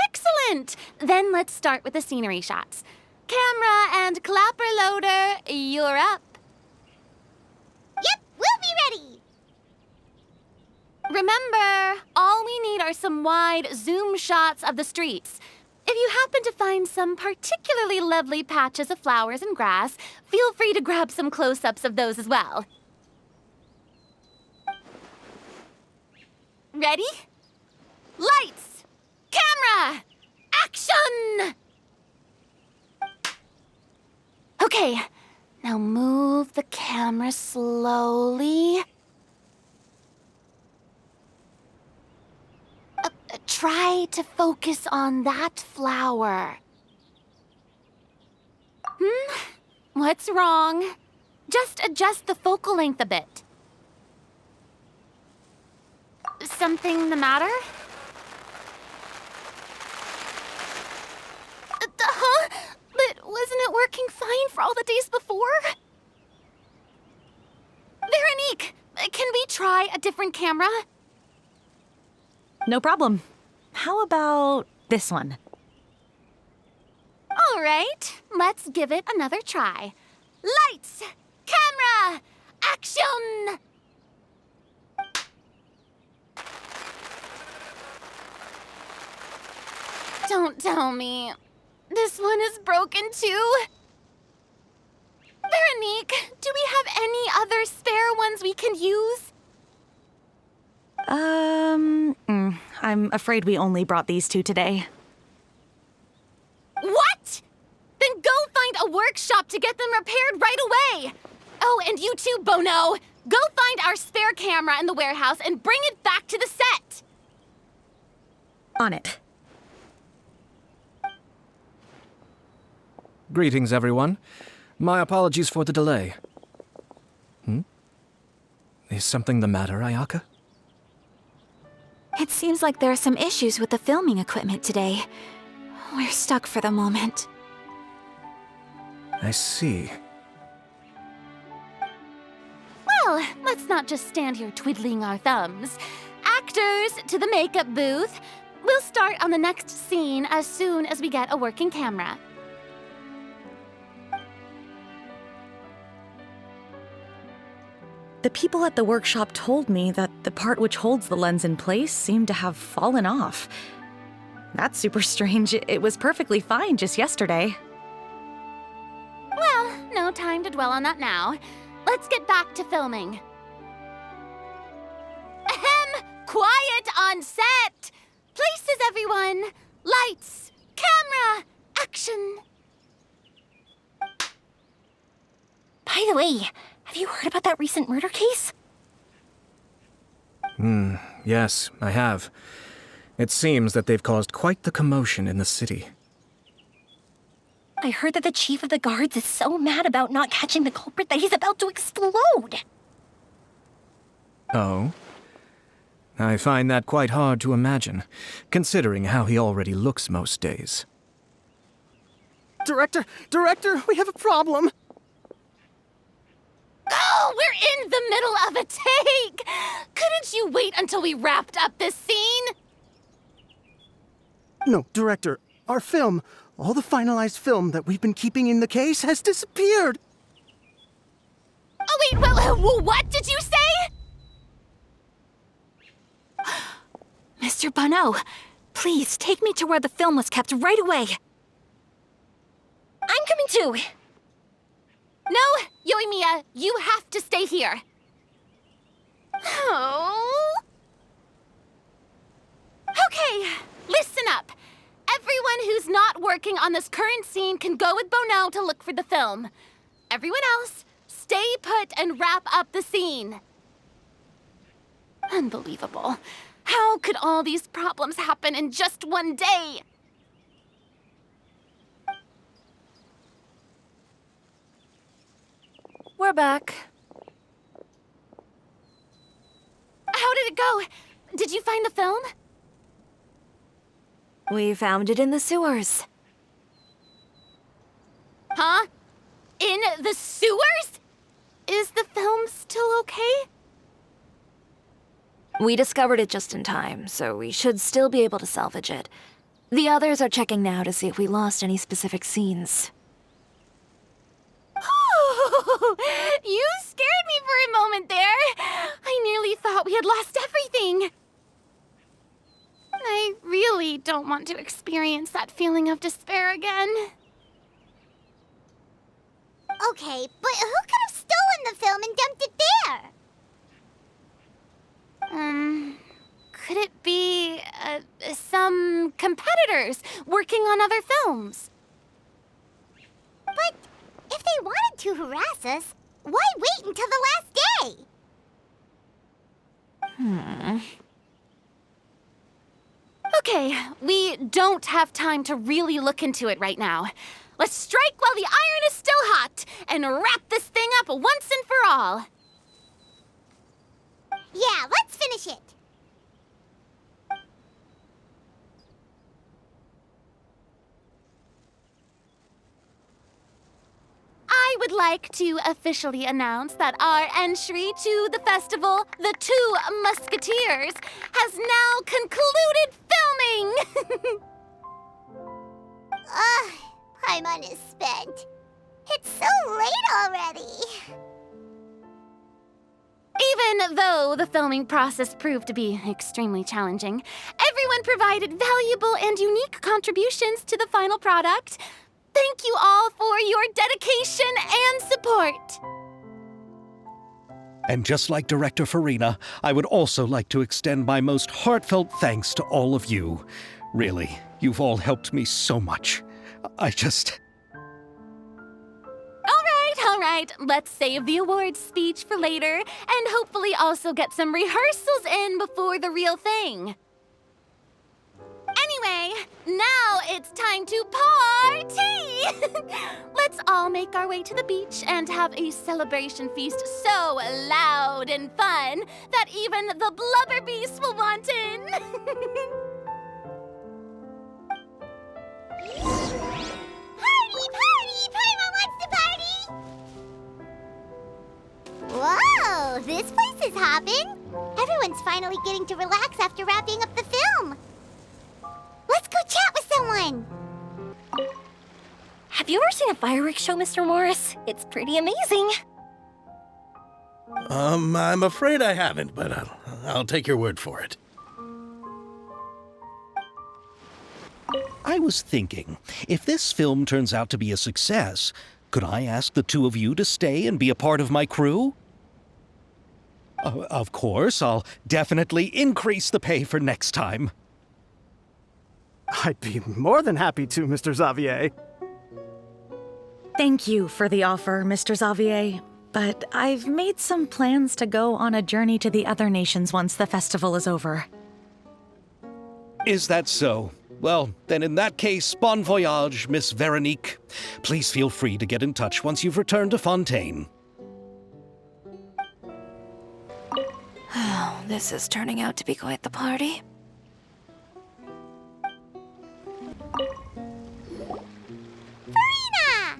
Excellent! Then let's start with the scenery shots. Camera and clapper loader, you're up. Yep, we'll be ready. Remember, all we need are some wide zoom shots of the streets. If you happen to find some particularly lovely patches of flowers and grass, feel free to grab some close-ups of those as well. Ready? Lights! Camera! Action! Okay, now move the camera slowly. Try to focus on that flower. What's wrong? Just adjust the focal length a bit. Something the matter? Huh? But wasn't it working fine for all the days before? can we try a different camera? No problem. How about this one? All right, let's give it another try. Lights, camera, action! Don't tell me. This one is broken too? Veronique, do we have any other spare ones we can use? I'm afraid we only brought these two today. What? Then go find a workshop to get them repaired right away. Oh, and you too, Bono. Go find our spare camera in the warehouse and bring it back to the set. On it. Greetings, everyone. My apologies for the delay. Is something the matter, Ayaka? It seems like there are some issues with the filming equipment today. We're stuck for the moment. I see. Well, let's not just stand here twiddling our thumbs. Actors, to the makeup booth. We'll start on the next scene as soon as we get a working camera. The people at the workshop told me that the part which holds the lens in place seemed to have fallen off. That's super strange. It was perfectly fine just yesterday. Well, no time to dwell on that now. Let's get back to filming. Ahem! Quiet on set! Places, everyone! Lights! Camera! Action! By the way, have you heard about that recent murder case? Yes, I have. It seems that they've caused quite the commotion in the city. I heard that the chief of the guards is so mad about not catching the culprit that he's about to explode. Oh? I find that quite hard to imagine, considering how he already looks most days. Director, we have a problem. Oh, we're in the middle of a take! Couldn't you wait until we wrapped up this scene? No, Director, our film, all the finalized film that we've been keeping in the case has disappeared. Oh, wait, what did you say? Mr. Bono, please take me to where the film was kept right away. I'm coming too. No, Yoimiya, you have to stay here. Oh. Okay, listen up. Everyone who's not working on this current scene can go with Bono to look for the film. Everyone else, stay put and wrap up the scene. Unbelievable. How could all these problems happen in just one day? We're back. How did it go? Did you find the film? We found it in the sewers. Huh? In the sewers? Is the film still okay? We discovered it just in time, so we should still be able to salvage it. The others are checking now to see if we lost any specific scenes. You scared me for a moment there. I nearly thought we had lost everything. I really don't want to experience that feeling of despair again. Okay, but who could have stolen the film and dumped it there? Could it be, some competitors working on other films? But if they wanted to harass us, why wait until the last day? Okay, we don't have time to really look into it right now. Let's strike while the iron is still hot and wrap this thing up once and for all. Yeah, let's finish it. I would like to officially announce that our entry to the festival, The Two Musketeers, has now concluded filming! Ugh, Paimon is spent. It's so late already. Even though the filming process proved to be extremely challenging, everyone provided valuable and unique contributions to the final product. Thank you all for your dedication and support. And just like Director Furina, I would also like to extend my most heartfelt thanks to all of you. Really, you've all helped me so much. All right, let's save the awards speech for later, and hopefully also get some rehearsals in before the real thing. Anyway, now it's time to party! Let's all make our way to the beach and have a celebration feast so loud and fun that even the blubber beast will want in. Party, party! Paimon wants to party! Whoa, this place is hopping. Everyone's finally getting to relax after wrapping up the film. Let's go chat with someone. Have you ever seen a fireworks show, Mr. Morris? It's pretty amazing. I'm afraid I haven't, but I'll take your word for it. I was thinking, if this film turns out to be a success, could I ask the two of you to stay and be a part of my crew? Of course, I'll definitely increase the pay for next time. I'd be more than happy to, Mr. Xavier. Thank you for the offer, Mr. Xavier, but I've made some plans to go on a journey to the other nations once the festival is over. Is that so? Well, then in that case, bon voyage, Miss Veronique. Please feel free to get in touch once you've returned to Fontaine. Oh, this is turning out to be quite the party. Furina!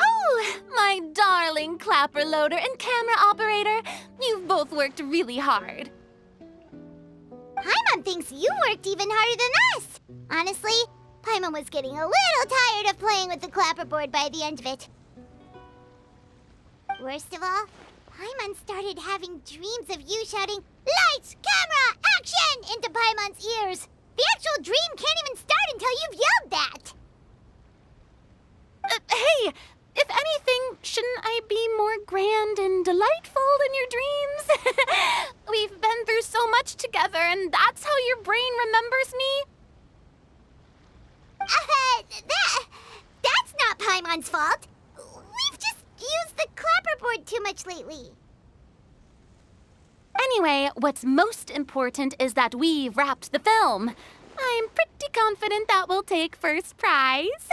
Oh, my darling clapper loader and camera operator. You've both worked really hard. Paimon thinks you worked even harder than us. Honestly, Paimon was getting a little tired of playing with the clapperboard by the end of it. Worst of all, Paimon started having dreams of you shouting, "Lights, camera, action!" into Paimon's ears. The actual dream can't even start until you've yelled that. Hey, if anything, shouldn't I be more grand and delightful than your dreams? We've been through so much together, and that's how your brain remembers me? That's not Paimon's fault. We've just used the clapperboard too much lately. Anyway, what's most important is that we've wrapped the film. I'm pretty confident that we'll take first prize.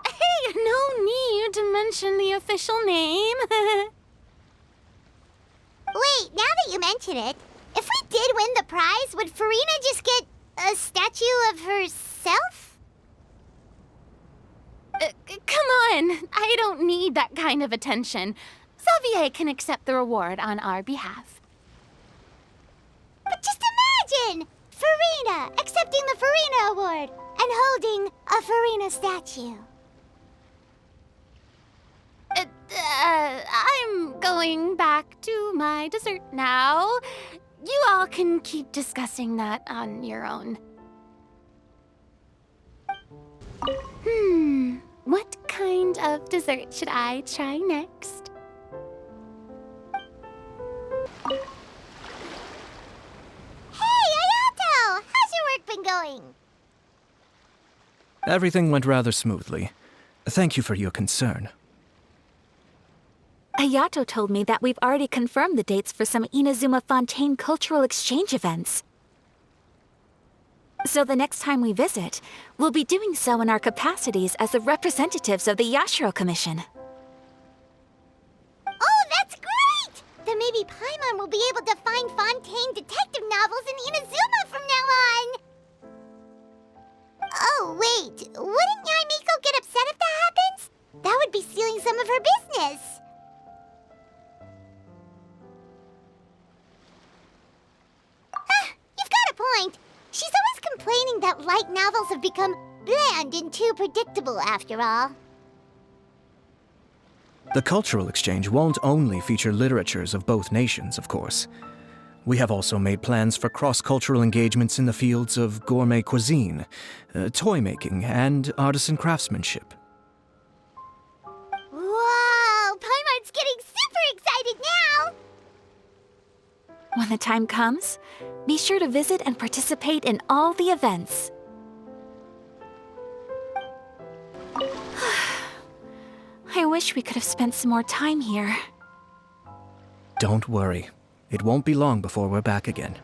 Hey, no need to mention the official name. Wait, now that you mention it, if we did win the prize, would Furina just get a statue of herself? Come on, I don't need that kind of attention. Xavier can accept the reward on our behalf. But just imagine! Furina accepting the Furina Award and holding a Furina statue. I'm going back to my dessert now. You all can keep discussing that on your own. What kind of dessert should I try next? Hey, Ayato! How's your work been going? Everything went rather smoothly. Thank you for your concern. Ayato told me that we've already confirmed the dates for some Inazuma Fontaine cultural exchange events. So the next time we visit, we'll be doing so in our capacities as the representatives of the Yashiro Commission. Oh, that's great! Then maybe Paimon will be able to find Fontaine detective novels in Inazuma from now on! Oh, wait. Wouldn't Yaimiko get upset if that happens? That would be stealing some of her business. You've got a point. She's always complaining that light novels have become bland and too predictable after all. The cultural exchange won't only feature literatures of both nations, of course. We have also made plans for cross-cultural engagements in the fields of gourmet cuisine, toy making, and artisan craftsmanship. Whoa! Paimon's getting super excited now! When the time comes, be sure to visit and participate in all the events. I wish we could have spent some more time here. Don't worry. It won't be long before we're back again.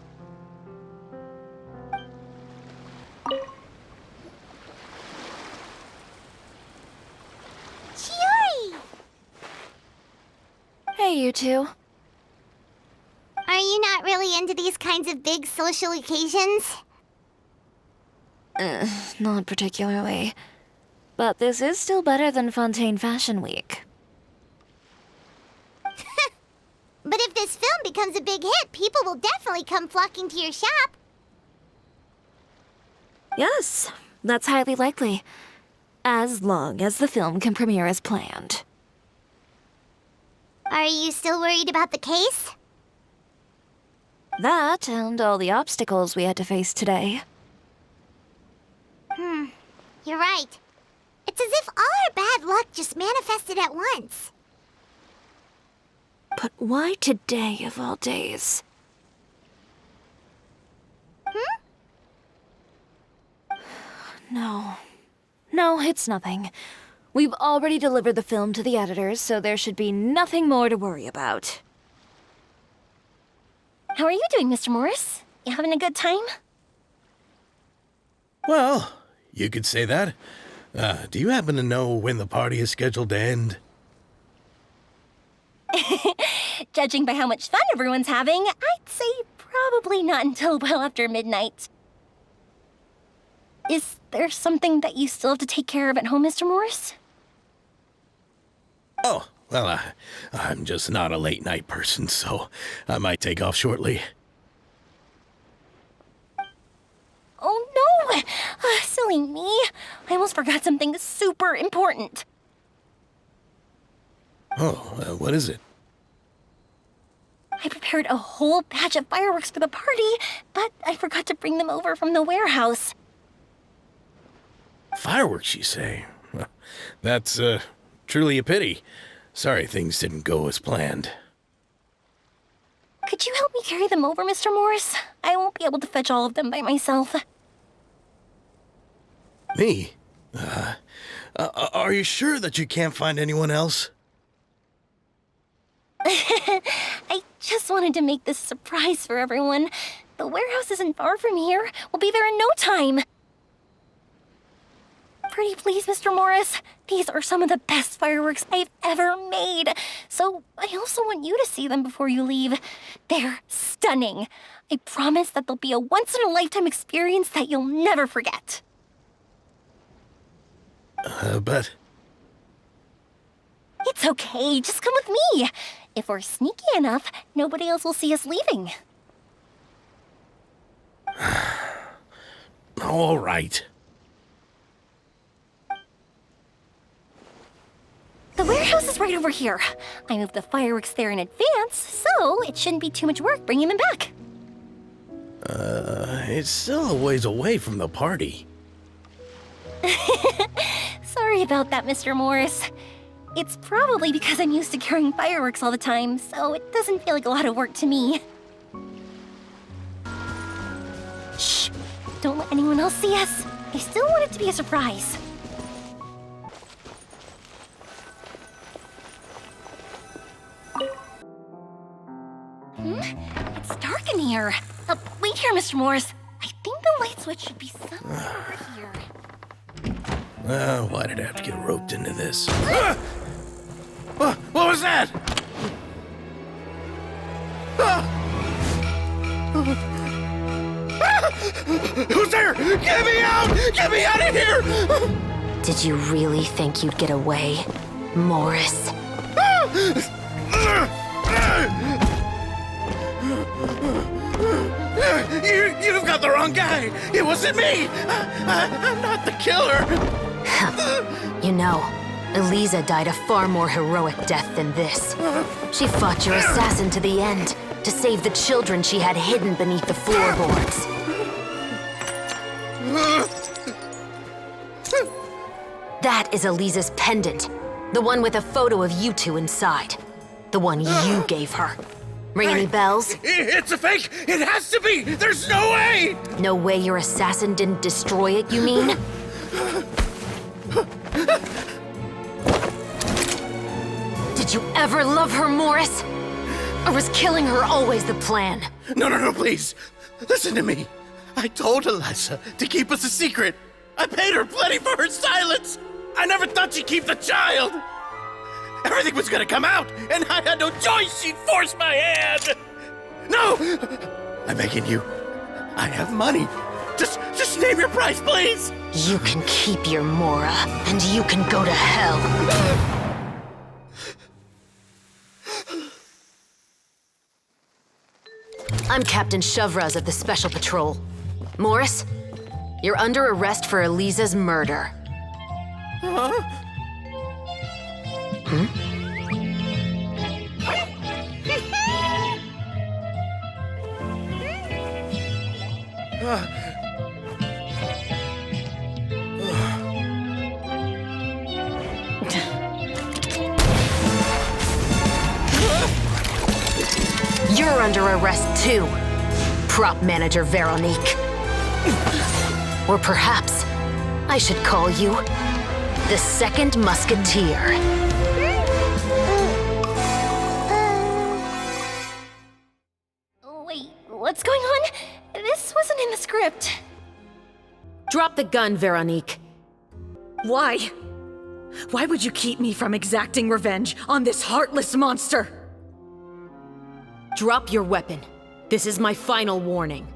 Chiori! Hey, you two. Are you not really into these kinds of big social occasions? Not particularly. But this is still better than Fontaine Fashion Week. But if this film becomes a big hit, people will definitely come flocking to your shop. Yes, that's highly likely. As long as the film can premiere as planned. Are you still worried about the case? That and all the obstacles we had to face today. You're right. It's as if all our bad luck just manifested at once. But why today of all days? No, it's nothing. We've already delivered the film to the editors, so there should be nothing more to worry about. How are you doing, Mr. Morris? You having a good time? Well, you could say that. Do you happen to know when the party is scheduled to end? Judging by how much fun everyone's having, I'd say probably not until well after midnight. Is there something that you still have to take care of at home, Mr. Morris? Oh, well, I'm just not a late-night person, so I might take off shortly. Oh no! Silly me. I almost forgot something super important. Oh, what is it? I prepared a whole batch of fireworks for the party, but I forgot to bring them over from the warehouse. Fireworks, you say? Well, that's, truly a pity. Sorry things didn't go as planned. Could you help me carry them over, Mr. Morris? I won't be able to fetch all of them by myself. Me? Are you sure that you can't find anyone else? I just wanted to make this a surprise for everyone. The warehouse isn't far from here. We'll be there in no time. Pretty please, Mr. Morris. These are some of the best fireworks I've ever made. So I also want you to see them before you leave. They're stunning. I promise that they'll be a once-in-a-lifetime experience that you'll never forget. But... It's okay. Just come with me. If we're sneaky enough, nobody else will see us leaving. All right. The warehouse is right over here. I moved the fireworks there in advance, so it shouldn't be too much work bringing them back. It's still a ways away from the party. Sorry about that, Mr. Morris. It's probably because I'm used to carrying fireworks all the time, so it doesn't feel like a lot of work to me. Shh! Don't let anyone else see us. I still want it to be a surprise. It's dark in here. Wait here, Mr. Morris. I think the light switch should be somewhere over here. Why did I have to get roped into this? What was that? Who's there? Get me out! Get me out of here! Did you really think you'd get away, Morris? You've got the wrong guy! It wasn't me! I'm not the killer! You know, Eliza died a far more heroic death than this. She fought your assassin to the end, to save the children she had hidden beneath the floorboards. That is Eliza's pendant. The one with a photo of you two inside. The one you gave her. Ring any bells? It's a fake! It has to be! There's no way! No way your assassin didn't destroy it, you mean? Did you ever love her, Morris? Or was killing her always the plan? No, please. Listen to me. I told Eliza to keep us a secret. I paid her plenty for her silence. I never thought she'd keep the child. Everything was gonna come out, and I had no choice. She'd force my hand. No! I'm begging you. I have money. Just name your price, please. You can keep your Mora, and you can go to hell. I'm Captain Chevreuse of the Special Patrol. Morris, you're under arrest for Eliza's murder. Huh? You're under arrest too, prop manager Veronique. Or perhaps I should call you the Second Musketeer. Wait, what's going on? This wasn't in the script. Drop the gun, Veronique. Why? Why would you keep me from exacting revenge on this heartless monster? Drop your weapon. This is my final warning.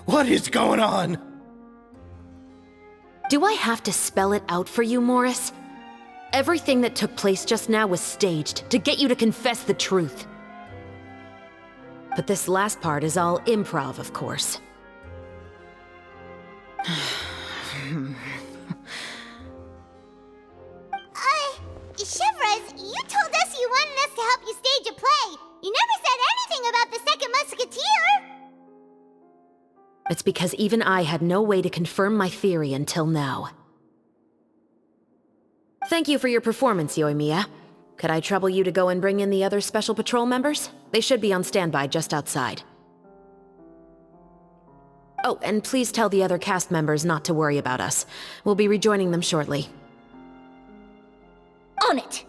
What is going on? Do I have to spell it out for you, Morris? Everything that took place just now was staged to get you to confess the truth. But this last part is all improv, of course. Chevreuse, you told us you wanted us to help you stage a play. You never said anything about the Second Musketeer. It's because even I had no way to confirm my theory until now. Thank you for your performance, Yoimiya. Could I trouble you to go and bring in the other Special Patrol members? They should be on standby just outside. Oh, and please tell the other cast members not to worry about us. We'll be rejoining them shortly. On it!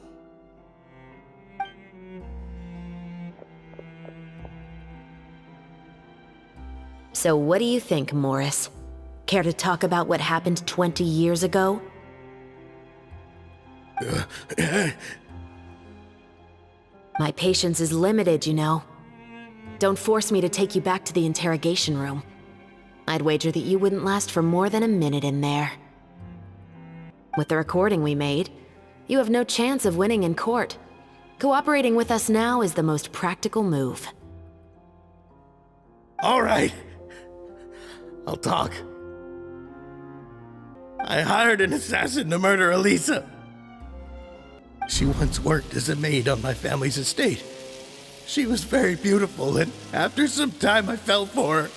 So what do you think, Morris? Care to talk about what happened 20 years ago? My patience is limited, you know. Don't force me to take you back to the interrogation room. I'd wager that you wouldn't last for more than a minute in there. With the recording we made, you have no chance of winning in court. Cooperating with us now is the most practical move. All right. I'll talk. I hired an assassin to murder Eliza. She once worked as a maid on my family's estate. She was very beautiful, and after some time I fell for her.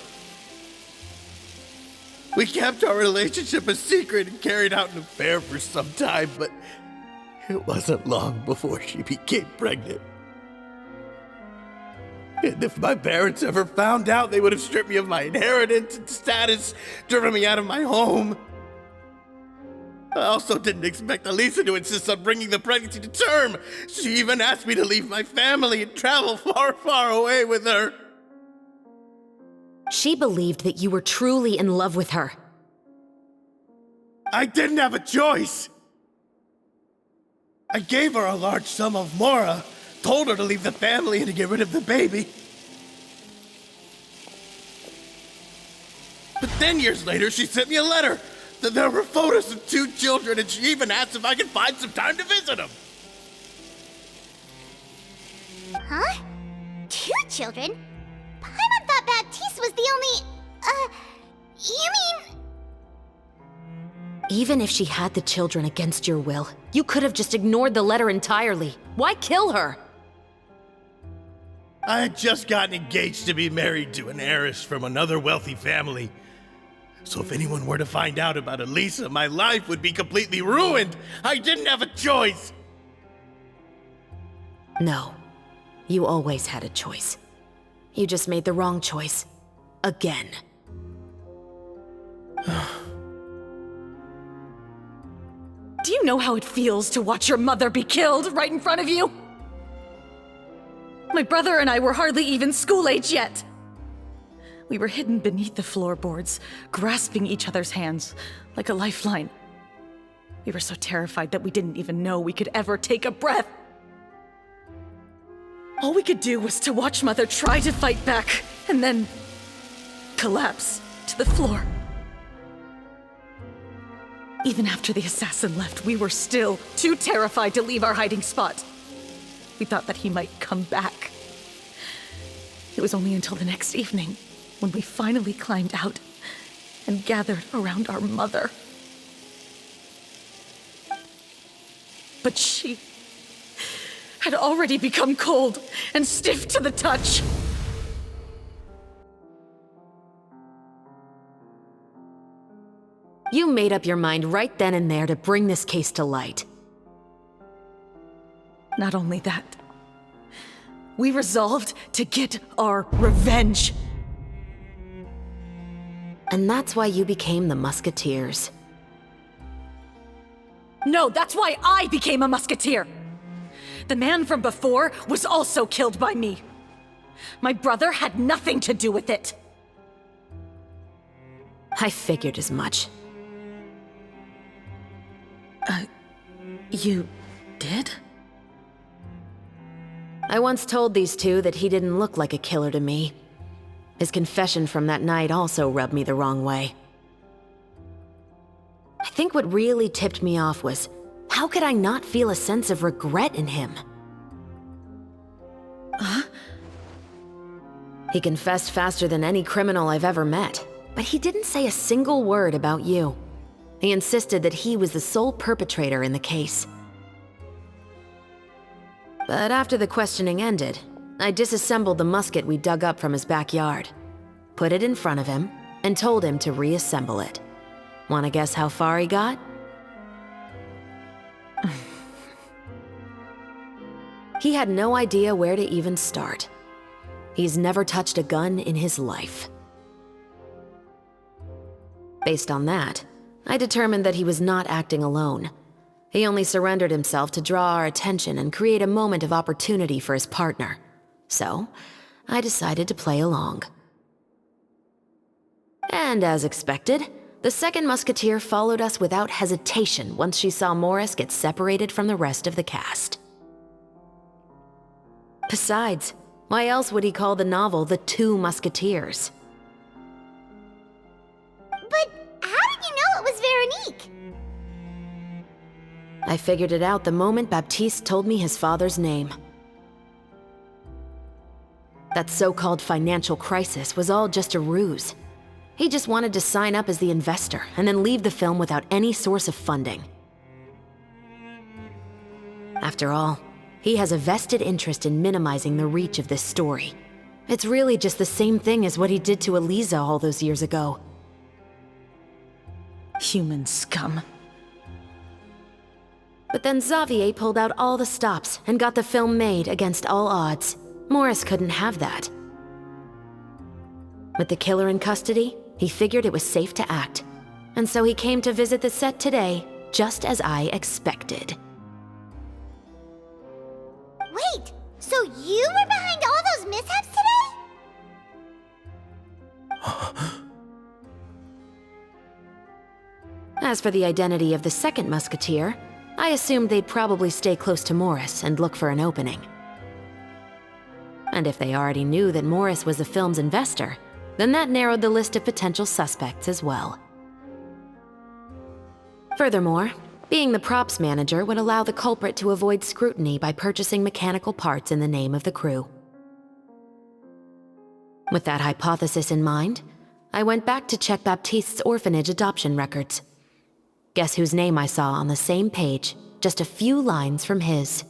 We kept our relationship a secret and carried out an affair for some time, but it wasn't long before she became pregnant. And if my parents ever found out, they would have stripped me of my inheritance and status, driven me out of my home. I also didn't expect Eliza to insist on bringing the pregnancy to term. She even asked me to leave my family and travel far, far away with her. She believed that you were truly in love with her. I didn't have a choice. I gave her a large sum of mora, told her to leave the family and to get rid of the baby. But then years later, she sent me a letter. There were photos of 2 children, and she even asked if I could find some time to visit them. Huh? 2 children? Paimon thought Baptiste was the only... you mean... Even if she had the children against your will, you could have just ignored the letter entirely. Why kill her? I had just gotten engaged to be married to an heiress from another wealthy family. So if anyone were to find out about Elisa, my life would be completely ruined. I didn't have a choice. No. You always had a choice. You just made the wrong choice. Again. Do you know how it feels to watch your mother be killed right in front of you? My brother and I were hardly even school age yet. We were hidden beneath the floorboards, grasping each other's hands like a lifeline. We were so terrified that we didn't even know we could ever take a breath. All we could do was to watch Mother try to fight back, and then collapse to the floor. Even after the assassin left, we were still too terrified to leave our hiding spot. We thought that he might come back. It was only until the next evening when we finally climbed out and gathered around our mother. But she had already become cold and stiff to the touch. You made up your mind right then and there to bring this case to light. Not only that, we resolved to get our revenge. And that's why you became the Musketeers. No, that's why I became a Musketeer! The man from before was also killed by me. My brother had nothing to do with it. I figured as much. You did? I once told these two that he didn't look like a killer to me. His confession from that night also rubbed me the wrong way. I think what really tipped me off was, how could I not feel a sense of regret in him? Huh? He confessed faster than any criminal I've ever met, but he didn't say a single word about you. He insisted that he was the sole perpetrator in the case. But after the questioning ended, I disassembled the musket we dug up from his backyard, put it in front of him, and told him to reassemble it. Want to guess how far he got? He had no idea where to even start. He's never touched a gun in his life. Based on that, I determined that he was not acting alone. He only surrendered himself to draw our attention and create a moment of opportunity for his partner. So, I decided to play along. And as expected, the second musketeer followed us without hesitation once she saw Morris get separated from the rest of the cast. Besides, why else would he call the novel The Two Musketeers? But how did you know it was Veronique? I figured it out the moment Baptiste told me his father's name. That so-called financial crisis was all just a ruse. He just wanted to sign up as the investor and then leave the film without any source of funding. After all, he has a vested interest in minimizing the reach of this story. It's really just the same thing as what he did to Elisa all those years ago. Human scum. But then Xavier pulled out all the stops and got the film made against all odds. Morris couldn't have that. With the killer in custody, he figured it was safe to act. And so he came to visit the set today, just as I expected. Wait, so you were behind all those mishaps today? As for the identity of the second musketeer, I assumed they'd probably stay close to Morris and look for an opening. And if they already knew that Morris was the film's investor, then that narrowed the list of potential suspects as well. Furthermore, being the props manager would allow the culprit to avoid scrutiny by purchasing mechanical parts in the name of the crew. With that hypothesis in mind, I went back to check Baptiste's orphanage adoption records. Guess whose name I saw on the same page, just a few lines from his.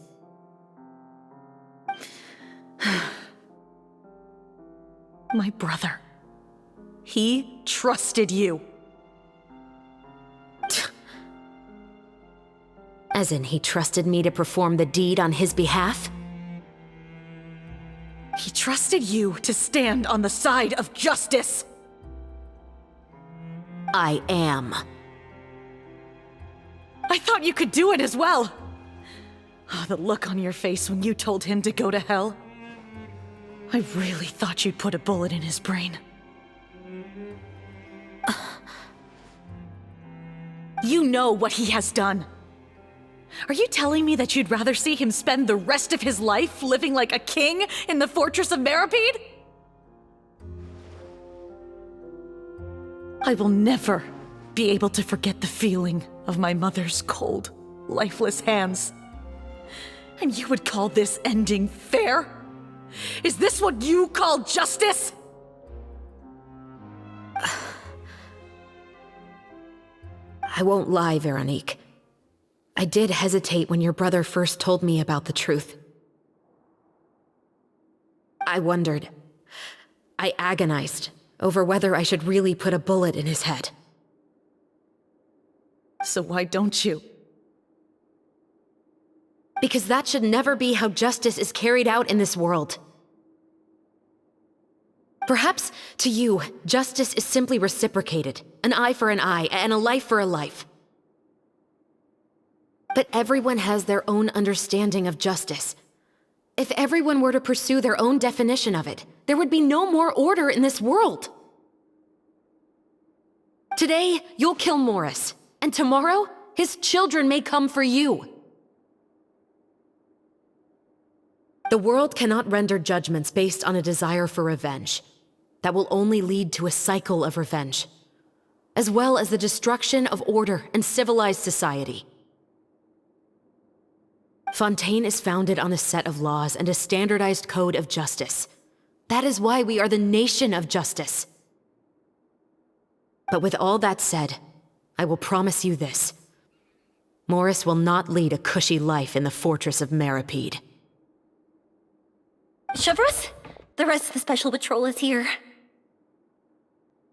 My brother. He trusted you. As in, he trusted me to perform the deed on his behalf? He trusted you to stand on the side of justice. I am. I thought you could do it as well. Oh, the look on your face when you told him to go to hell. I really thought you'd put a bullet in his brain. You know what he has done. Are you telling me that you'd rather see him spend the rest of his life living like a king in the fortress of Meripede? I will never be able to forget the feeling of my mother's cold, lifeless hands. And you would call this ending fair? Is this what you call justice? I won't lie, Veronique. I did hesitate when your brother first told me about the truth. I wondered. I agonized over whether I should really put a bullet in his head. So why don't you? Because that should never be how justice is carried out in this world. Perhaps, to you, justice is simply reciprocated. An eye for an eye, and a life for a life. But everyone has their own understanding of justice. If everyone were to pursue their own definition of it, there would be no more order in this world. Today, you'll kill Morris, and tomorrow, his children may come for you. The world cannot render judgments based on a desire for revenge. That will only lead to a cycle of revenge, as well as the destruction of order and civilized society. Fontaine is founded on a set of laws and a standardized code of justice. That is why we are the nation of justice. But with all that said, I will promise you this. Morris will not lead a cushy life in the fortress of Meripede. Chevreuse, the rest of the special patrol is here.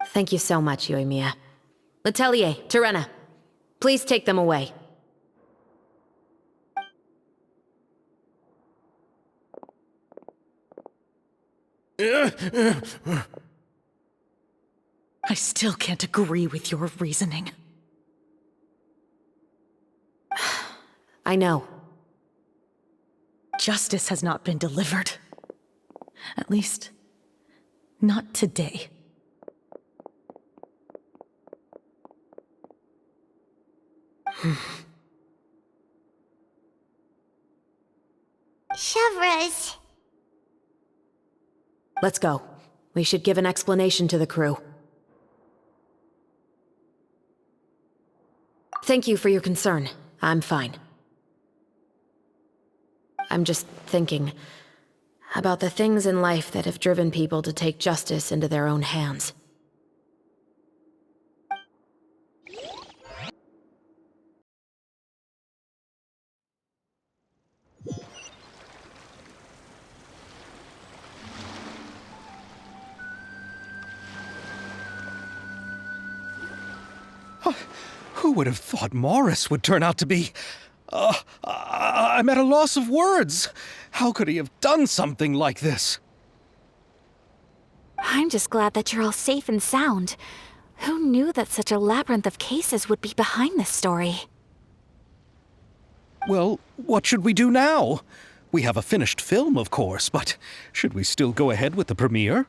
Thank you so much, Yoimiya. Letelier, Terena, please take them away. I still can't agree with your reasoning. I know. Justice has not been delivered. At least, not today. Chevreuse. Let's go. We should give an explanation to the crew. Thank you for your concern. I'm fine. I'm just thinking about the things in life that have driven people to take justice into their own hands. Who would have thought Morris would turn out to be... I'm at a loss of words. How could he have done something like this? I'm just glad that you're all safe and sound. Who knew that such a labyrinth of cases would be behind this story? Well, what should we do now? We have a finished film, of course, but should we still go ahead with the premiere?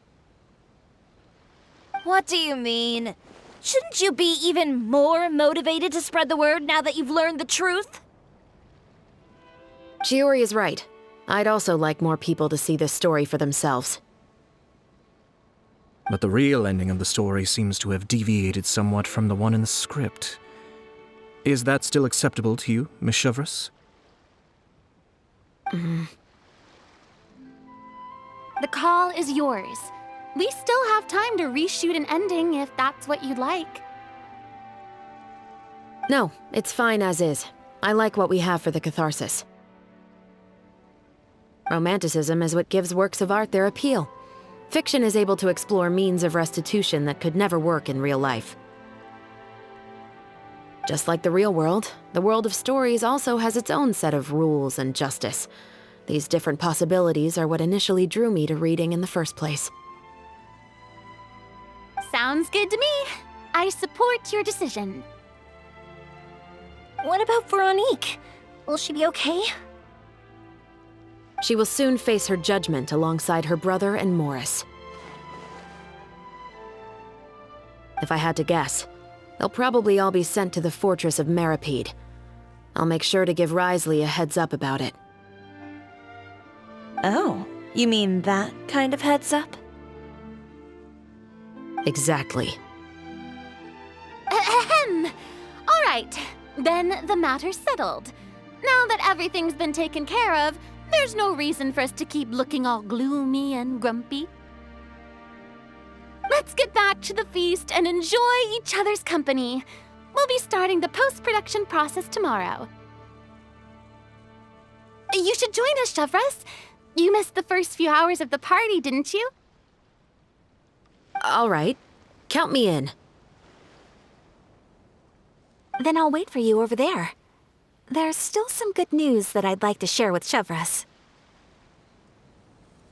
What do you mean? Shouldn't you be even more motivated to spread the word now that you've learned the truth? Chiori is right. I'd also like more people to see this story for themselves. But the real ending of the story seems to have deviated somewhat from the one in the script. Is that still acceptable to you, Miss Chevreuse? The call is yours. We still have time to reshoot an ending if that's what you'd like. No, it's fine as is. I like what we have for the catharsis. Romanticism is what gives works of art their appeal. Fiction is able to explore means of restitution that could never work in real life. Just like the real world, the world of stories also has its own set of rules and justice. These different possibilities are what initially drew me to reading in the first place. Sounds good to me. I support your decision. What about Veronique? Will she be okay? She will soon face her judgment alongside her brother and Morris. If I had to guess, they'll probably all be sent to the fortress of Meripede. I'll make sure to give Risley a heads up about it. Oh, you mean that kind of heads up? Exactly. Ahem. All right, then the matter's settled. Now that everything's been taken care of, there's no reason for us to keep looking all gloomy and grumpy. Let's get back to the feast and enjoy each other's company. We'll be starting the post-production process tomorrow. You should join us, Chevreuse. You missed the first few hours of the party, didn't you? All right. Count me in. Then I'll wait for you over there. There's still some good news that I'd like to share with Chevreuse.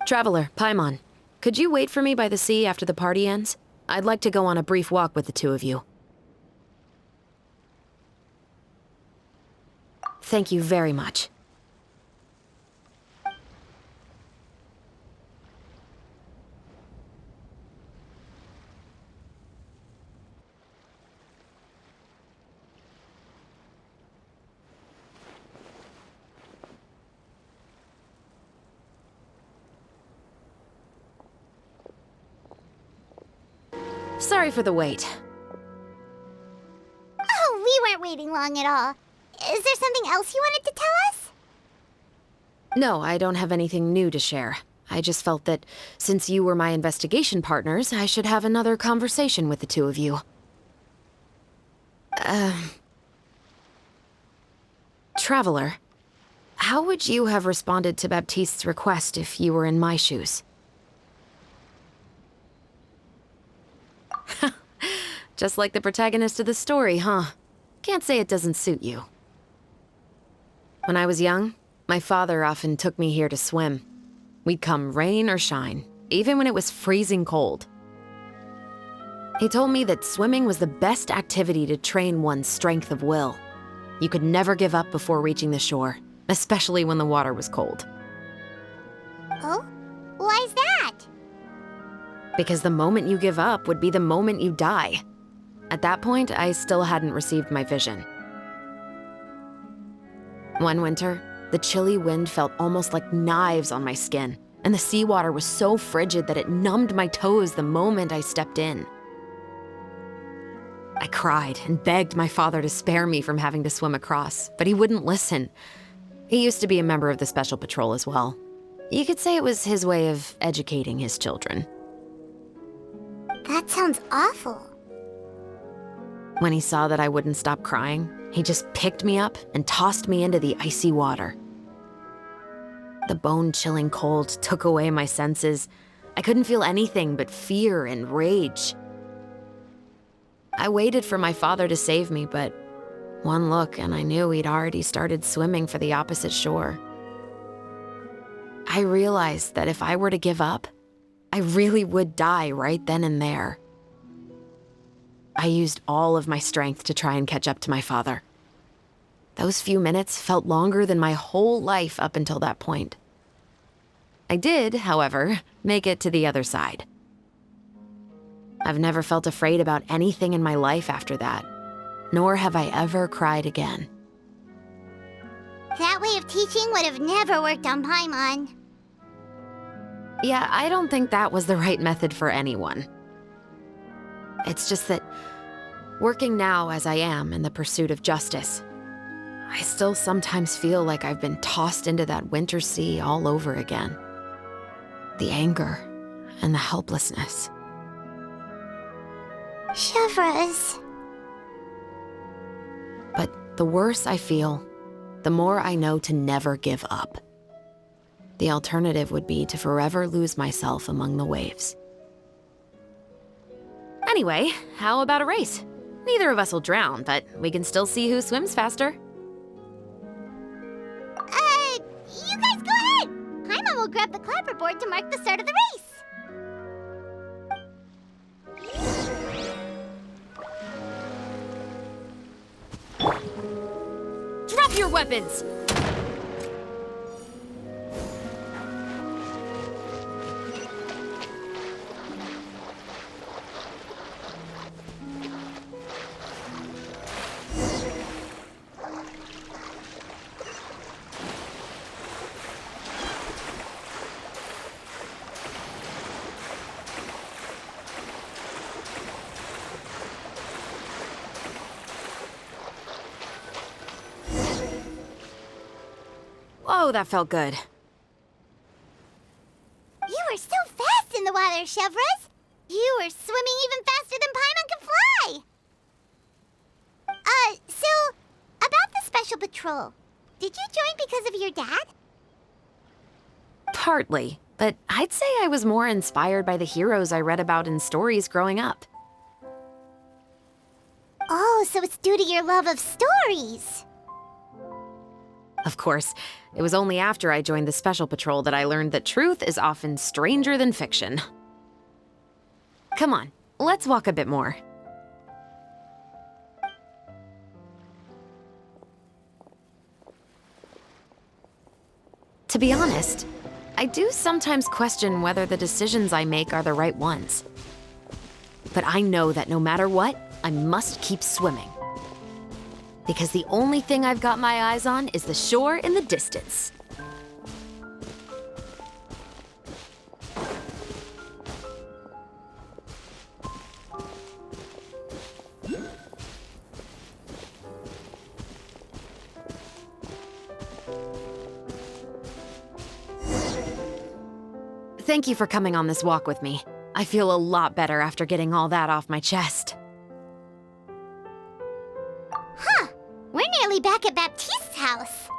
Traveler, Paimon, could you wait for me by the sea after the party ends? I'd like to go on a brief walk with the two of you. Thank you very much. Sorry for the wait. Oh, we weren't waiting long at all. Is there something else you wanted to tell us? No, I don't have anything new to share. I just felt that since you were my investigation partners, I should have another conversation with the two of you. Traveler, how would you have responded to Baptiste's request if you were in my shoes? Just like the protagonist of the story, huh? Can't say it doesn't suit you. When I was young, my father often took me here to swim. We'd come rain or shine, even when it was freezing cold. He told me that swimming was the best activity to train one's strength of will. You could never give up before reaching the shore, especially when the water was cold. Oh? Why's that? Because the moment you give up would be the moment you die. At that point, I still hadn't received my vision. One winter, the chilly wind felt almost like knives on my skin, and the seawater was so frigid that it numbed my toes the moment I stepped in. I cried and begged my father to spare me from having to swim across, but he wouldn't listen. He used to be a member of the Special Patrol as well. You could say it was his way of educating his children. That sounds awful. When he saw that I wouldn't stop crying, he just picked me up and tossed me into the icy water. The bone-chilling cold took away my senses. I couldn't feel anything but fear and rage. I waited for my father to save me, but one look and I knew he'd already started swimming for the opposite shore. I realized that if I were to give up, I really would die right then and there. I used all of my strength to try and catch up to my father. Those few minutes felt longer than my whole life up until that point. I did, however, make it to the other side. I've never felt afraid about anything in my life after that, nor have I ever cried again. That way of teaching would have never worked on Paimon. Yeah, I don't think that was the right method for anyone. It's just that, working now as I am in the pursuit of justice, I still sometimes feel like I've been tossed into that winter sea all over again. The anger and the helplessness. Chevreuse. But the worse I feel, the more I know to never give up. The alternative would be to forever lose myself among the waves. Anyway, how about a race? Neither of us will drown, but we can still see who swims faster. You guys go ahead! Paimon will grab the clapperboard to mark the start of the race! Drop your weapons! Whoa, that felt good. You were so fast in the water, Chevreuse! You were swimming even faster than Paimon can fly! So, about the Special Patrol, did you join because of your dad? Partly, but I'd say I was more inspired by the heroes I read about in stories growing up. Oh, so it's due to your love of stories! Of course, it was only after I joined the Special Patrol that I learned that truth is often stranger than fiction. Come on, let's walk a bit more. To be honest, I do sometimes question whether the decisions I make are the right ones. But I know that no matter what, I must keep swimming. Because the only thing I've got my eyes on is the shore in the distance. Thank you for coming on this walk with me. I feel a lot better after getting all that off my chest. Huh. We're nearly back at Baptiste's house.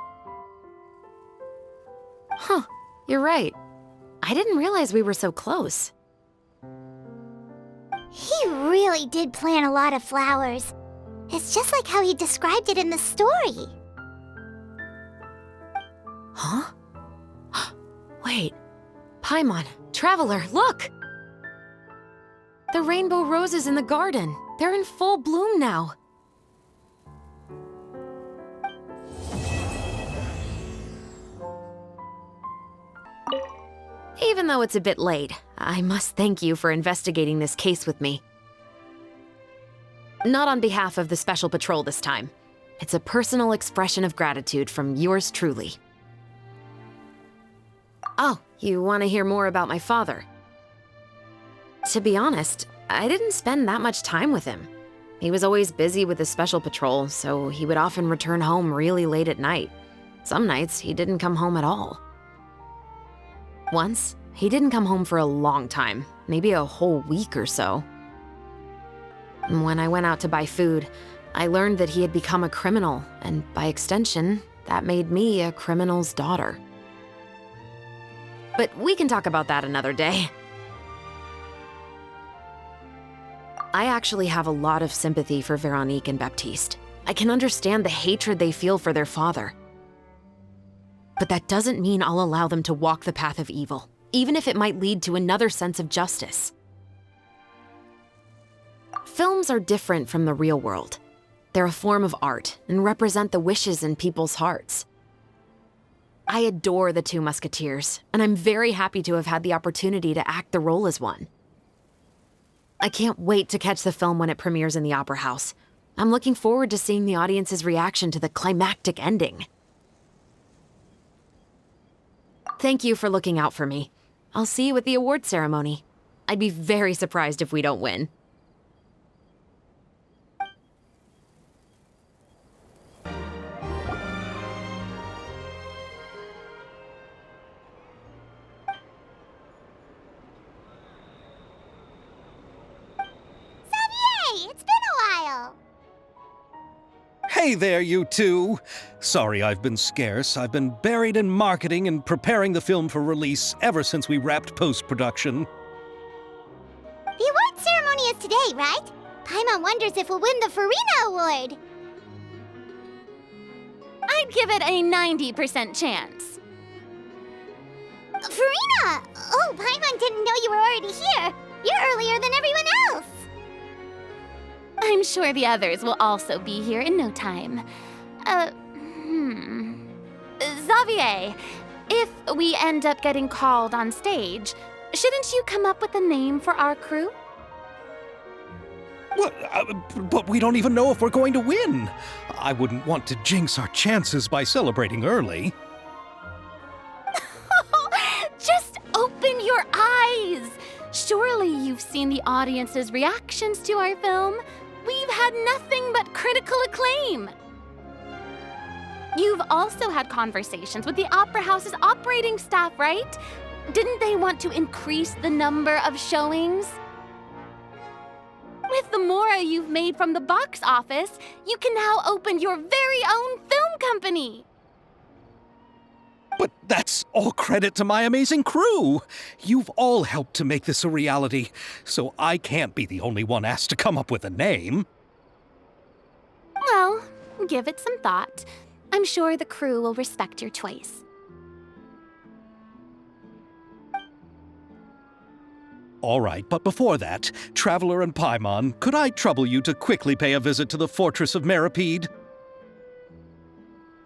Huh. You're right. I didn't realize we were so close. He really did plant a lot of flowers. It's just like how he described it in the story. Huh? Wait. Paimon, Traveler, look! The rainbow roses in the garden. They're in full bloom now. Even though it's a bit late, I must thank you for investigating this case with me. Not on behalf of the Special Patrol this time. It's a personal expression of gratitude from yours truly. Oh, you want to hear more about my father? To be honest, I didn't spend that much time with him. He was always busy with the Special Patrol, so he would often return home really late at night. Some nights, he didn't come home at all. Once, he didn't come home for a long time, maybe a whole week or so. When I went out to buy food, I learned that he had become a criminal, and by extension, that made me a criminal's daughter. But we can talk about that another day. I actually have a lot of sympathy for Veronique and Baptiste. I can understand the hatred they feel for their father. But that doesn't mean I'll allow them to walk the path of evil, even if it might lead to another sense of justice. Films are different from the real world. They're a form of art and represent the wishes in people's hearts. I adore the two Musketeers, and I'm very happy to have had the opportunity to act the role as one. I can't wait to catch the film when it premieres in the Opera House. I'm looking forward to seeing the audience's reaction to the climactic ending. Thank you for looking out for me. I'll see you at the award ceremony. I'd be very surprised if we don't win. Xavier, it's been a while. Hey there, you two! Sorry I've been scarce. I've been buried in marketing and preparing the film for release ever since we wrapped post-production. The award ceremony is today, right? Paimon wonders if we'll win the Furina Award. I'd give it a 90% chance. Furina! Oh, Paimon didn't know you were already here. You're earlier than everyone else. I'm sure the others will also be here in no time. Xavier, if we end up getting called on stage, shouldn't you come up with a name for our crew? What? But we don't even know if we're going to win. I wouldn't want to jinx our chances by celebrating early. Just open your eyes! Surely you've seen the audience's reactions to our film. We've had nothing but critical acclaim. You've also had conversations with the Opera House's operating staff, right? Didn't they want to increase the number of showings? With the mora you've made from the box office, you can now open your very own film company. But that's all credit to my amazing crew. You've all helped to make this a reality, so I can't be the only one asked to come up with a name. Well, give it some thought. I'm sure the crew will respect your choice. All right, but before that, Traveler and Paimon, could I trouble you to quickly pay a visit to the Fortress of Meripede?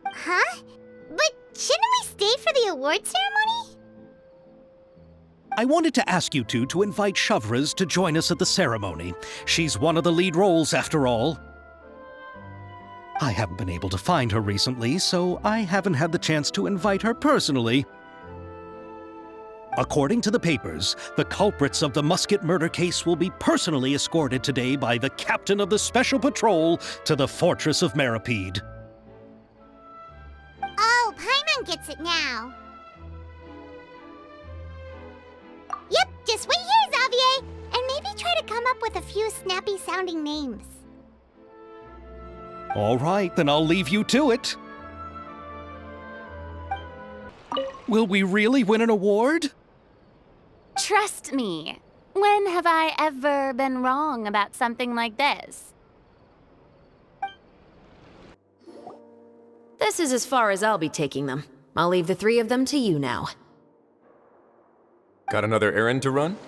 Huh? But shouldn't we stay for the award ceremony? I wanted to ask you two to invite Chevreuse to join us at the ceremony. She's one of the lead roles, after all. I haven't been able to find her recently, so I haven't had the chance to invite her personally. According to the papers, the culprits of the Musket murder case will be personally escorted today by the captain of the Special Patrol to the Fortress of Meripede. Oh, Paimon gets it now. Yep, just wait here, Xavier, and maybe try to come up with a few snappy-sounding names. All right, then I'll leave you to it. Will we really win an award? Trust me. When have I ever been wrong about something like this? This is as far as I'll be taking them. I'll leave the three of them to you now. Got another errand to run?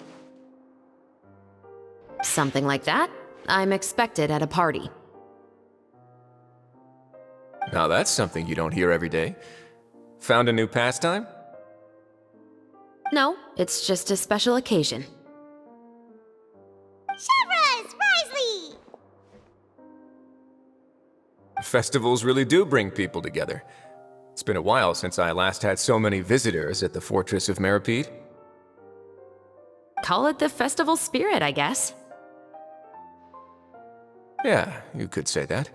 Something like that. I'm expected at a party. Now that's something you don't hear every day. Found a new pastime? No, it's just a special occasion. Chevreuse! Risley! Festivals really do bring people together. It's been a while since I last had so many visitors at the Fortress of Meripede. Call it the festival spirit, I guess. Yeah, you could say that.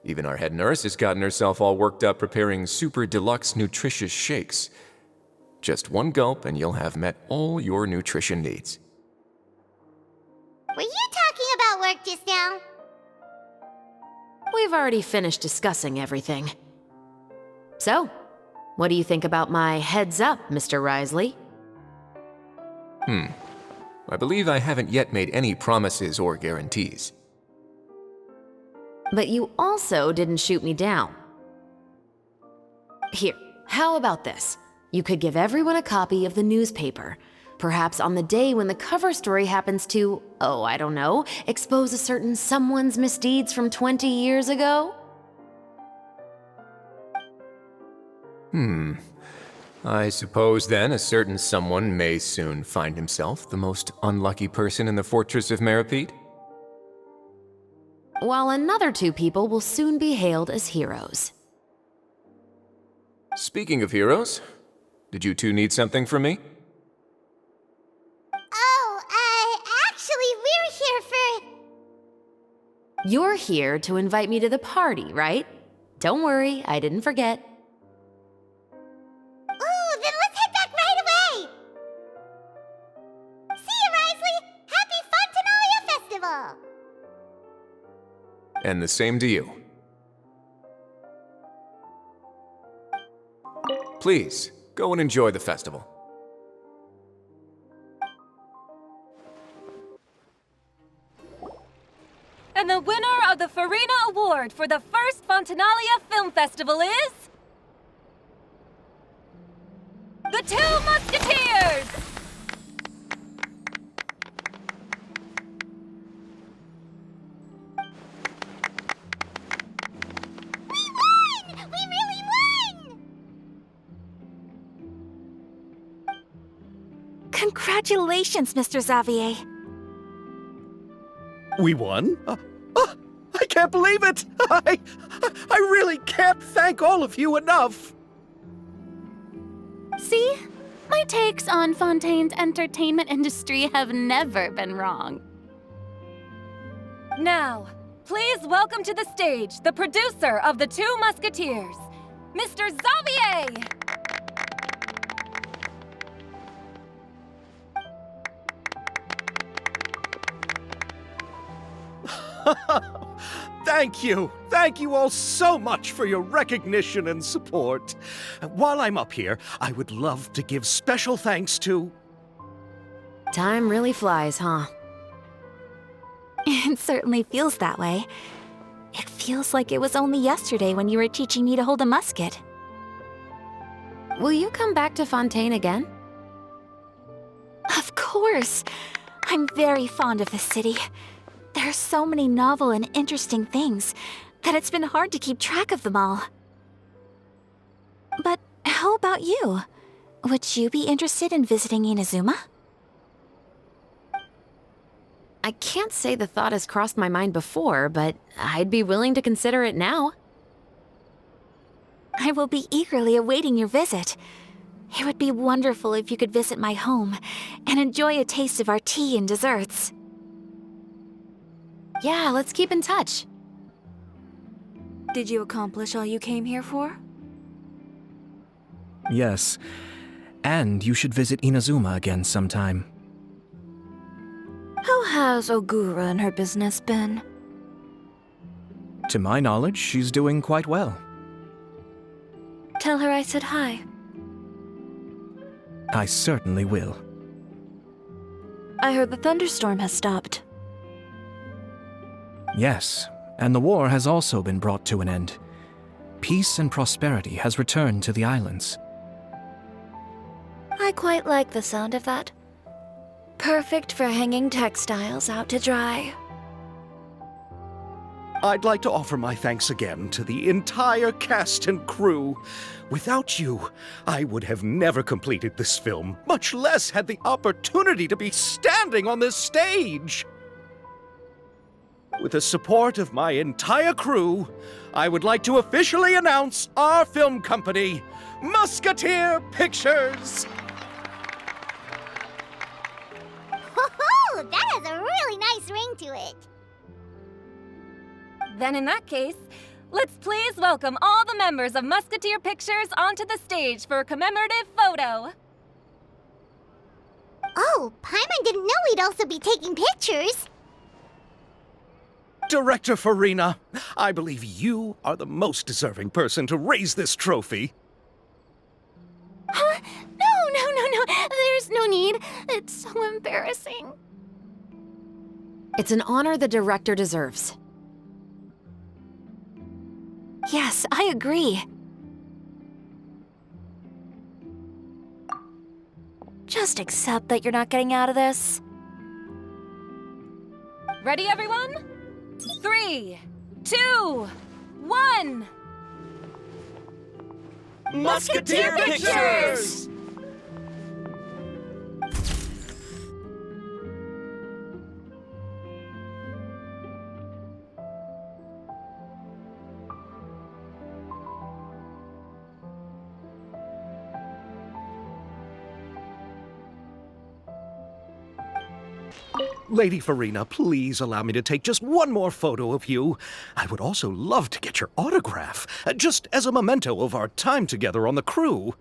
Even our head nurse has gotten herself all worked up preparing super deluxe nutritious shakes. Just one gulp and you'll have met all your nutrition needs. Were you talking about work just now? We've already finished discussing everything. So, what do you think about my heads up, Mr. Risley? I believe I haven't yet made any promises or guarantees. But you also didn't shoot me down. Here, how about this? You could give everyone a copy of the newspaper. Perhaps on the day when the cover story happens to, oh, I don't know, expose a certain someone's misdeeds from 20 years ago? I suppose then a certain someone may soon find himself the most unlucky person in the Fortress of Meripede? While another two people will soon be hailed as heroes. Speaking of heroes, Did you two need something from me? Actually, we're here for... You're here to invite me to the party, right? Don't worry, I didn't forget. Ooh, then let's head back right away! See you, Risley! Happy Fontainalia Festival! And the same to you. Please, go and enjoy the festival. And the winner of the Furina Award for the first Fontainalia Film Festival is... The Two Musketeers! We really won! Congratulations, Mr. Xavier. We won? I can't believe it! I really can't thank all of you enough! See? My takes on Fontaine's entertainment industry have never been wrong. Now, please welcome to the stage the producer of The Two Musketeers, Mr. Xavier! Thank you! Thank you all so much for your recognition and support. While I'm up here, I would love to give special thanks to... Time really flies, huh? It certainly feels that way. It feels like it was only yesterday when you were teaching me to hold a musket. Will you come back to Fontaine again? Of course! I'm very fond of this city. There are so many novel and interesting things that it's been hard to keep track of them all. But how about you? Would you be interested in visiting Inazuma? I can't say the thought has crossed my mind before, but I'd be willing to consider it now. I will be eagerly awaiting your visit. It would be wonderful if you could visit my home and enjoy a taste of our tea and desserts. Yeah, let's keep in touch. Did you accomplish all you came here for? Yes. And you should visit Inazuma again sometime. How has Ogura and her business been? To my knowledge, she's doing quite well. Tell her I said hi. I certainly will. I heard the thunderstorm has stopped. Yes, and the war has also been brought to an end. Peace and prosperity has returned to the islands. I quite like the sound of that. Perfect for hanging textiles out to dry. I'd like to offer my thanks again to the entire cast and crew. Without you, I would have never completed this film, much less had the opportunity to be standing on this stage. With the support of my entire crew, I would like to officially announce our film company, Musketeer Pictures! Ho-ho! That has a really nice ring to it. Then in that case, let's please welcome all the members of Musketeer Pictures onto the stage for a commemorative photo. Oh, Paimon didn't know we'd also be taking pictures. Director Furina, I believe you are the most deserving person to raise this trophy. Huh? No. There's no need. It's so embarrassing. It's an honor the director deserves. Yes, I agree. Just accept that you're not getting out of this. Ready, everyone? 3, 2, 1. Musketeer Pictures! Lady Furina, please allow me to take just one more photo of you. I would also love to get your autograph, just as a memento of our time together on the crew.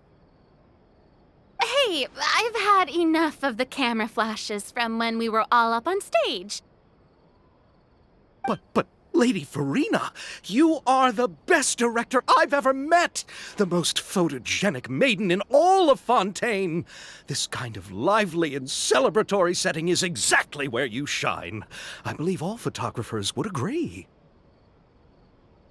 Hey, I've had enough of the camera flashes from when we were all up on stage. But, Lady Furina, you are the best director I've ever met! The most photogenic maiden in all of Fontaine! This kind of lively and celebratory setting is exactly where you shine. I believe all photographers would agree.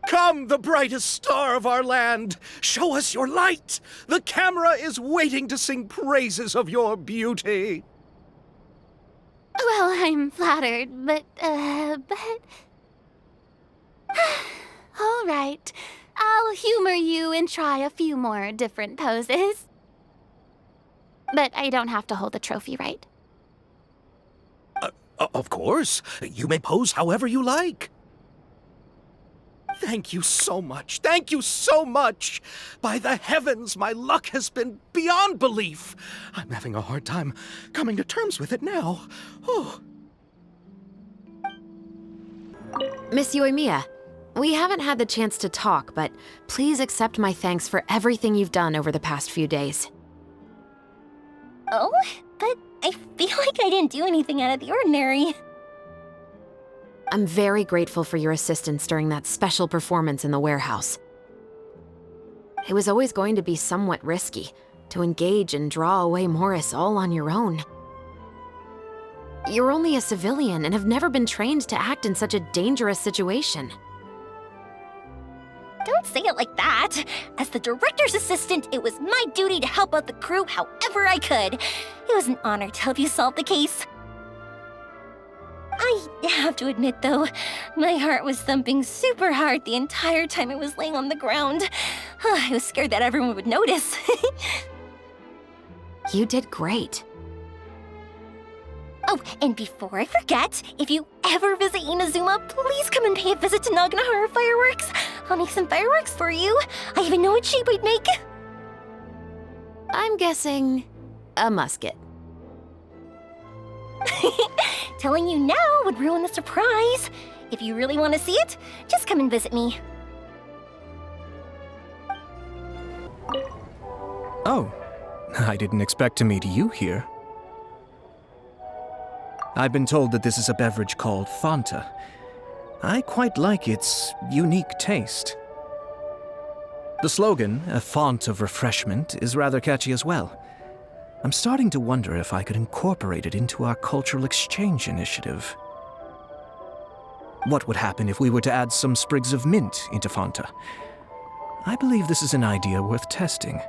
Come, the brightest star of our land! Show us your light! The camera is waiting to sing praises of your beauty! Well, I'm flattered, but... All right. I'll humor you and try a few more different poses. But I don't have to hold the trophy, right? Of course. You may pose however you like. Thank you so much. Thank you so much. By the heavens, my luck has been beyond belief. I'm having a hard time coming to terms with it now. Oh. Miss Yoimiya, we haven't had the chance to talk, but please accept my thanks for everything you've done over the past few days. Oh, but I feel like I didn't do anything out of the ordinary. I'm very grateful for your assistance during that special performance in the warehouse. It was always going to be somewhat risky to engage and draw away Morris all on your own. You're only a civilian and have never been trained to act in such a dangerous situation. Don't say it like that. As the director's assistant, it was my duty to help out the crew however I could. It was an honor to help you solve the case. I have to admit, though, my heart was thumping super hard the entire time I was laying on the ground. I was scared that everyone would notice. You did great. Oh, and before I forget, if you ever visit Inazuma, please come and pay a visit to Naganohara Fireworks. I'll make some fireworks for you. I even know what shape I'd make. I'm guessing a musket. Telling you now would ruin the surprise. If you really want to see it, just come and visit me. Oh, I didn't expect to meet you here. I've been told that this is a beverage called Fanta. I quite like its unique taste. The slogan, a font of refreshment, is rather catchy as well. I'm starting to wonder if I could incorporate it into our cultural exchange initiative. What would happen if we were to add some sprigs of mint into Fanta? I believe this is an idea worth testing.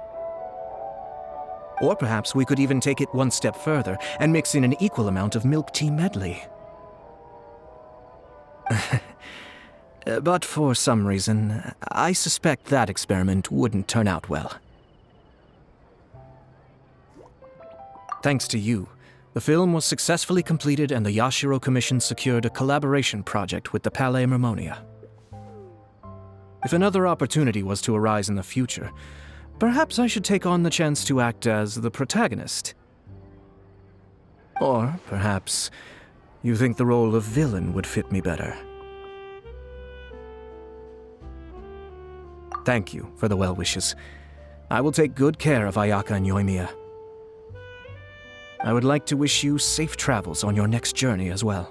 Or perhaps we could even take it one step further and mix in an equal amount of milk tea medley. But for some reason, I suspect that experiment wouldn't turn out well. Thanks to you, the film was successfully completed and the Yashiro Commission secured a collaboration project with the Palais Mermonia. If another opportunity was to arise in the future, perhaps I should take on the chance to act as the protagonist. Or perhaps you think the role of villain would fit me better. Thank you for the well wishes. I will take good care of Ayaka and Yoimiya. I would like to wish you safe travels on your next journey as well.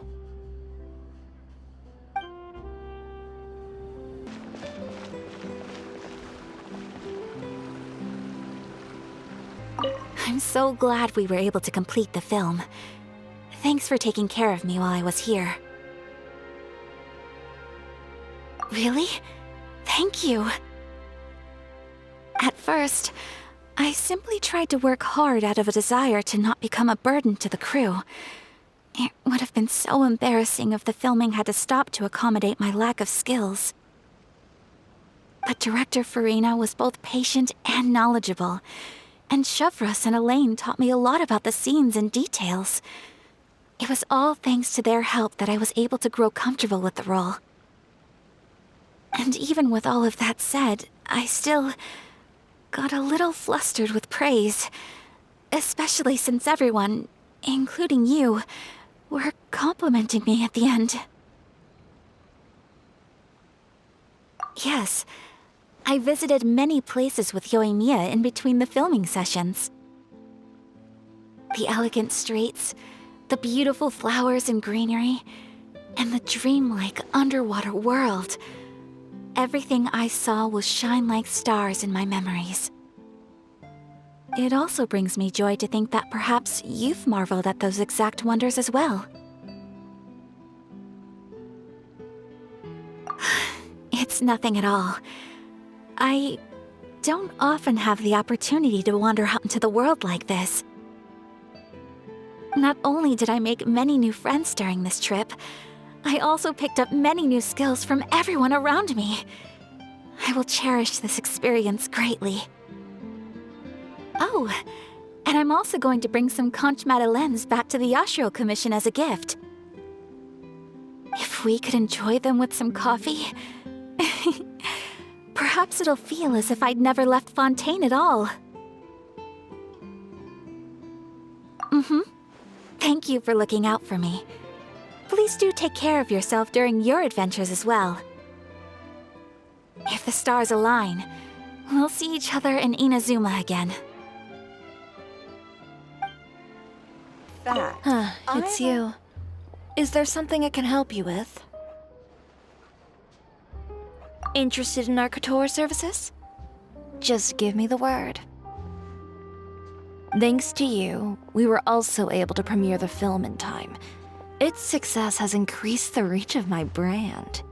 I'm so glad we were able to complete the film. Thanks for taking care of me while I was here. Really? Thank you. At first, I simply tried to work hard out of a desire to not become a burden to the crew. It would have been so embarrassing if the filming had to stop to accommodate my lack of skills. But Director Furina was both patient and knowledgeable, and Chevreuse and Elaine taught me a lot about the scenes and details. It was all thanks to their help that I was able to grow comfortable with the role. And even with all of that said, I still got a little flustered with praise, especially since everyone, including you, were complimenting me at the end. Yes, I visited many places with Yoimiya in between the filming sessions. The elegant streets, the beautiful flowers and greenery, and the dreamlike underwater world. Everything I saw will shine like stars in my memories. It also brings me joy to think that perhaps you've marveled at those exact wonders as well. It's nothing at all. I don't often have the opportunity to wander out into the world like this. Not only did I make many new friends during this trip, I also picked up many new skills from everyone around me. I will cherish this experience greatly. Oh, and I'm also going to bring some conch madeleines back to the Yashiro Commission as a gift. If we could enjoy them with some coffee, perhaps it'll feel as if I'd never left Fontaine at all. Thank you for looking out for me. Please do take care of yourself during your adventures as well. If the stars align, we'll see each other in Inazuma again. It's you. Is there something I can help you with? Interested in our couture services? Just give me the word. Thanks to you, we were also able to premiere the film in time. Its success has increased the reach of my brand.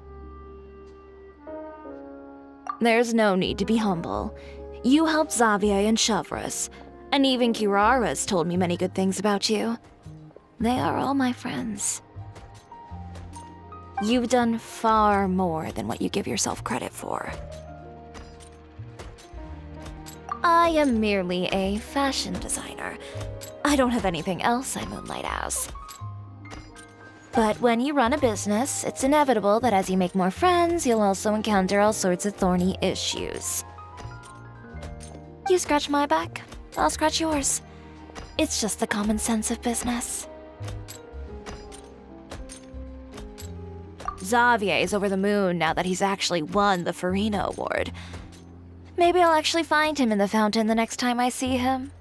There's no need to be humble. You helped Xavier and Chevreuse, and even Kirara's told me many good things about you. They are all my friends. You've done far more than what you give yourself credit for. I am merely a fashion designer. I don't have anything else I moonlight as. But when you run a business, it's inevitable that as you make more friends, you'll also encounter all sorts of thorny issues. You scratch my back, I'll scratch yours. It's just the common sense of business. Xavier's over the moon now that he's actually won the Furina Award. Maybe I'll actually find him in the fountain the next time I see him.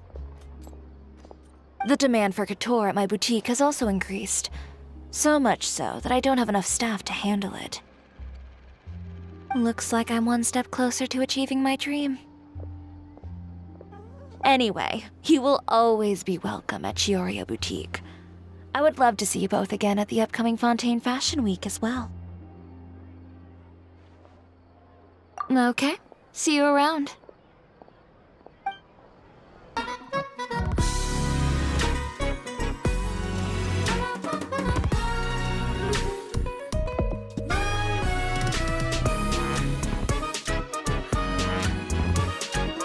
The demand for couture at my boutique has also increased. So much so that I don't have enough staff to handle it. Looks like I'm one step closer to achieving my dream. Anyway, you will always be welcome at Chiyoria Boutique. I would love to see you both again at the upcoming Fontaine Fashion Week as well. Okay, see you around.